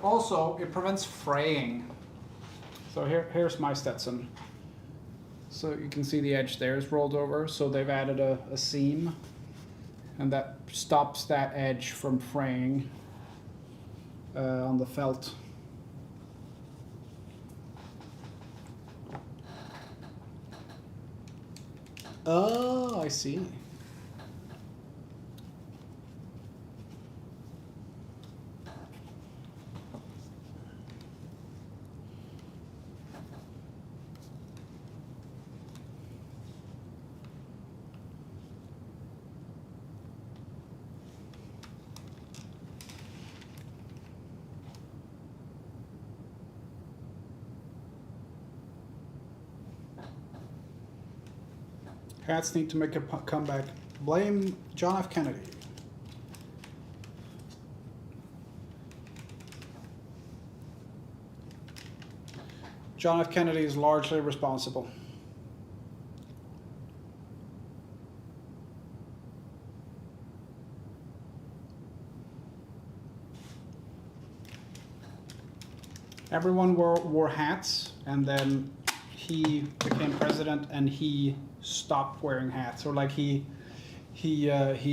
Also, it prevents fraying. So here's my Stetson. So you can see the edge there is rolled over, so they've added a seam, and that stops that edge from fraying on the felt. Oh, I see. Hats need to make a comeback. Blame John F. Kennedy. John F. Kennedy is largely responsible. Everyone wore hats, and then he became president, and he stopped wearing hats, or like he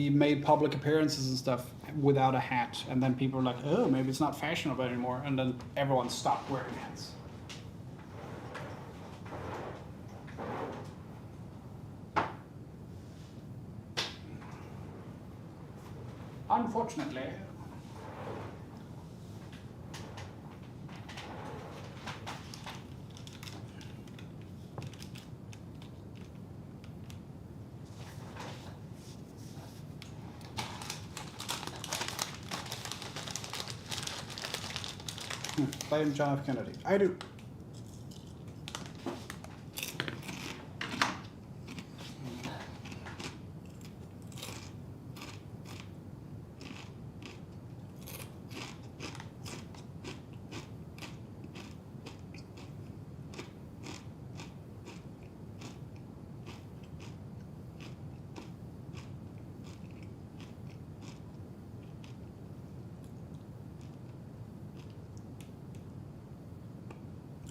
made public appearances and stuff without a hat, and then people were like, oh, maybe it's not fashionable anymore, and then everyone stopped wearing hats. Unfortunately. Blame John F. Kennedy. I do.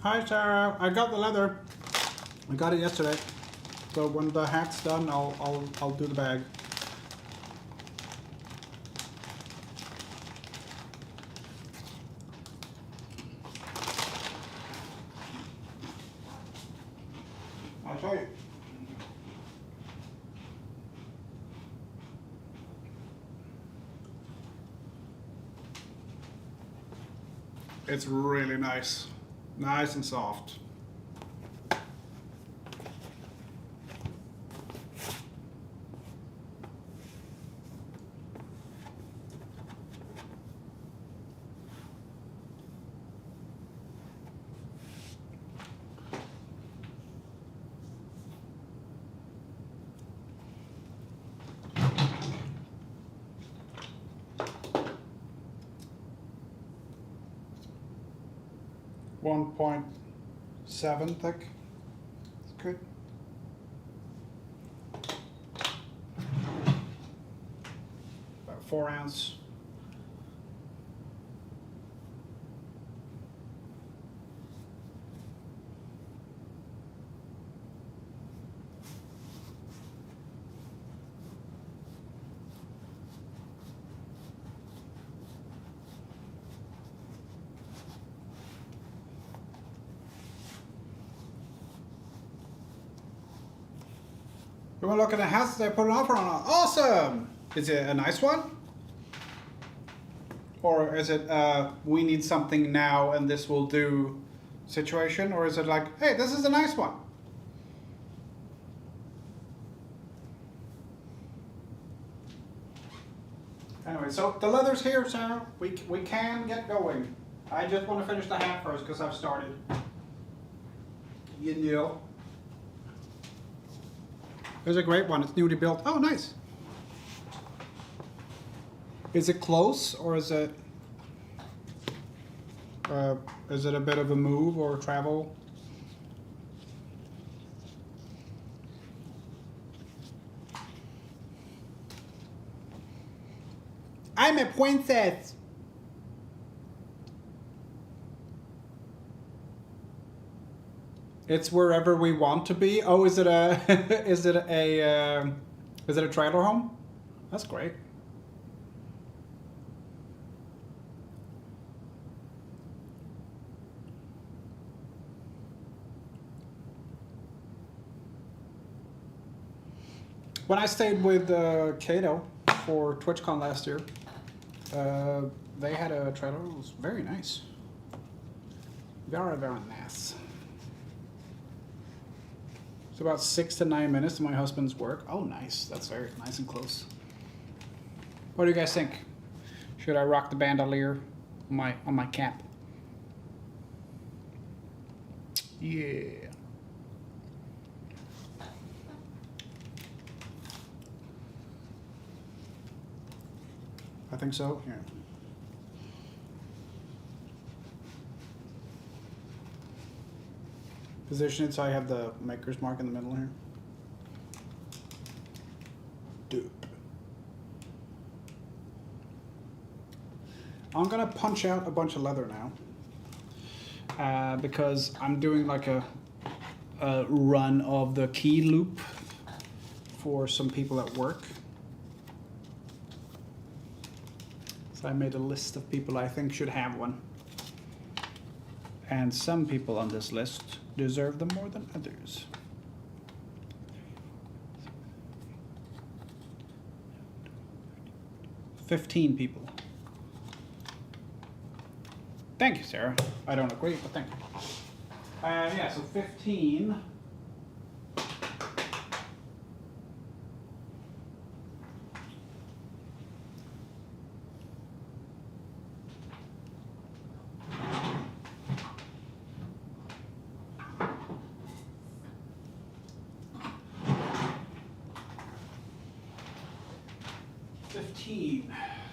Hi Sarah, I got the leather. I got it yesterday. So when the hat's done, I'll do the bag. I'll show you. It's really nice. Nice and soft. .7 thick. It's good. About 4 ounce. You want to look at the house they put an offer on? Awesome! Is it a nice one? Or is it we need something now and this will do situation? Or is it like, hey, this is a nice one? Anyway, so the leather's here, Sarah. We can get going. I just want to finish the hat first because I've started. You know. There's a great one. It's newly built. Oh, nice. Is it close or is it a bit of a move or travel? I'm a princess. It's wherever we want to be. Oh, is it a is it a trailer home? That's great. When I stayed with Kato for TwitchCon last year, they had a trailer. It was very nice. Very, very nice. It's about 6 to 9 minutes to my husband's work. Oh, nice. That's very nice and close. What do you guys think? Should I rock the bandolier on my cap? Yeah. I think so. Yeah. Position it so I have the maker's mark in the middle here. Dope. I'm gonna punch out a bunch of leather now because I'm doing like a run of the key loop for some people at work. So I made a list of people I think should have one. And some people on this list deserve them more than others. $15 people. Thank you, Sarah. I don't agree, but thank you. Yeah, so 15.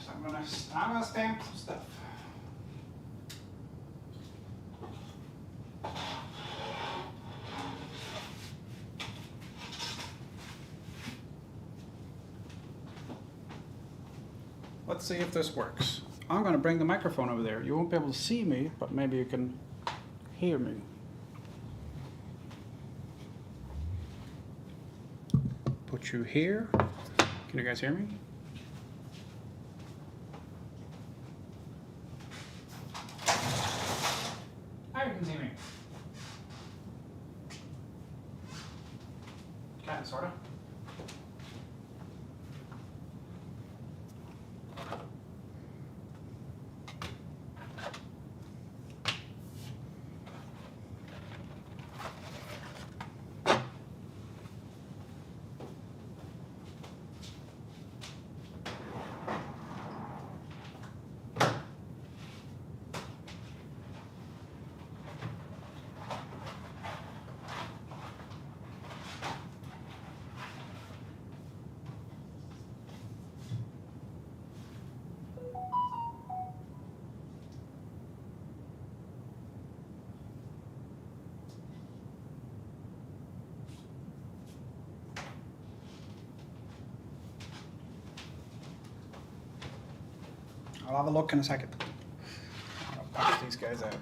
So I'm gonna stamp some stuff. Let's see if this works. I'm gonna bring the microphone over there. You won't be able to see me, but maybe you can hear me. Put you here. Can you guys hear me? Now you can see me. Kinda, sorta. I'll have a look in a second. I'll pass these guys out.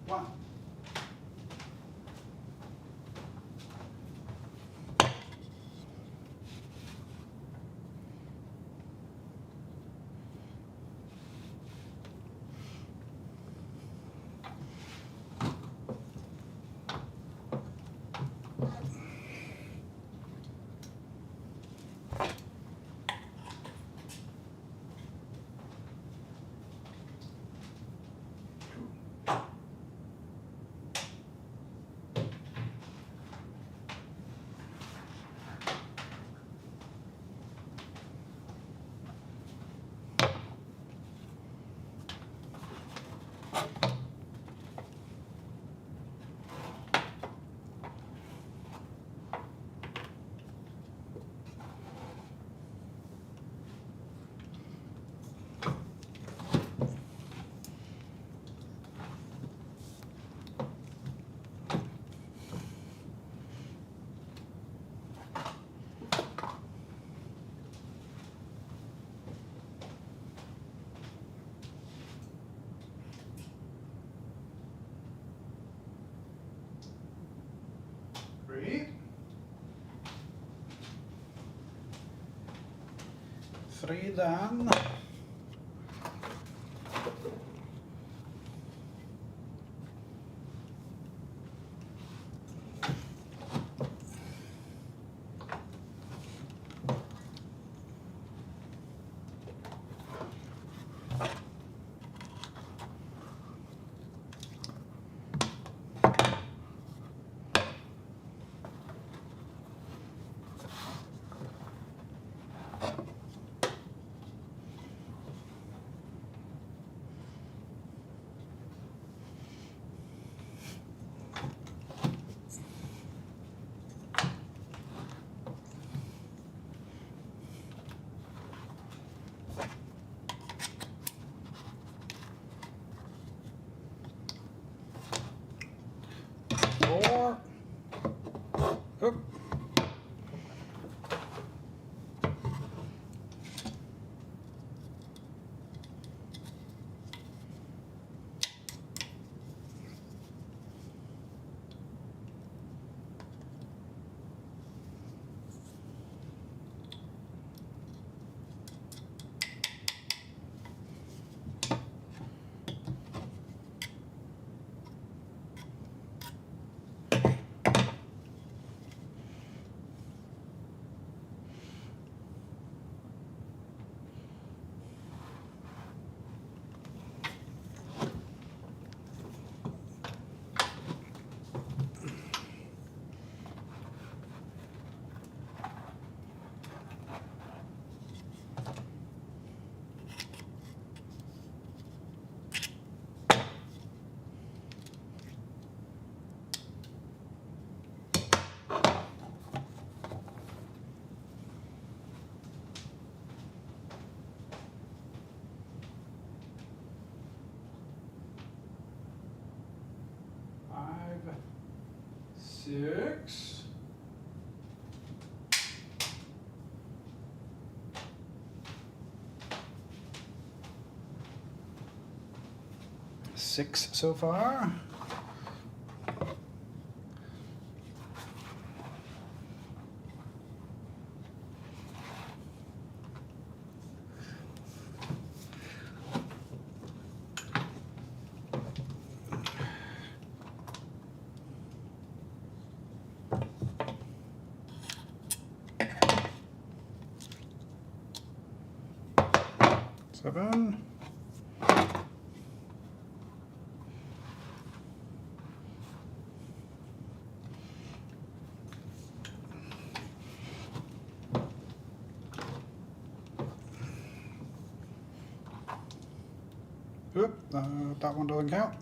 One. Three. 3 done. 6. Six so far. Seven. Oop, that one doesn't count.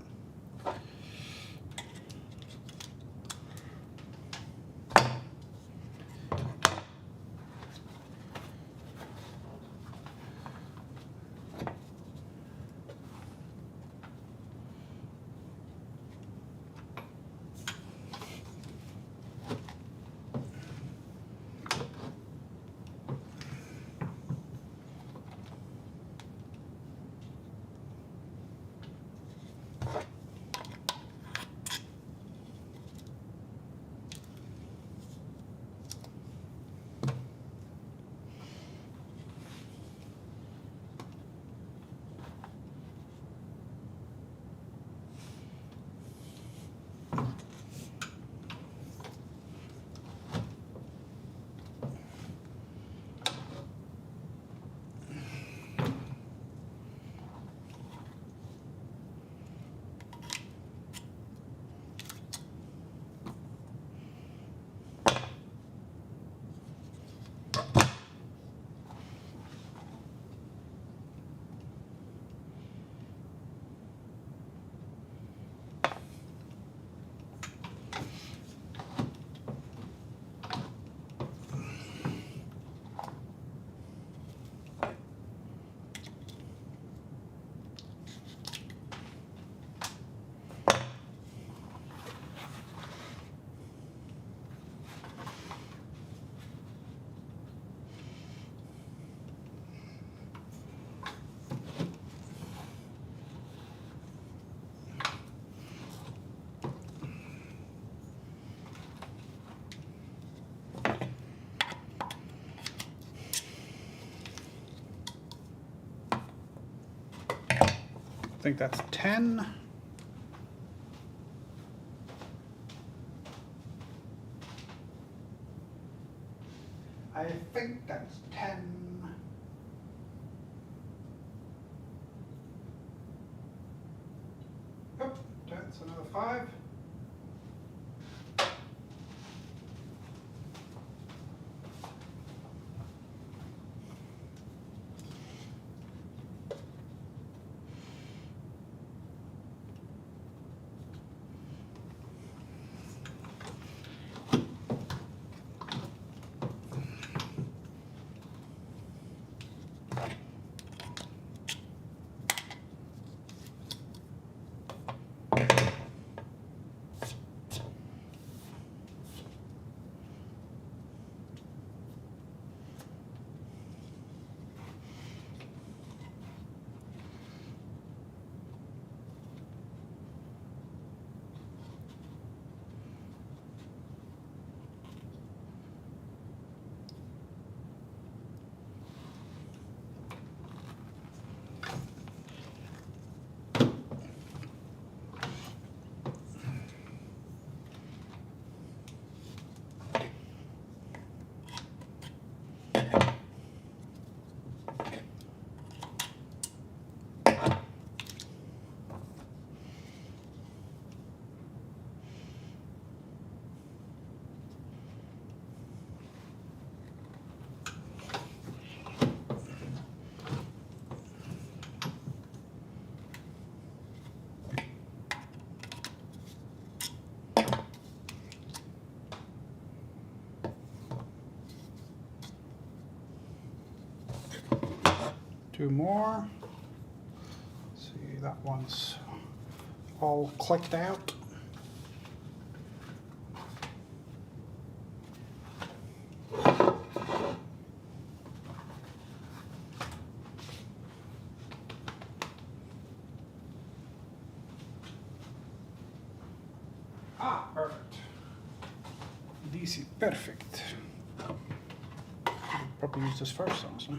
I think that's 10. I think that's 10. Oop, that's another 5. Two more. See, that one's all clicked out. Ah, perfect. DC, perfect. Probably use this first, also.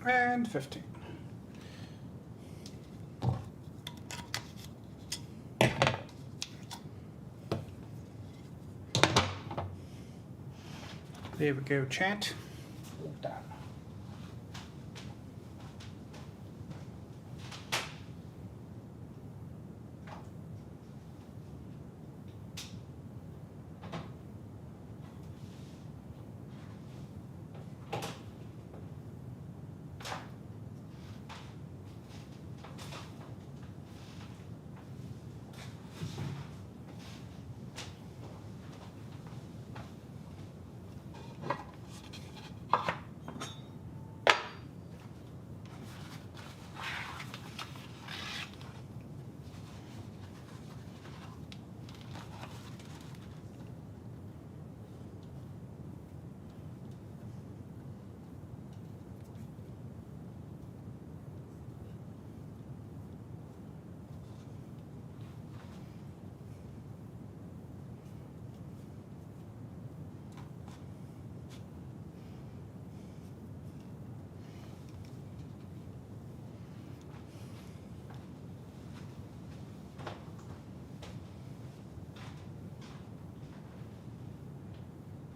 And 15. There we go, chat. Done.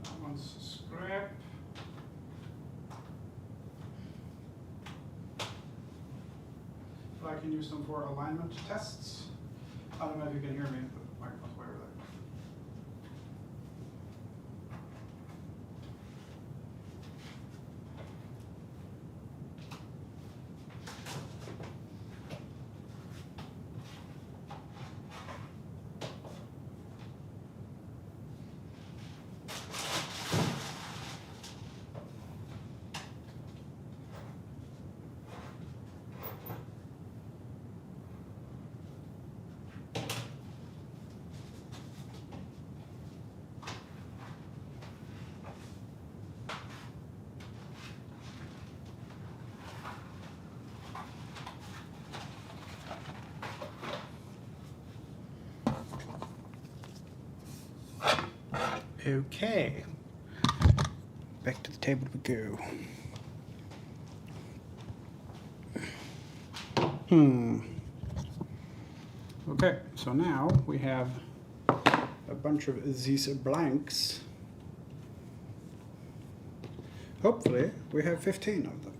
That one's scrap. So I can use them for alignment tests. I don't know if you can hear me, but the microphone's way over there. Okay. Back to the table we go. Okay, so now we have a bunch of these blanks. Hopefully we have 15 of them.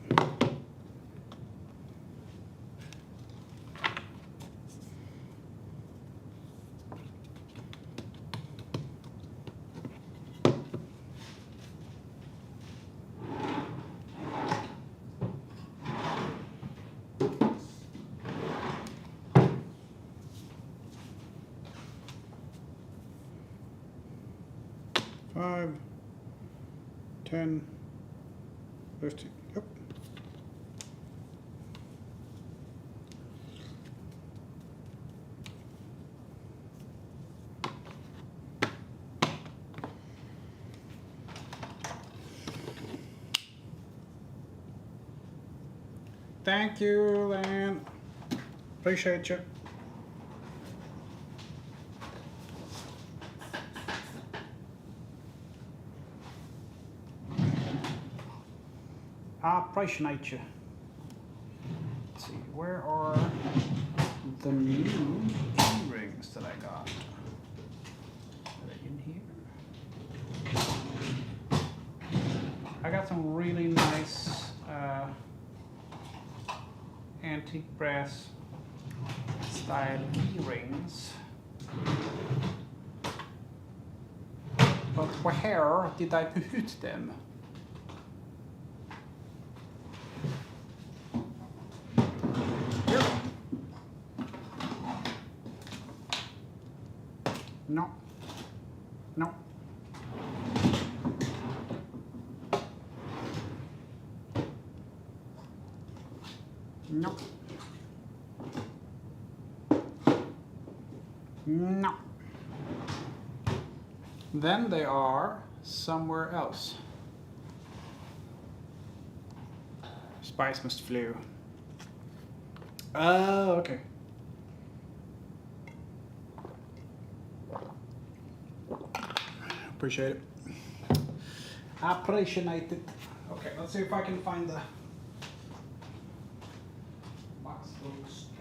Five, 10, 15. Yep. Thank you, Lan. Appreciate you. I appreciate you. Let's see, where are the new earrings that I got? Are they in here? some really nice antique brass style earrings. But where did I put them? Here. No. No. No. No. Then they are somewhere else. Spice must flew. Oh, okay. Appreciate it. Appreciate it. Okay, let's see if I can find the box full of stuff.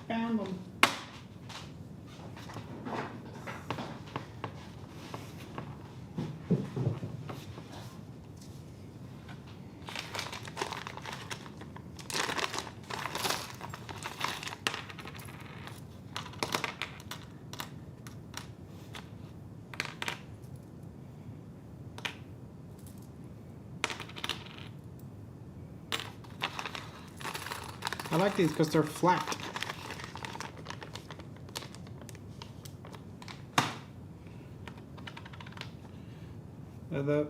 Found them. I like these because they're flat.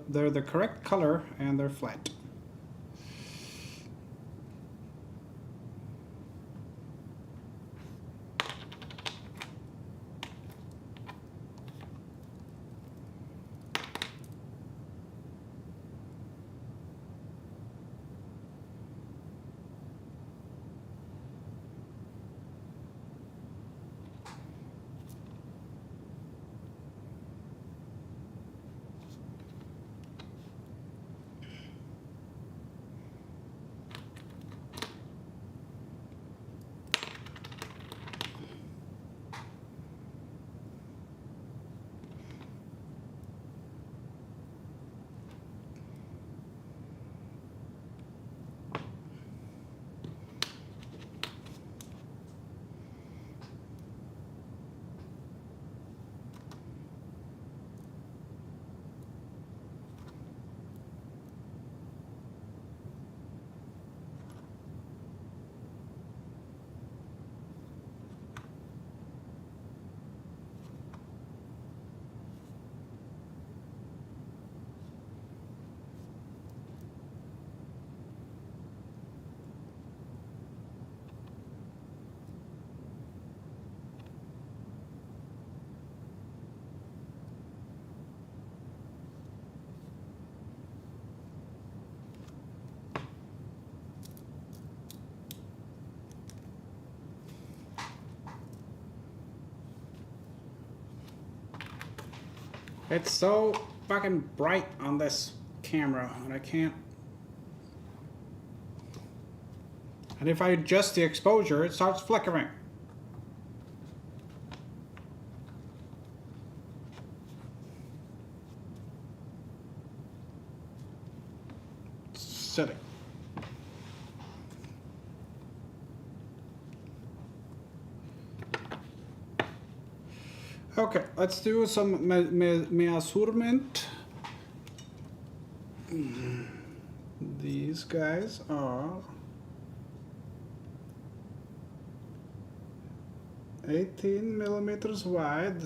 They're the correct color and they're flat. It's so fucking bright on this camera, and I can't. And if I adjust the exposure, it starts flickering. Silly. Okay, let's do some measurement. These guys are 18 millimeters wide.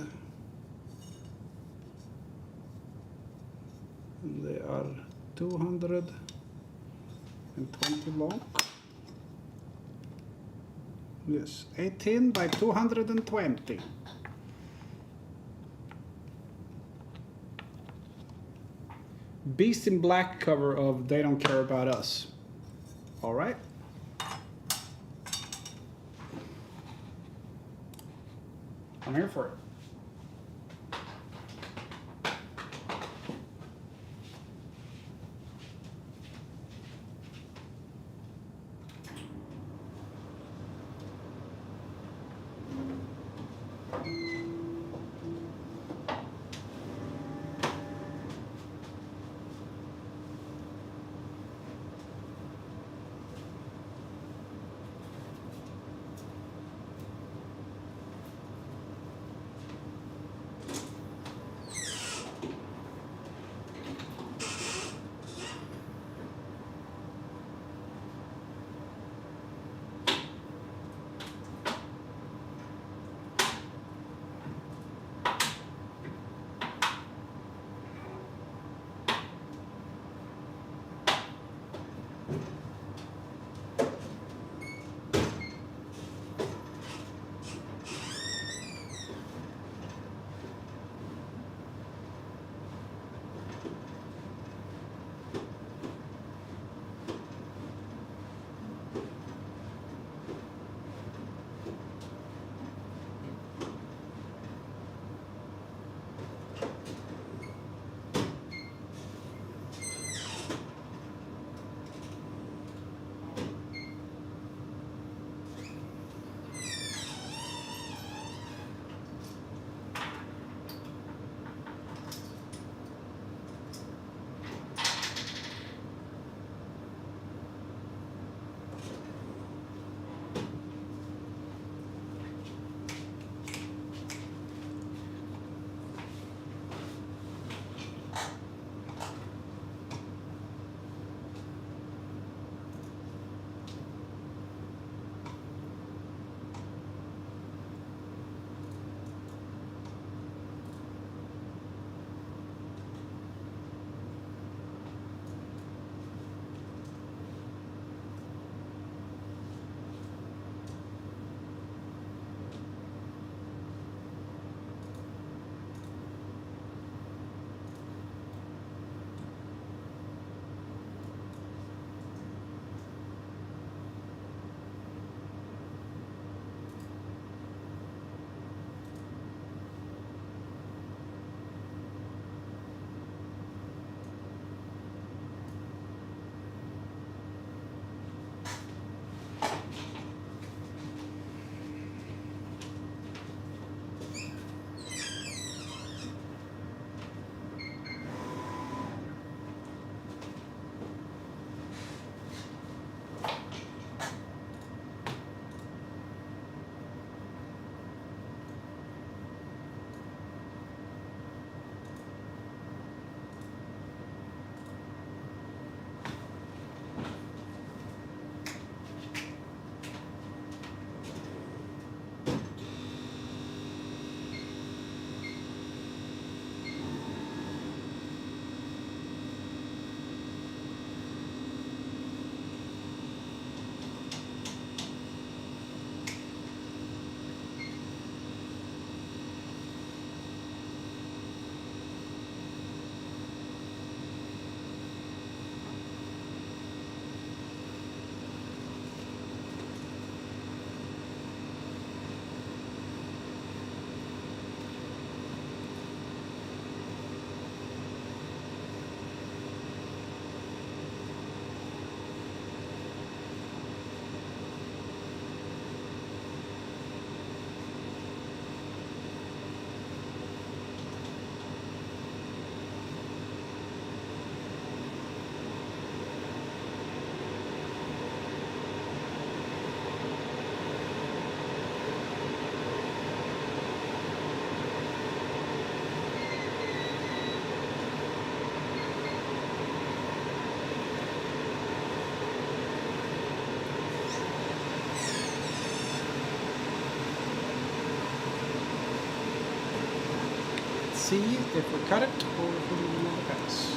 And they are 220 long. Yes, 18 by 220. Beast in Black cover of They Don't Care About Us. All right. I'm here for it. see if we cut it or if we need another pass.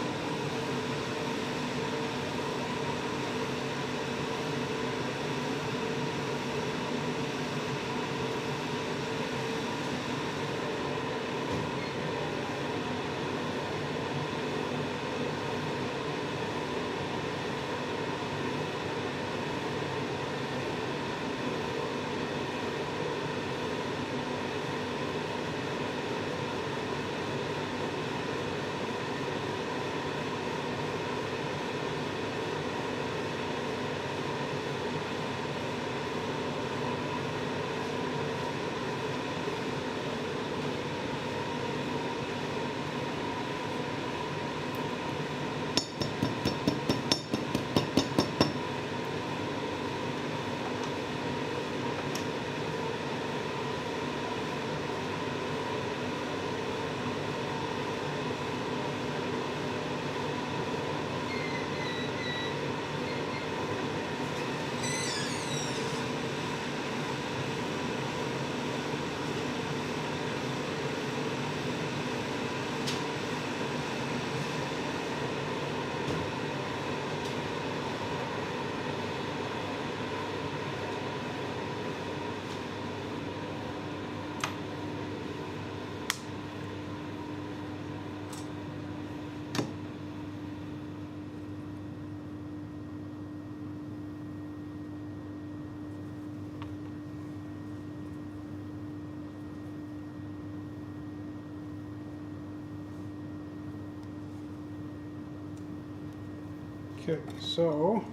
Okay, so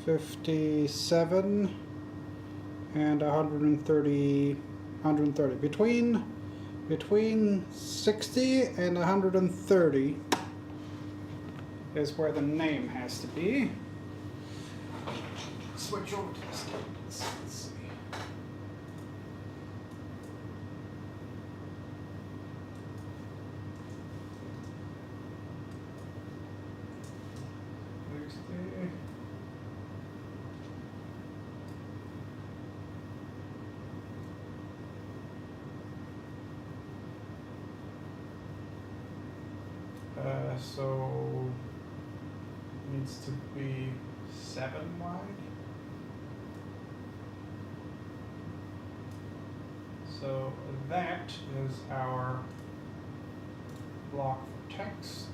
57 and 130, between 60 and 130 is where the name has to be. Switch over to this. Let's see. So needs to be 7 wide. So that is our block for text.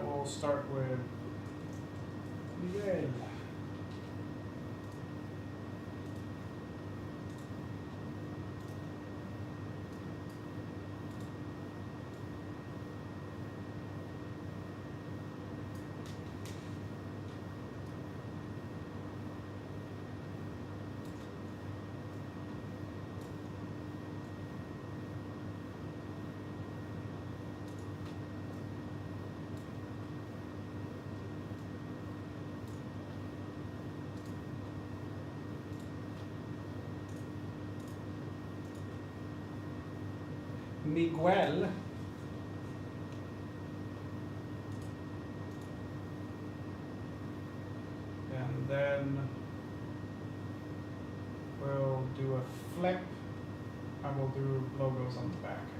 We'll start with Miguel. Miguel. And then we'll do a flip and we'll do logos on the back, I think.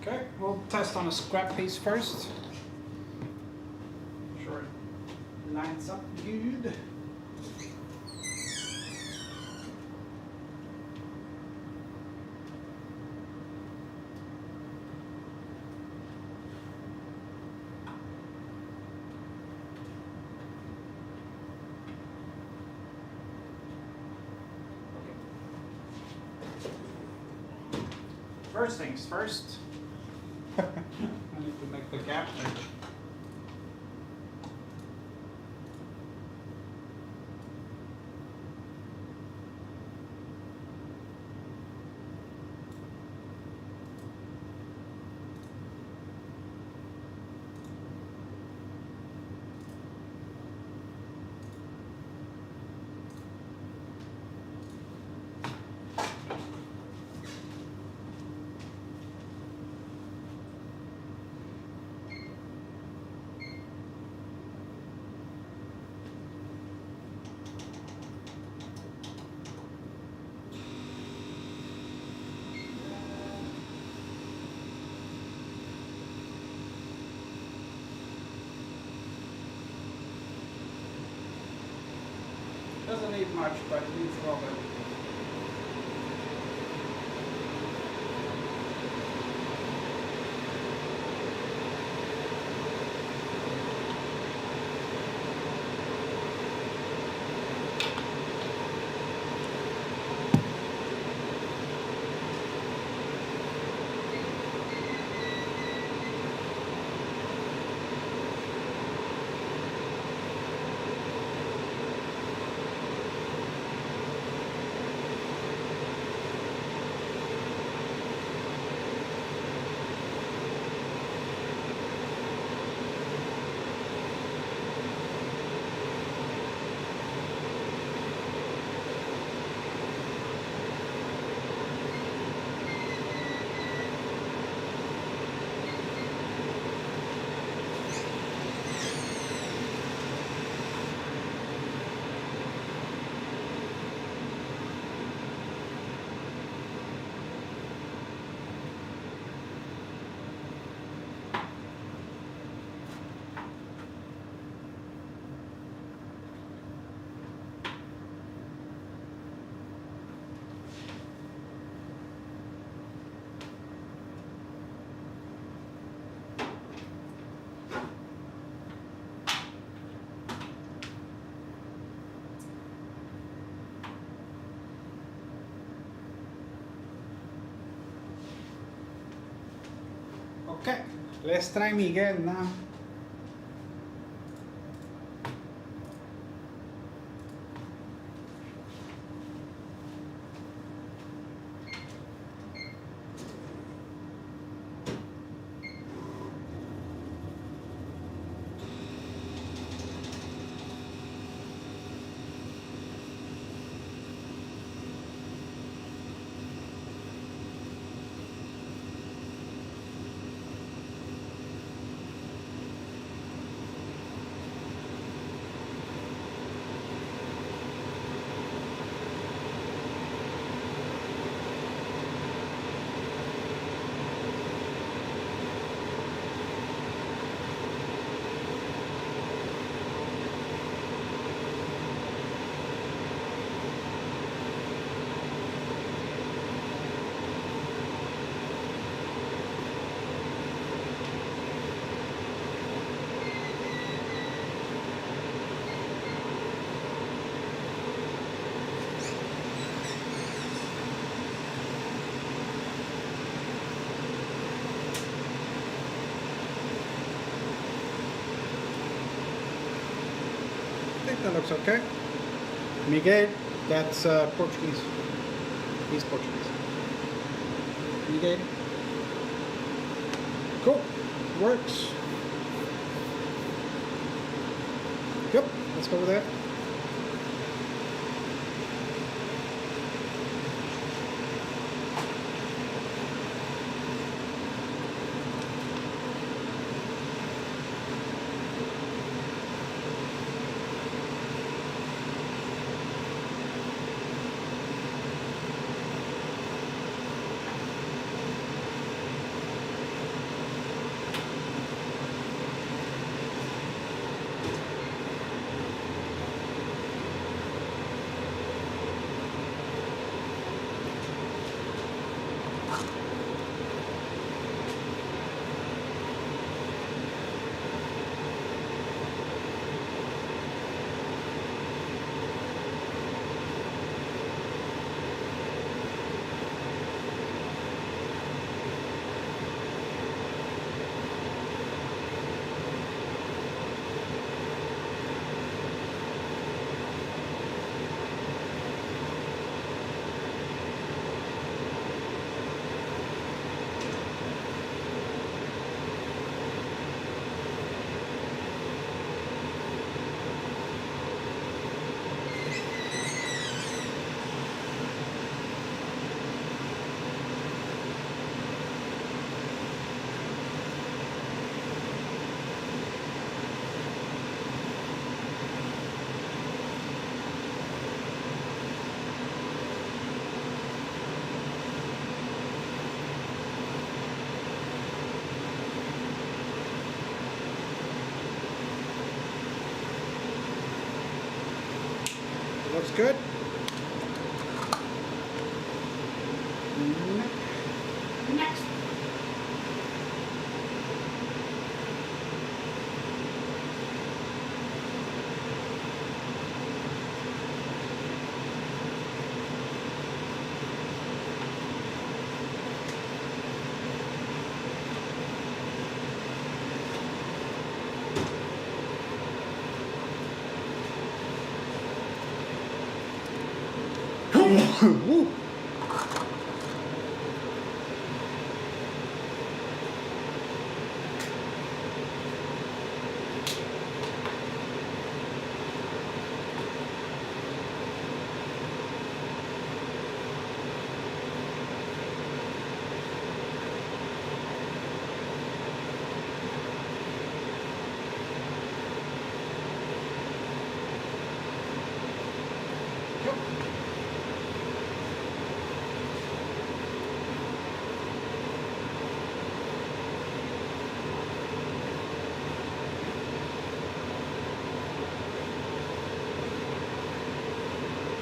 Okay, we'll test on a scrap piece first. Sure it lines up good. First things first. I need to make the gap there. Doesn't need much, but it needs a little bit. Okay, let's try Miguel now. I think that looks okay. Miguel, that's Portuguese. He's Portuguese. Miguel. Cool. Works. Yep, let's go with that. looks good. Next. Woo.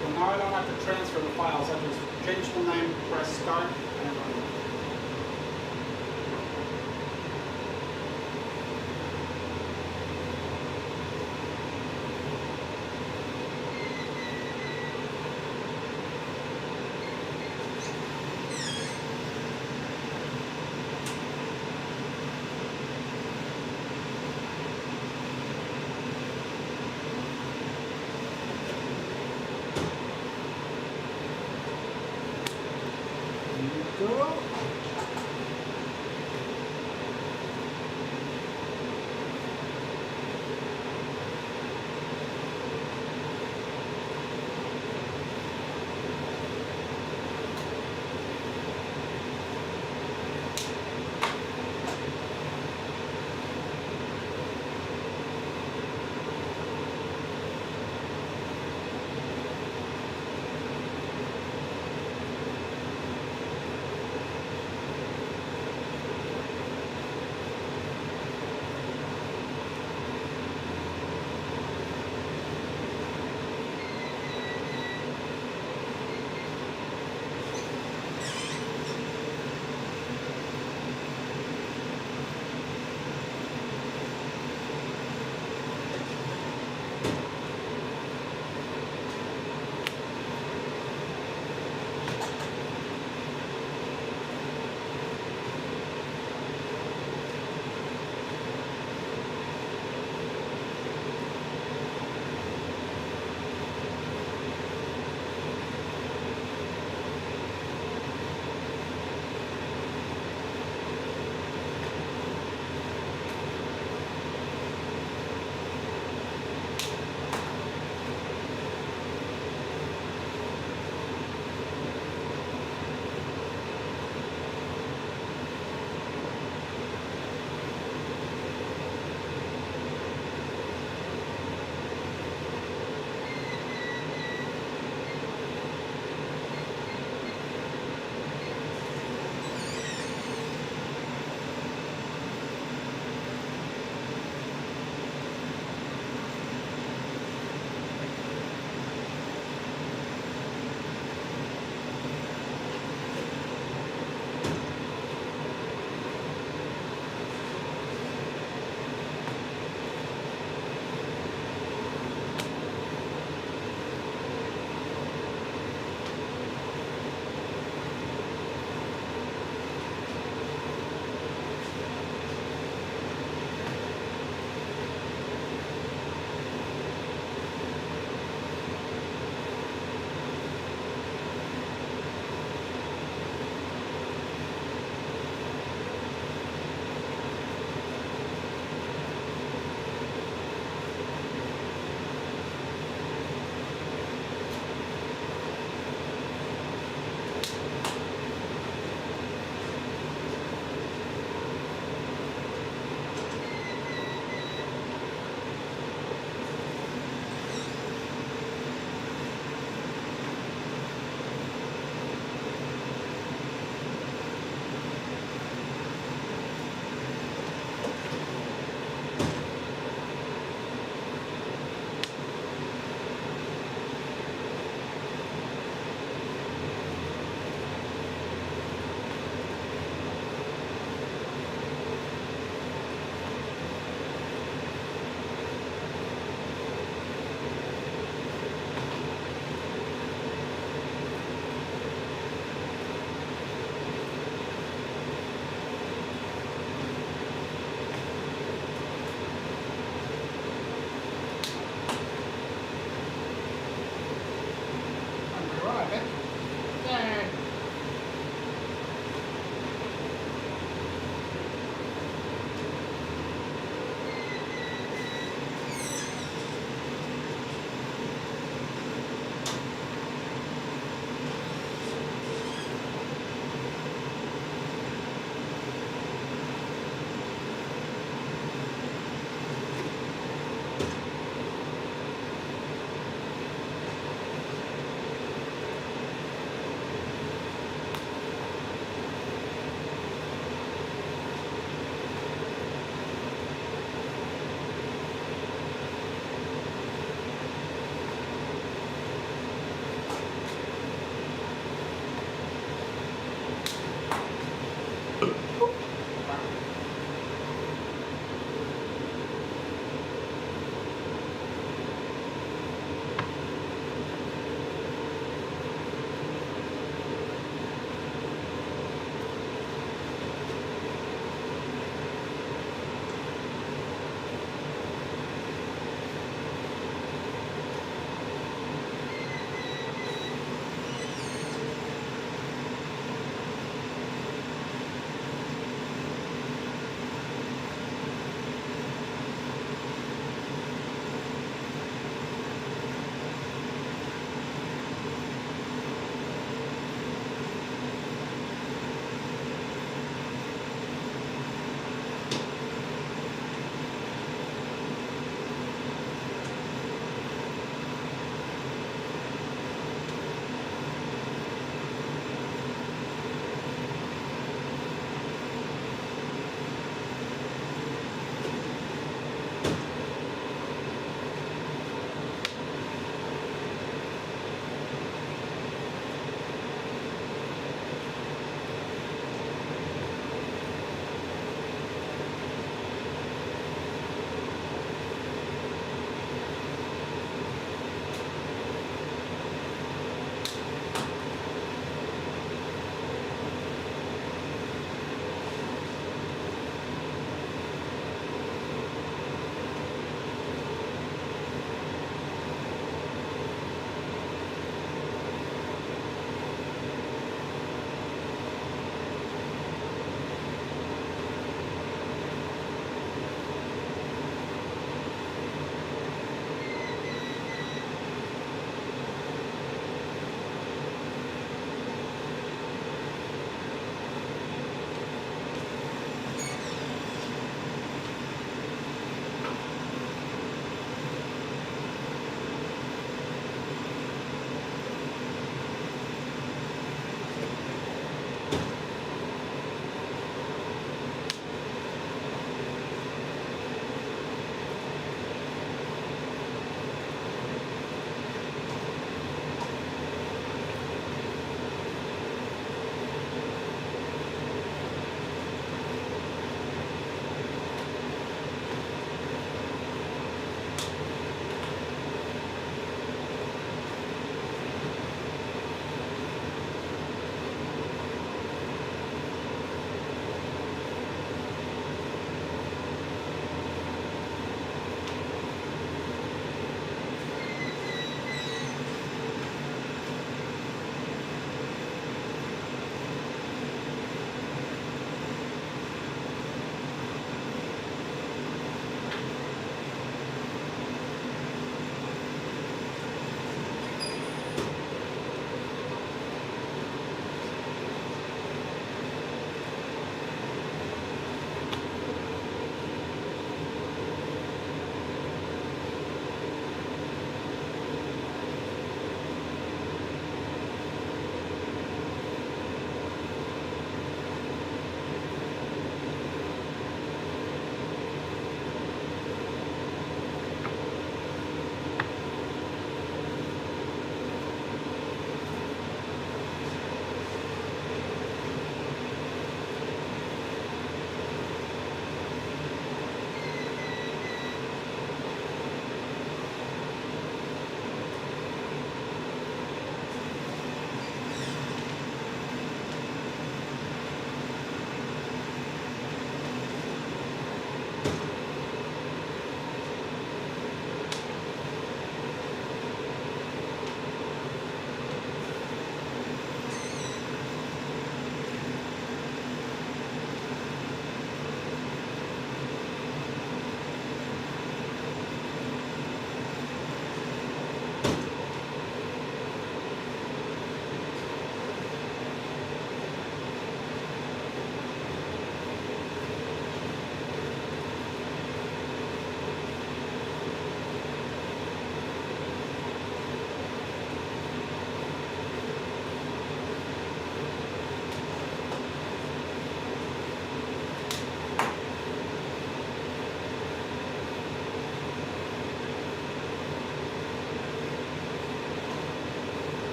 So now I don't have to transfer the files. I just change the name, press start, and run.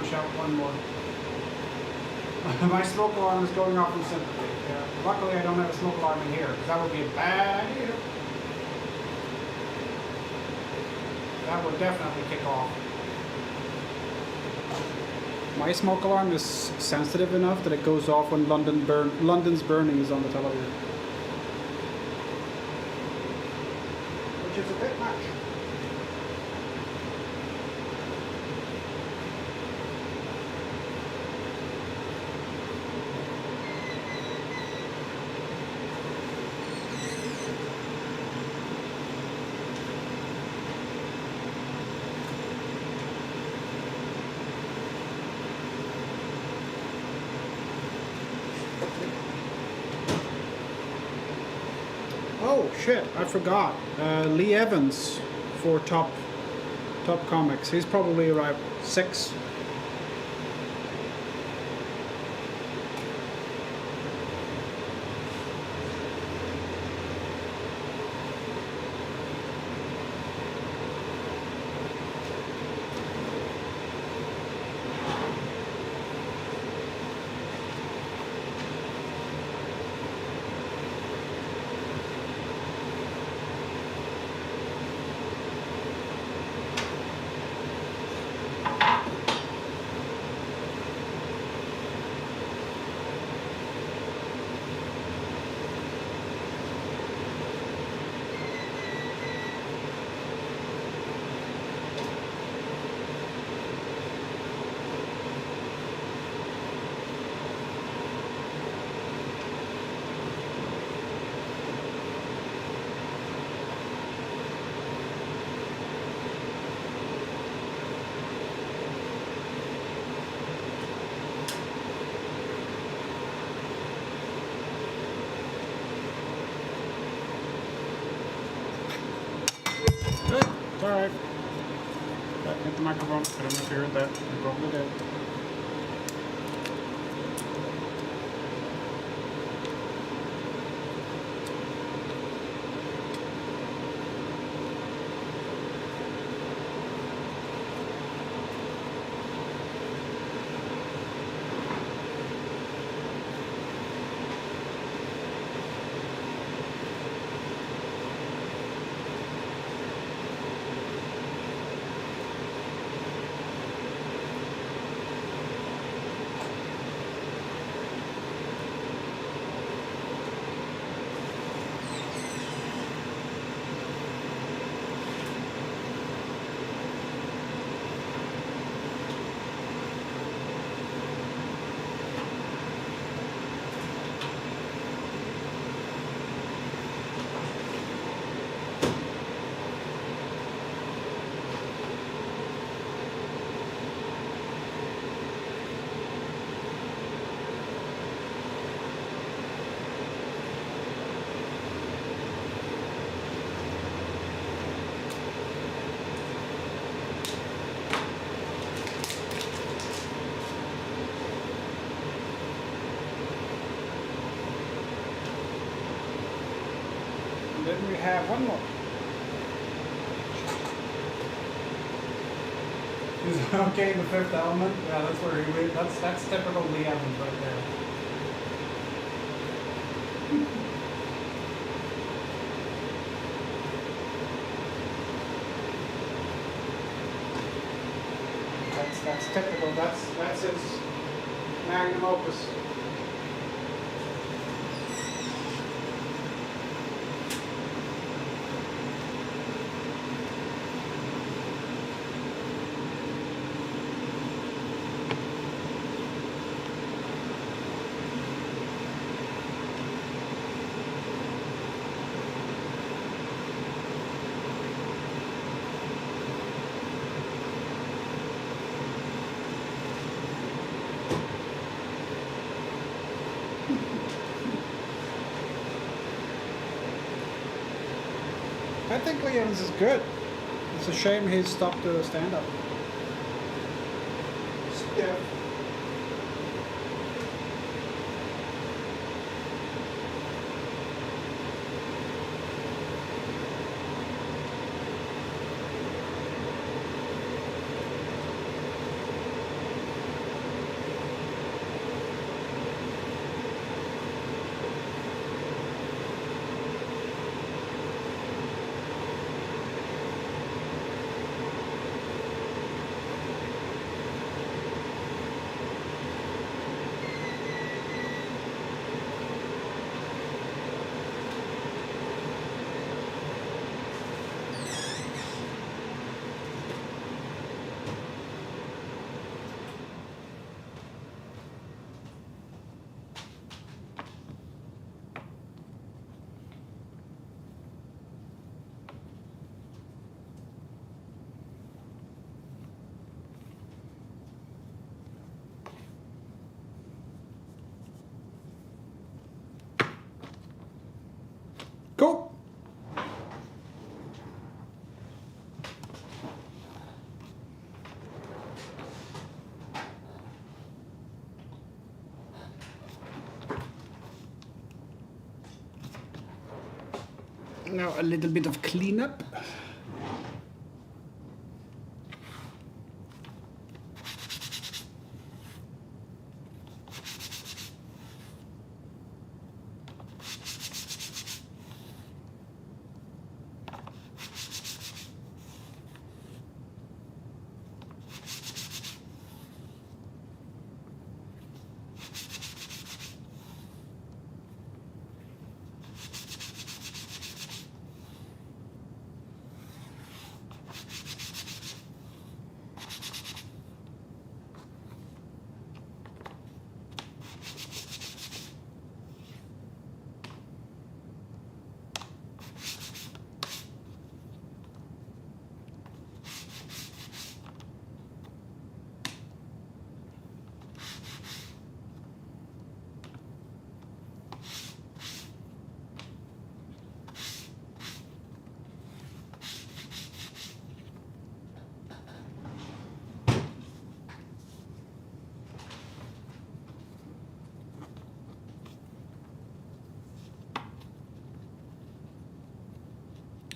punch out one more. My smoke alarm is going off in sympathy. Yeah. Luckily, I don't have a smoke alarm in here, because that would be a bad idea. That would definitely kick off. My smoke alarm is sensitive enough that it goes off when London's Burning is on the television. Which is a bit much. Oh shit, I forgot. Lee Evans for Top Comics. He's probably around 6. Good. It's alright. That hit the microphone. I don't know if you heard that. I probably did. And then we have one more. Is it okay, the Fifth Element? Yeah, that's where he went. That's typical Lee Evans right there. That's typical. That's his magnum opus. I think Lee Evans is good. It's a shame he stopped doing stand-up. Yeah. Now a little bit of cleanup.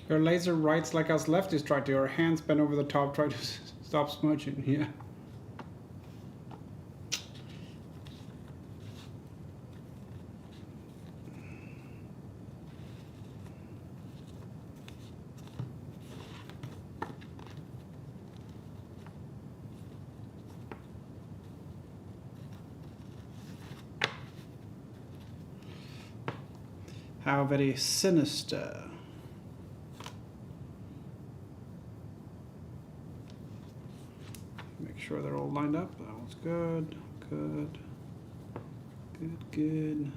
Your laser writes like us lefties try to. Your hands bent over the top, try to stop smudging. Yeah. How very sinister. Make sure they're all lined up. That one's good. Good. Good, good.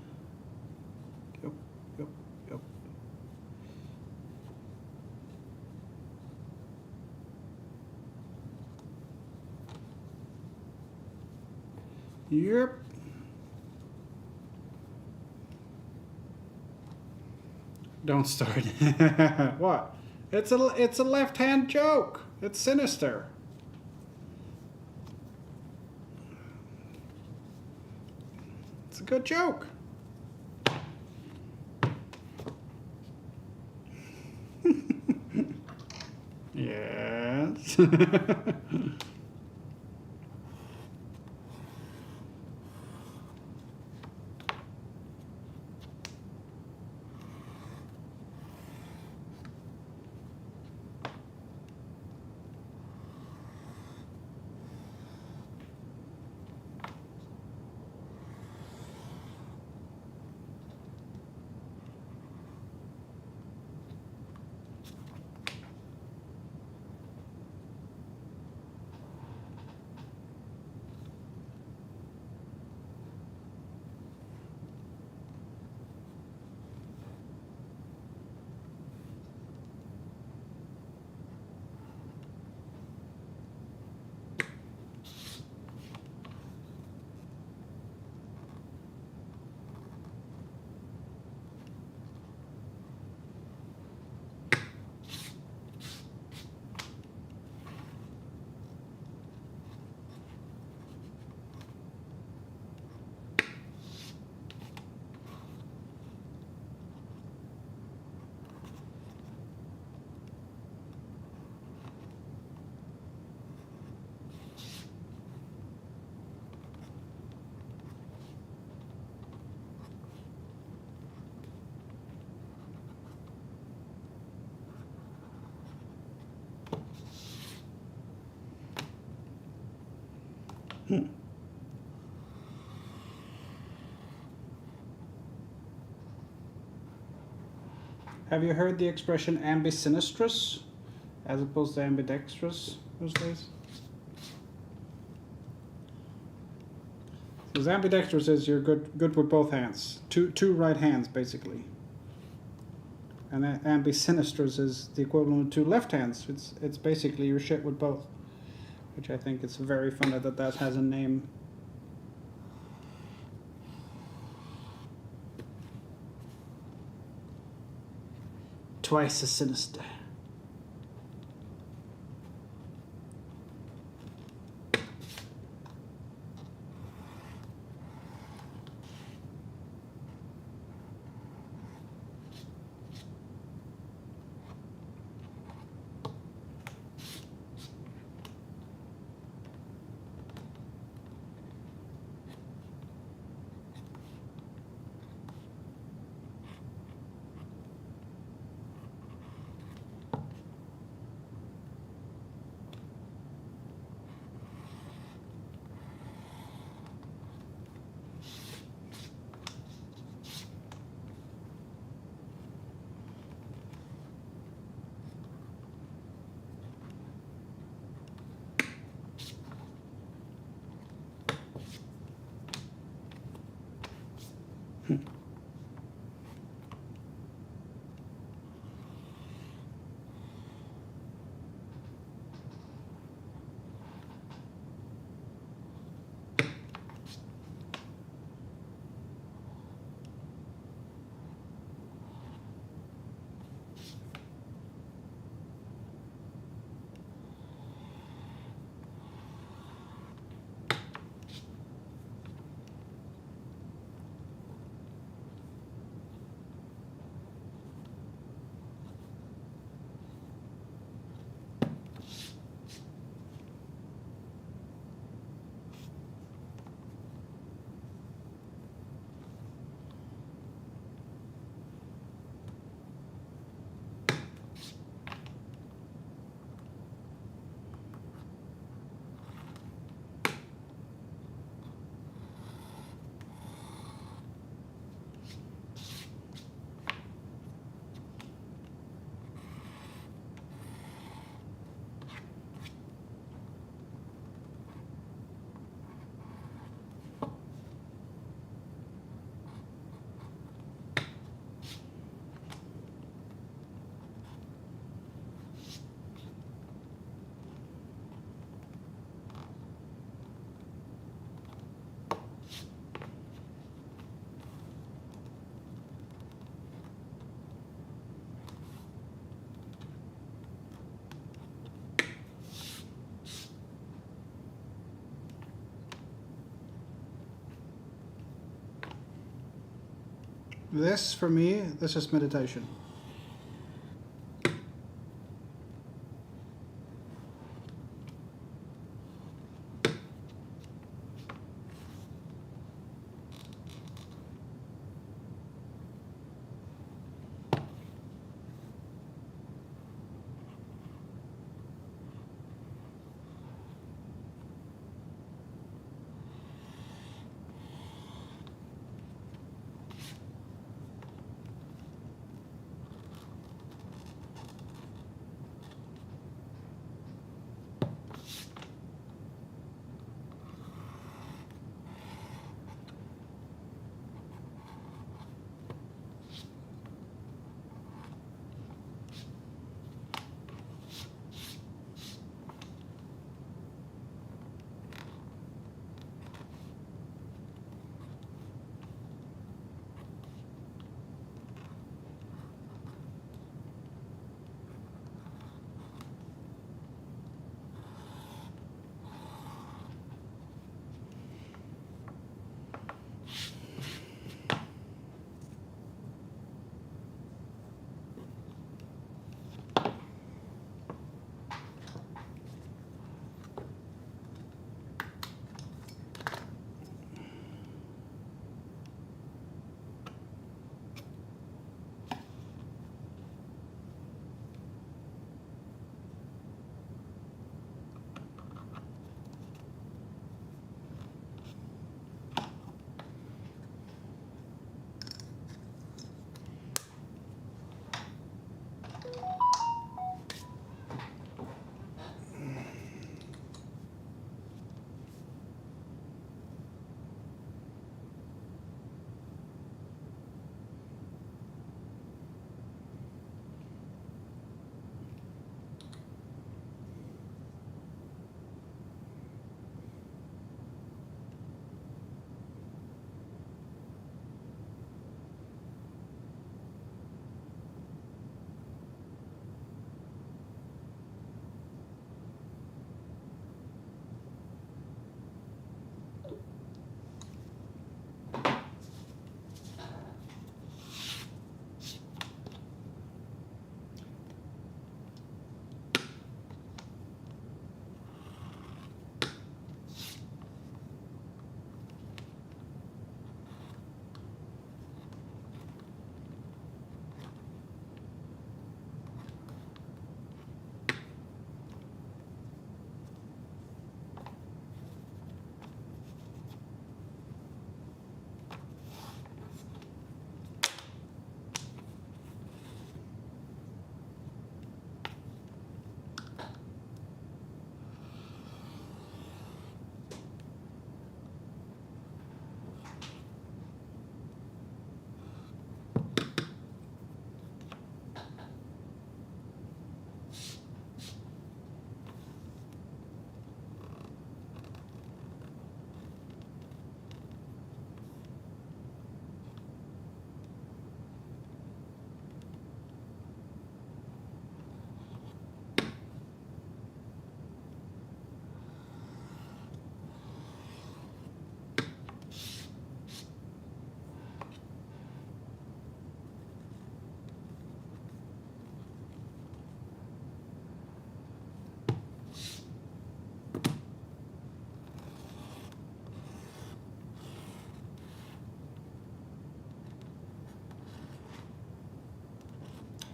Yep, yep, yep. Yep. Don't start. What? It's a left-hand joke. It's sinister. It's a good joke. Yes. Have you heard the expression ambisinistrous as opposed to ambidextrous those days? Because ambidextrous is you're good with both hands, two right hands basically, and ambisinistrous is the equivalent of two left hands. It's basically you're shit with both, which I think it's very funny that has a name. Twice as sinister. This, for me, this is meditation.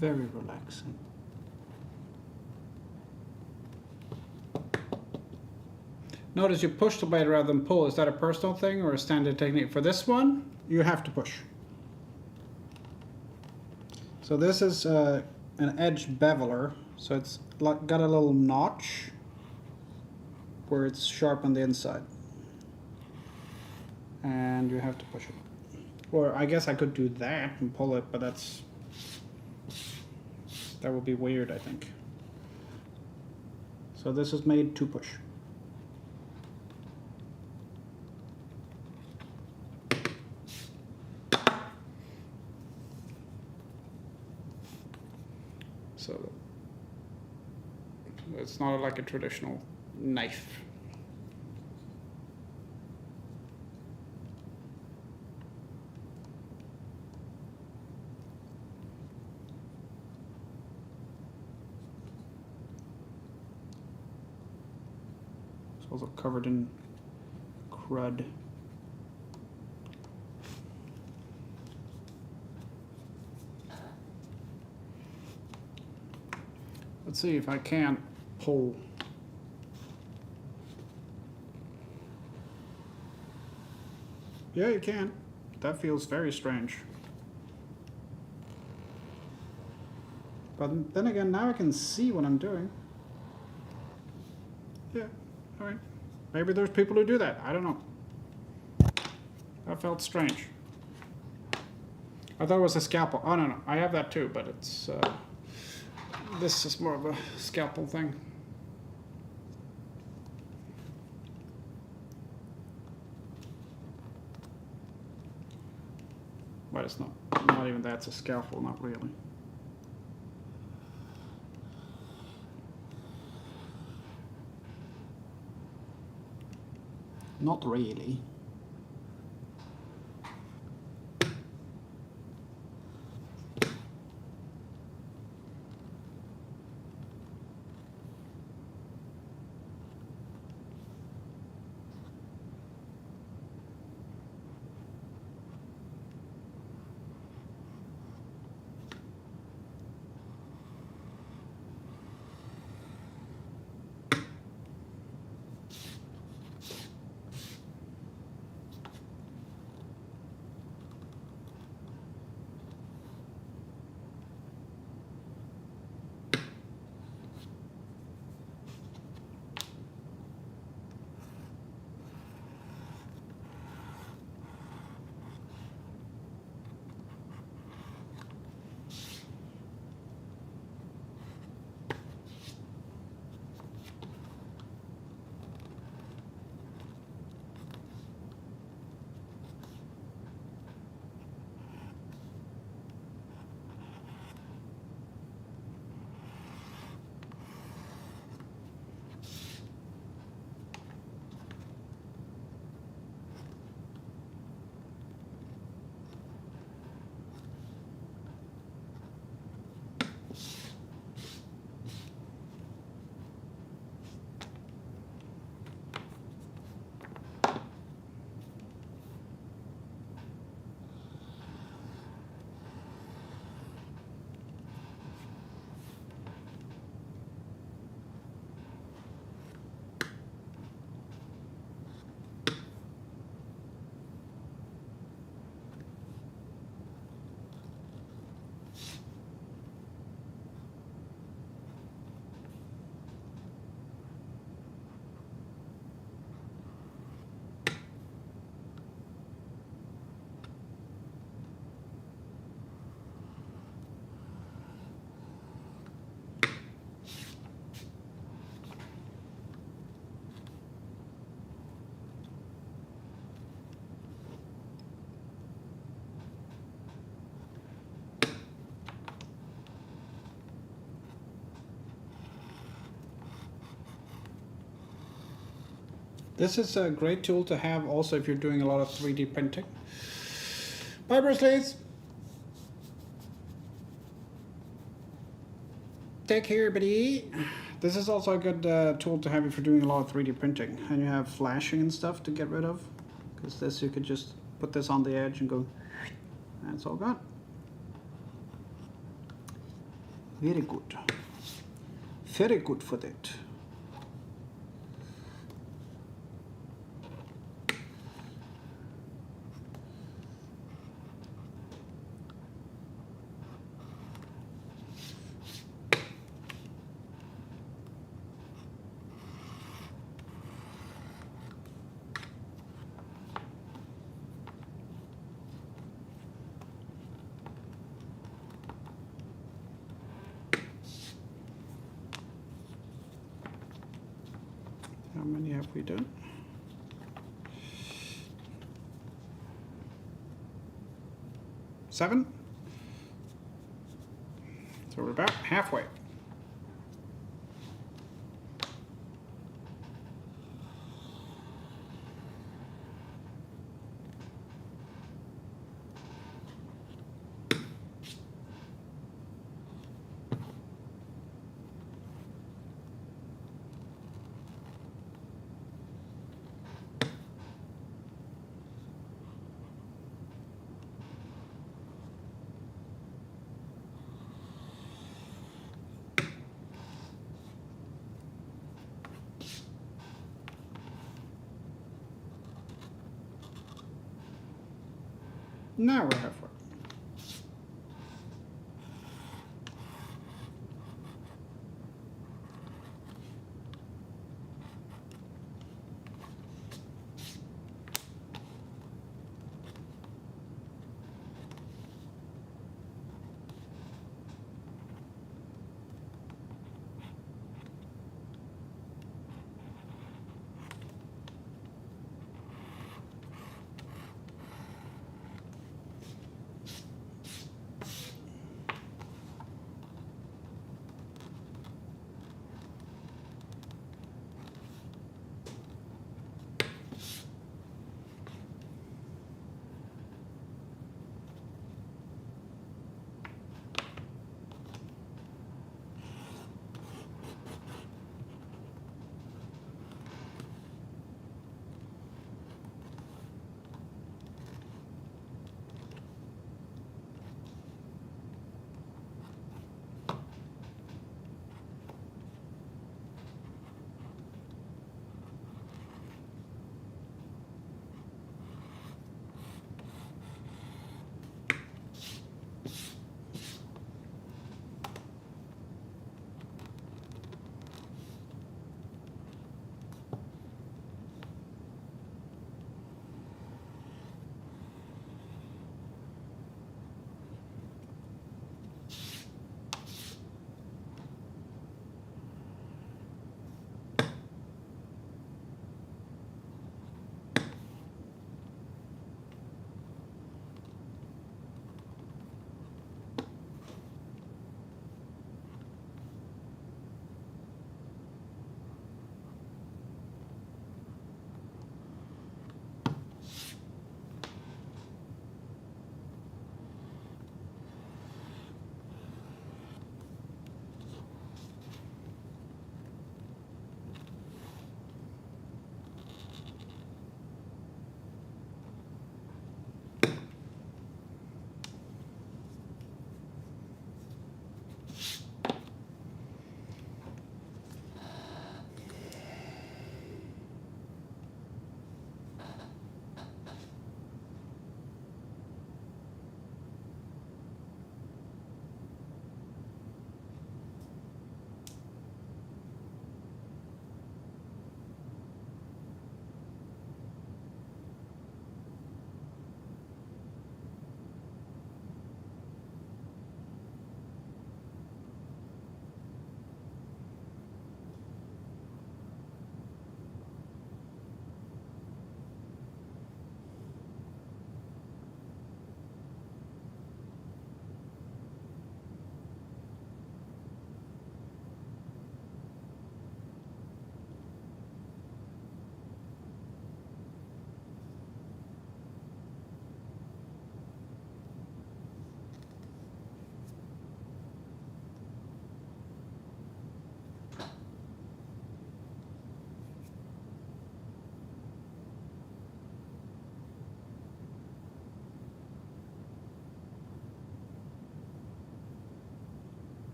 Very relaxing. Notice you push the blade rather than pull. Is that a personal thing or a standard technique? For this one, you have to push. So this is an edge beveler. So it's got a little notch where it's sharp on the inside. And you have to push it. Or I guess I could do that and pull it, but that would be weird, I think. So this is made to push. So it's not like a traditional knife. It's also covered in crud. Let's see if I can pull. Yeah, you can. That feels very strange. But then again, now I can see what I'm doing. Yeah, alright. Maybe there's people who do that. I don't know. That felt strange. I thought it was a scalpel. Oh, no. I have that too, but it's... this is more of a scalpel thing. But it's not even that. It's a scalpel, not really. Not really. This is a great tool to have also if you're doing a lot of 3D printing. Bye, Bruce Lees. Take care, buddy. This is also a good tool to have if you're doing a lot of 3D printing and you have flashing and stuff to get rid of. Because this, you could just put this on the edge and go, and it's all gone. Very good. Very good for that. How many have we done? 7. So we're about halfway. Now we're halfway.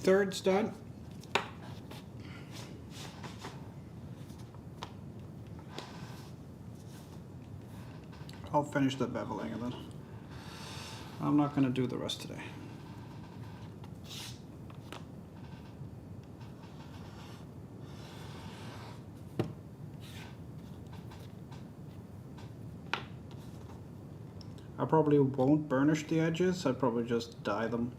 Third's done. I'll finish the beveling and then I'm not going to do the rest today. I probably won't burnish the edges, I probably just dye them.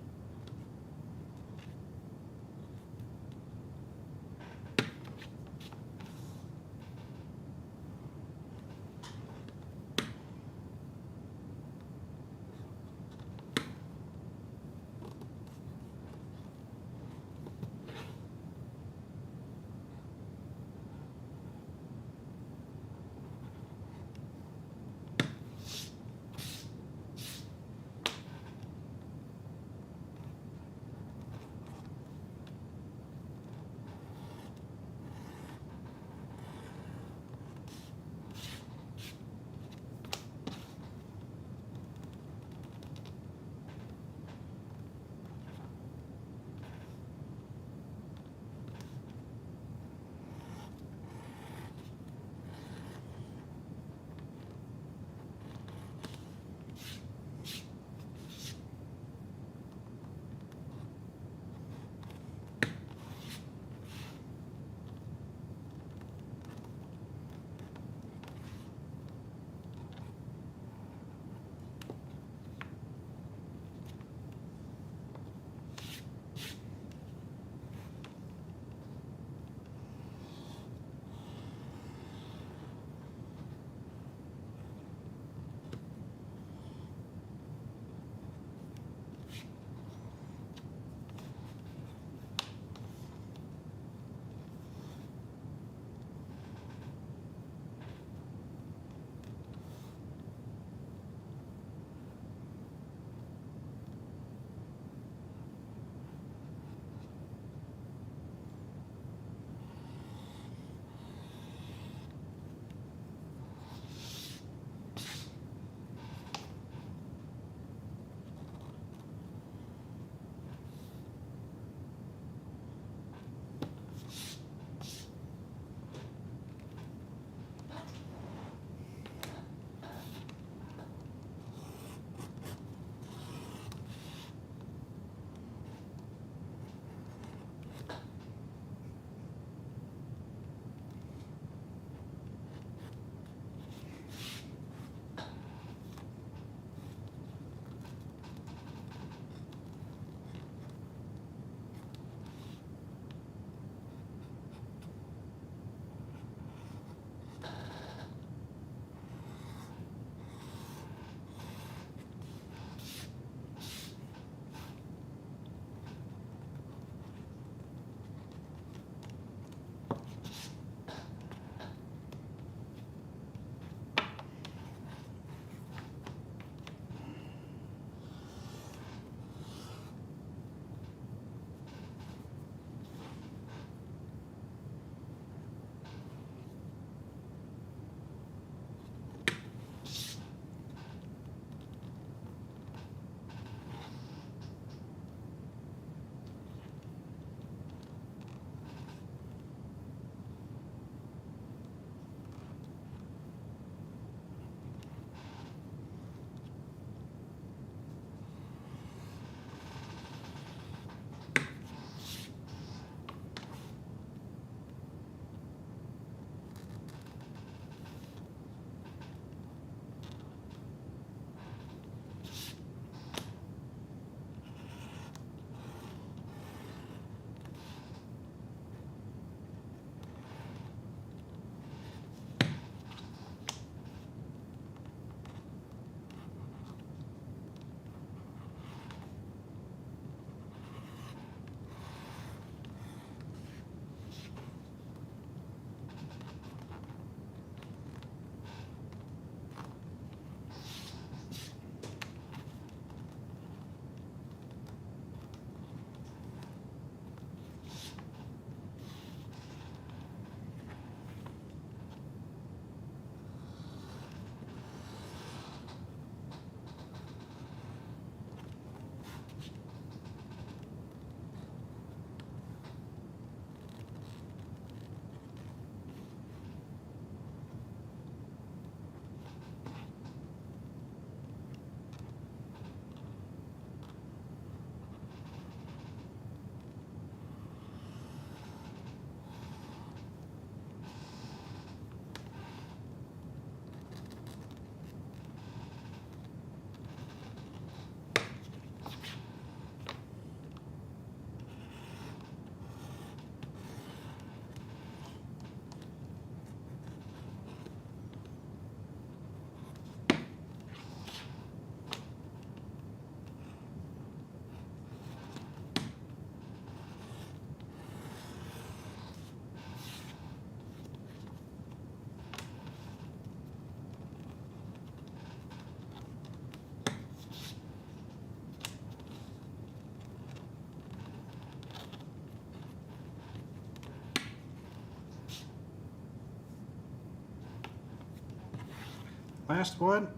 Last one.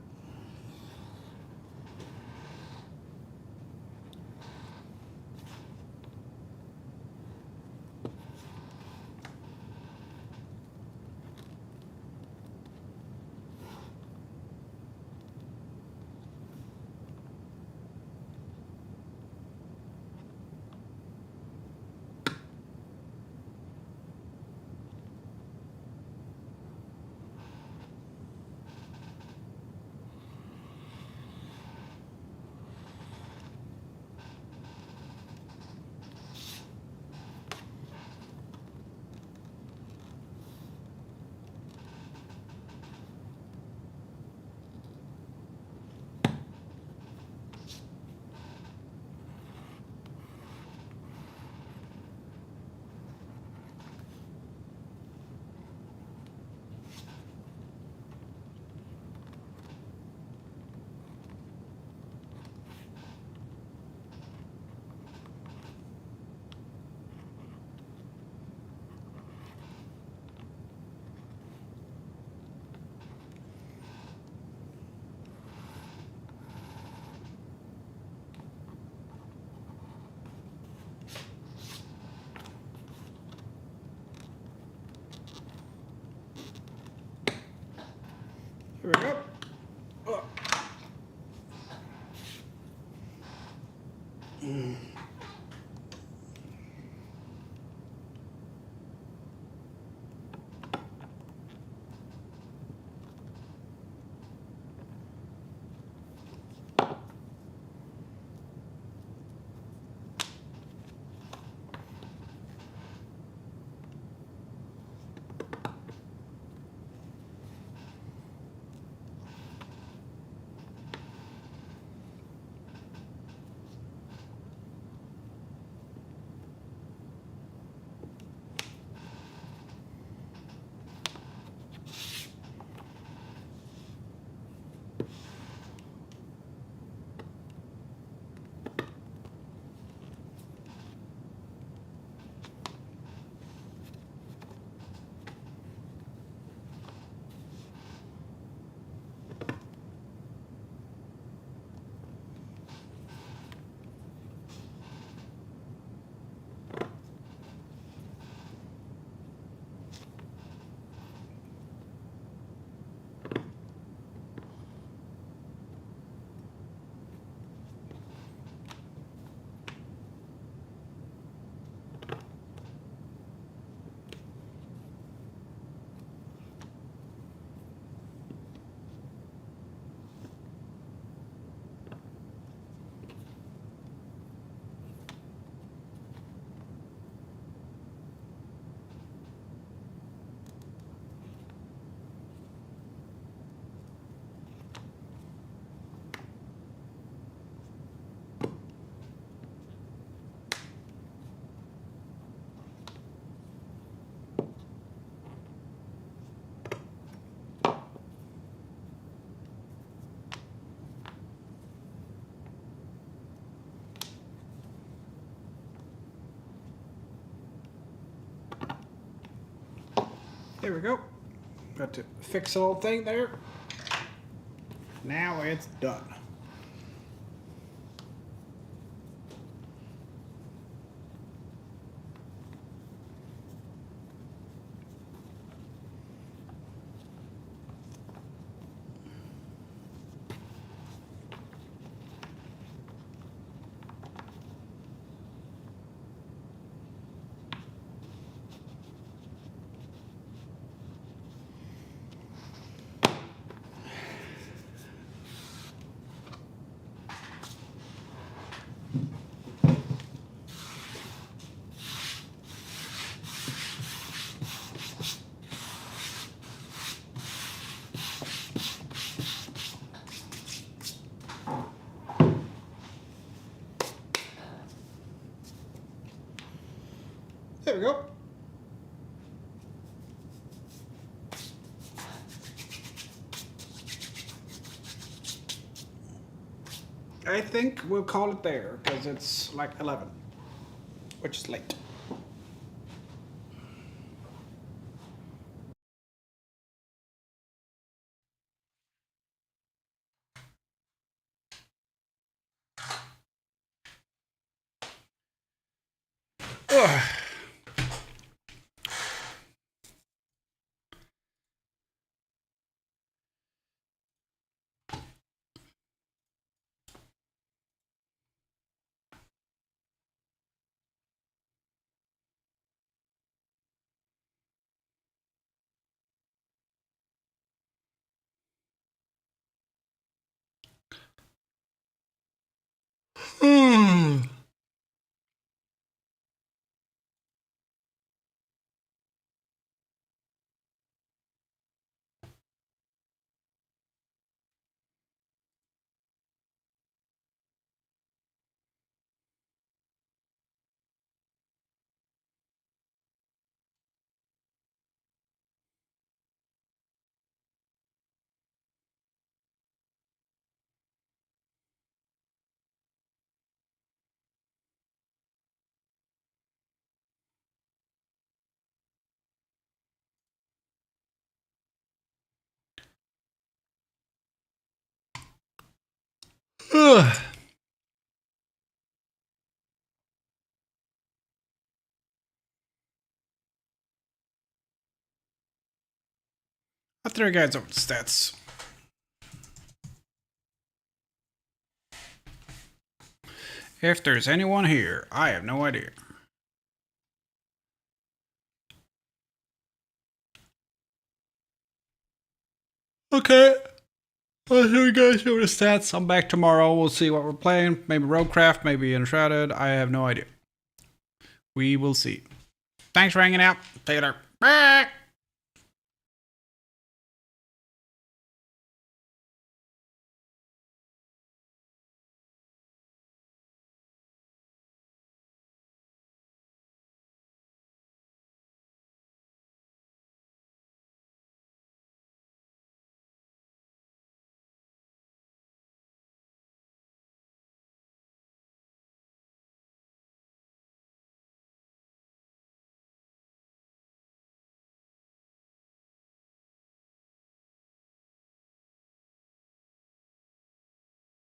Here we go. Oh. There we go. Got to fix the whole thing there. Now it's done. There we go. I think we'll call it there because it's like 11, which is late. After you guys over the stats. If there's anyone here, I have no idea. Okay. I'll show you guys over the stats. I'm back tomorrow. We'll see what we're playing. Maybe Roadcraft, maybe Enshrouded. I have no idea. We will see. Thanks for hanging out. See you later. Bye.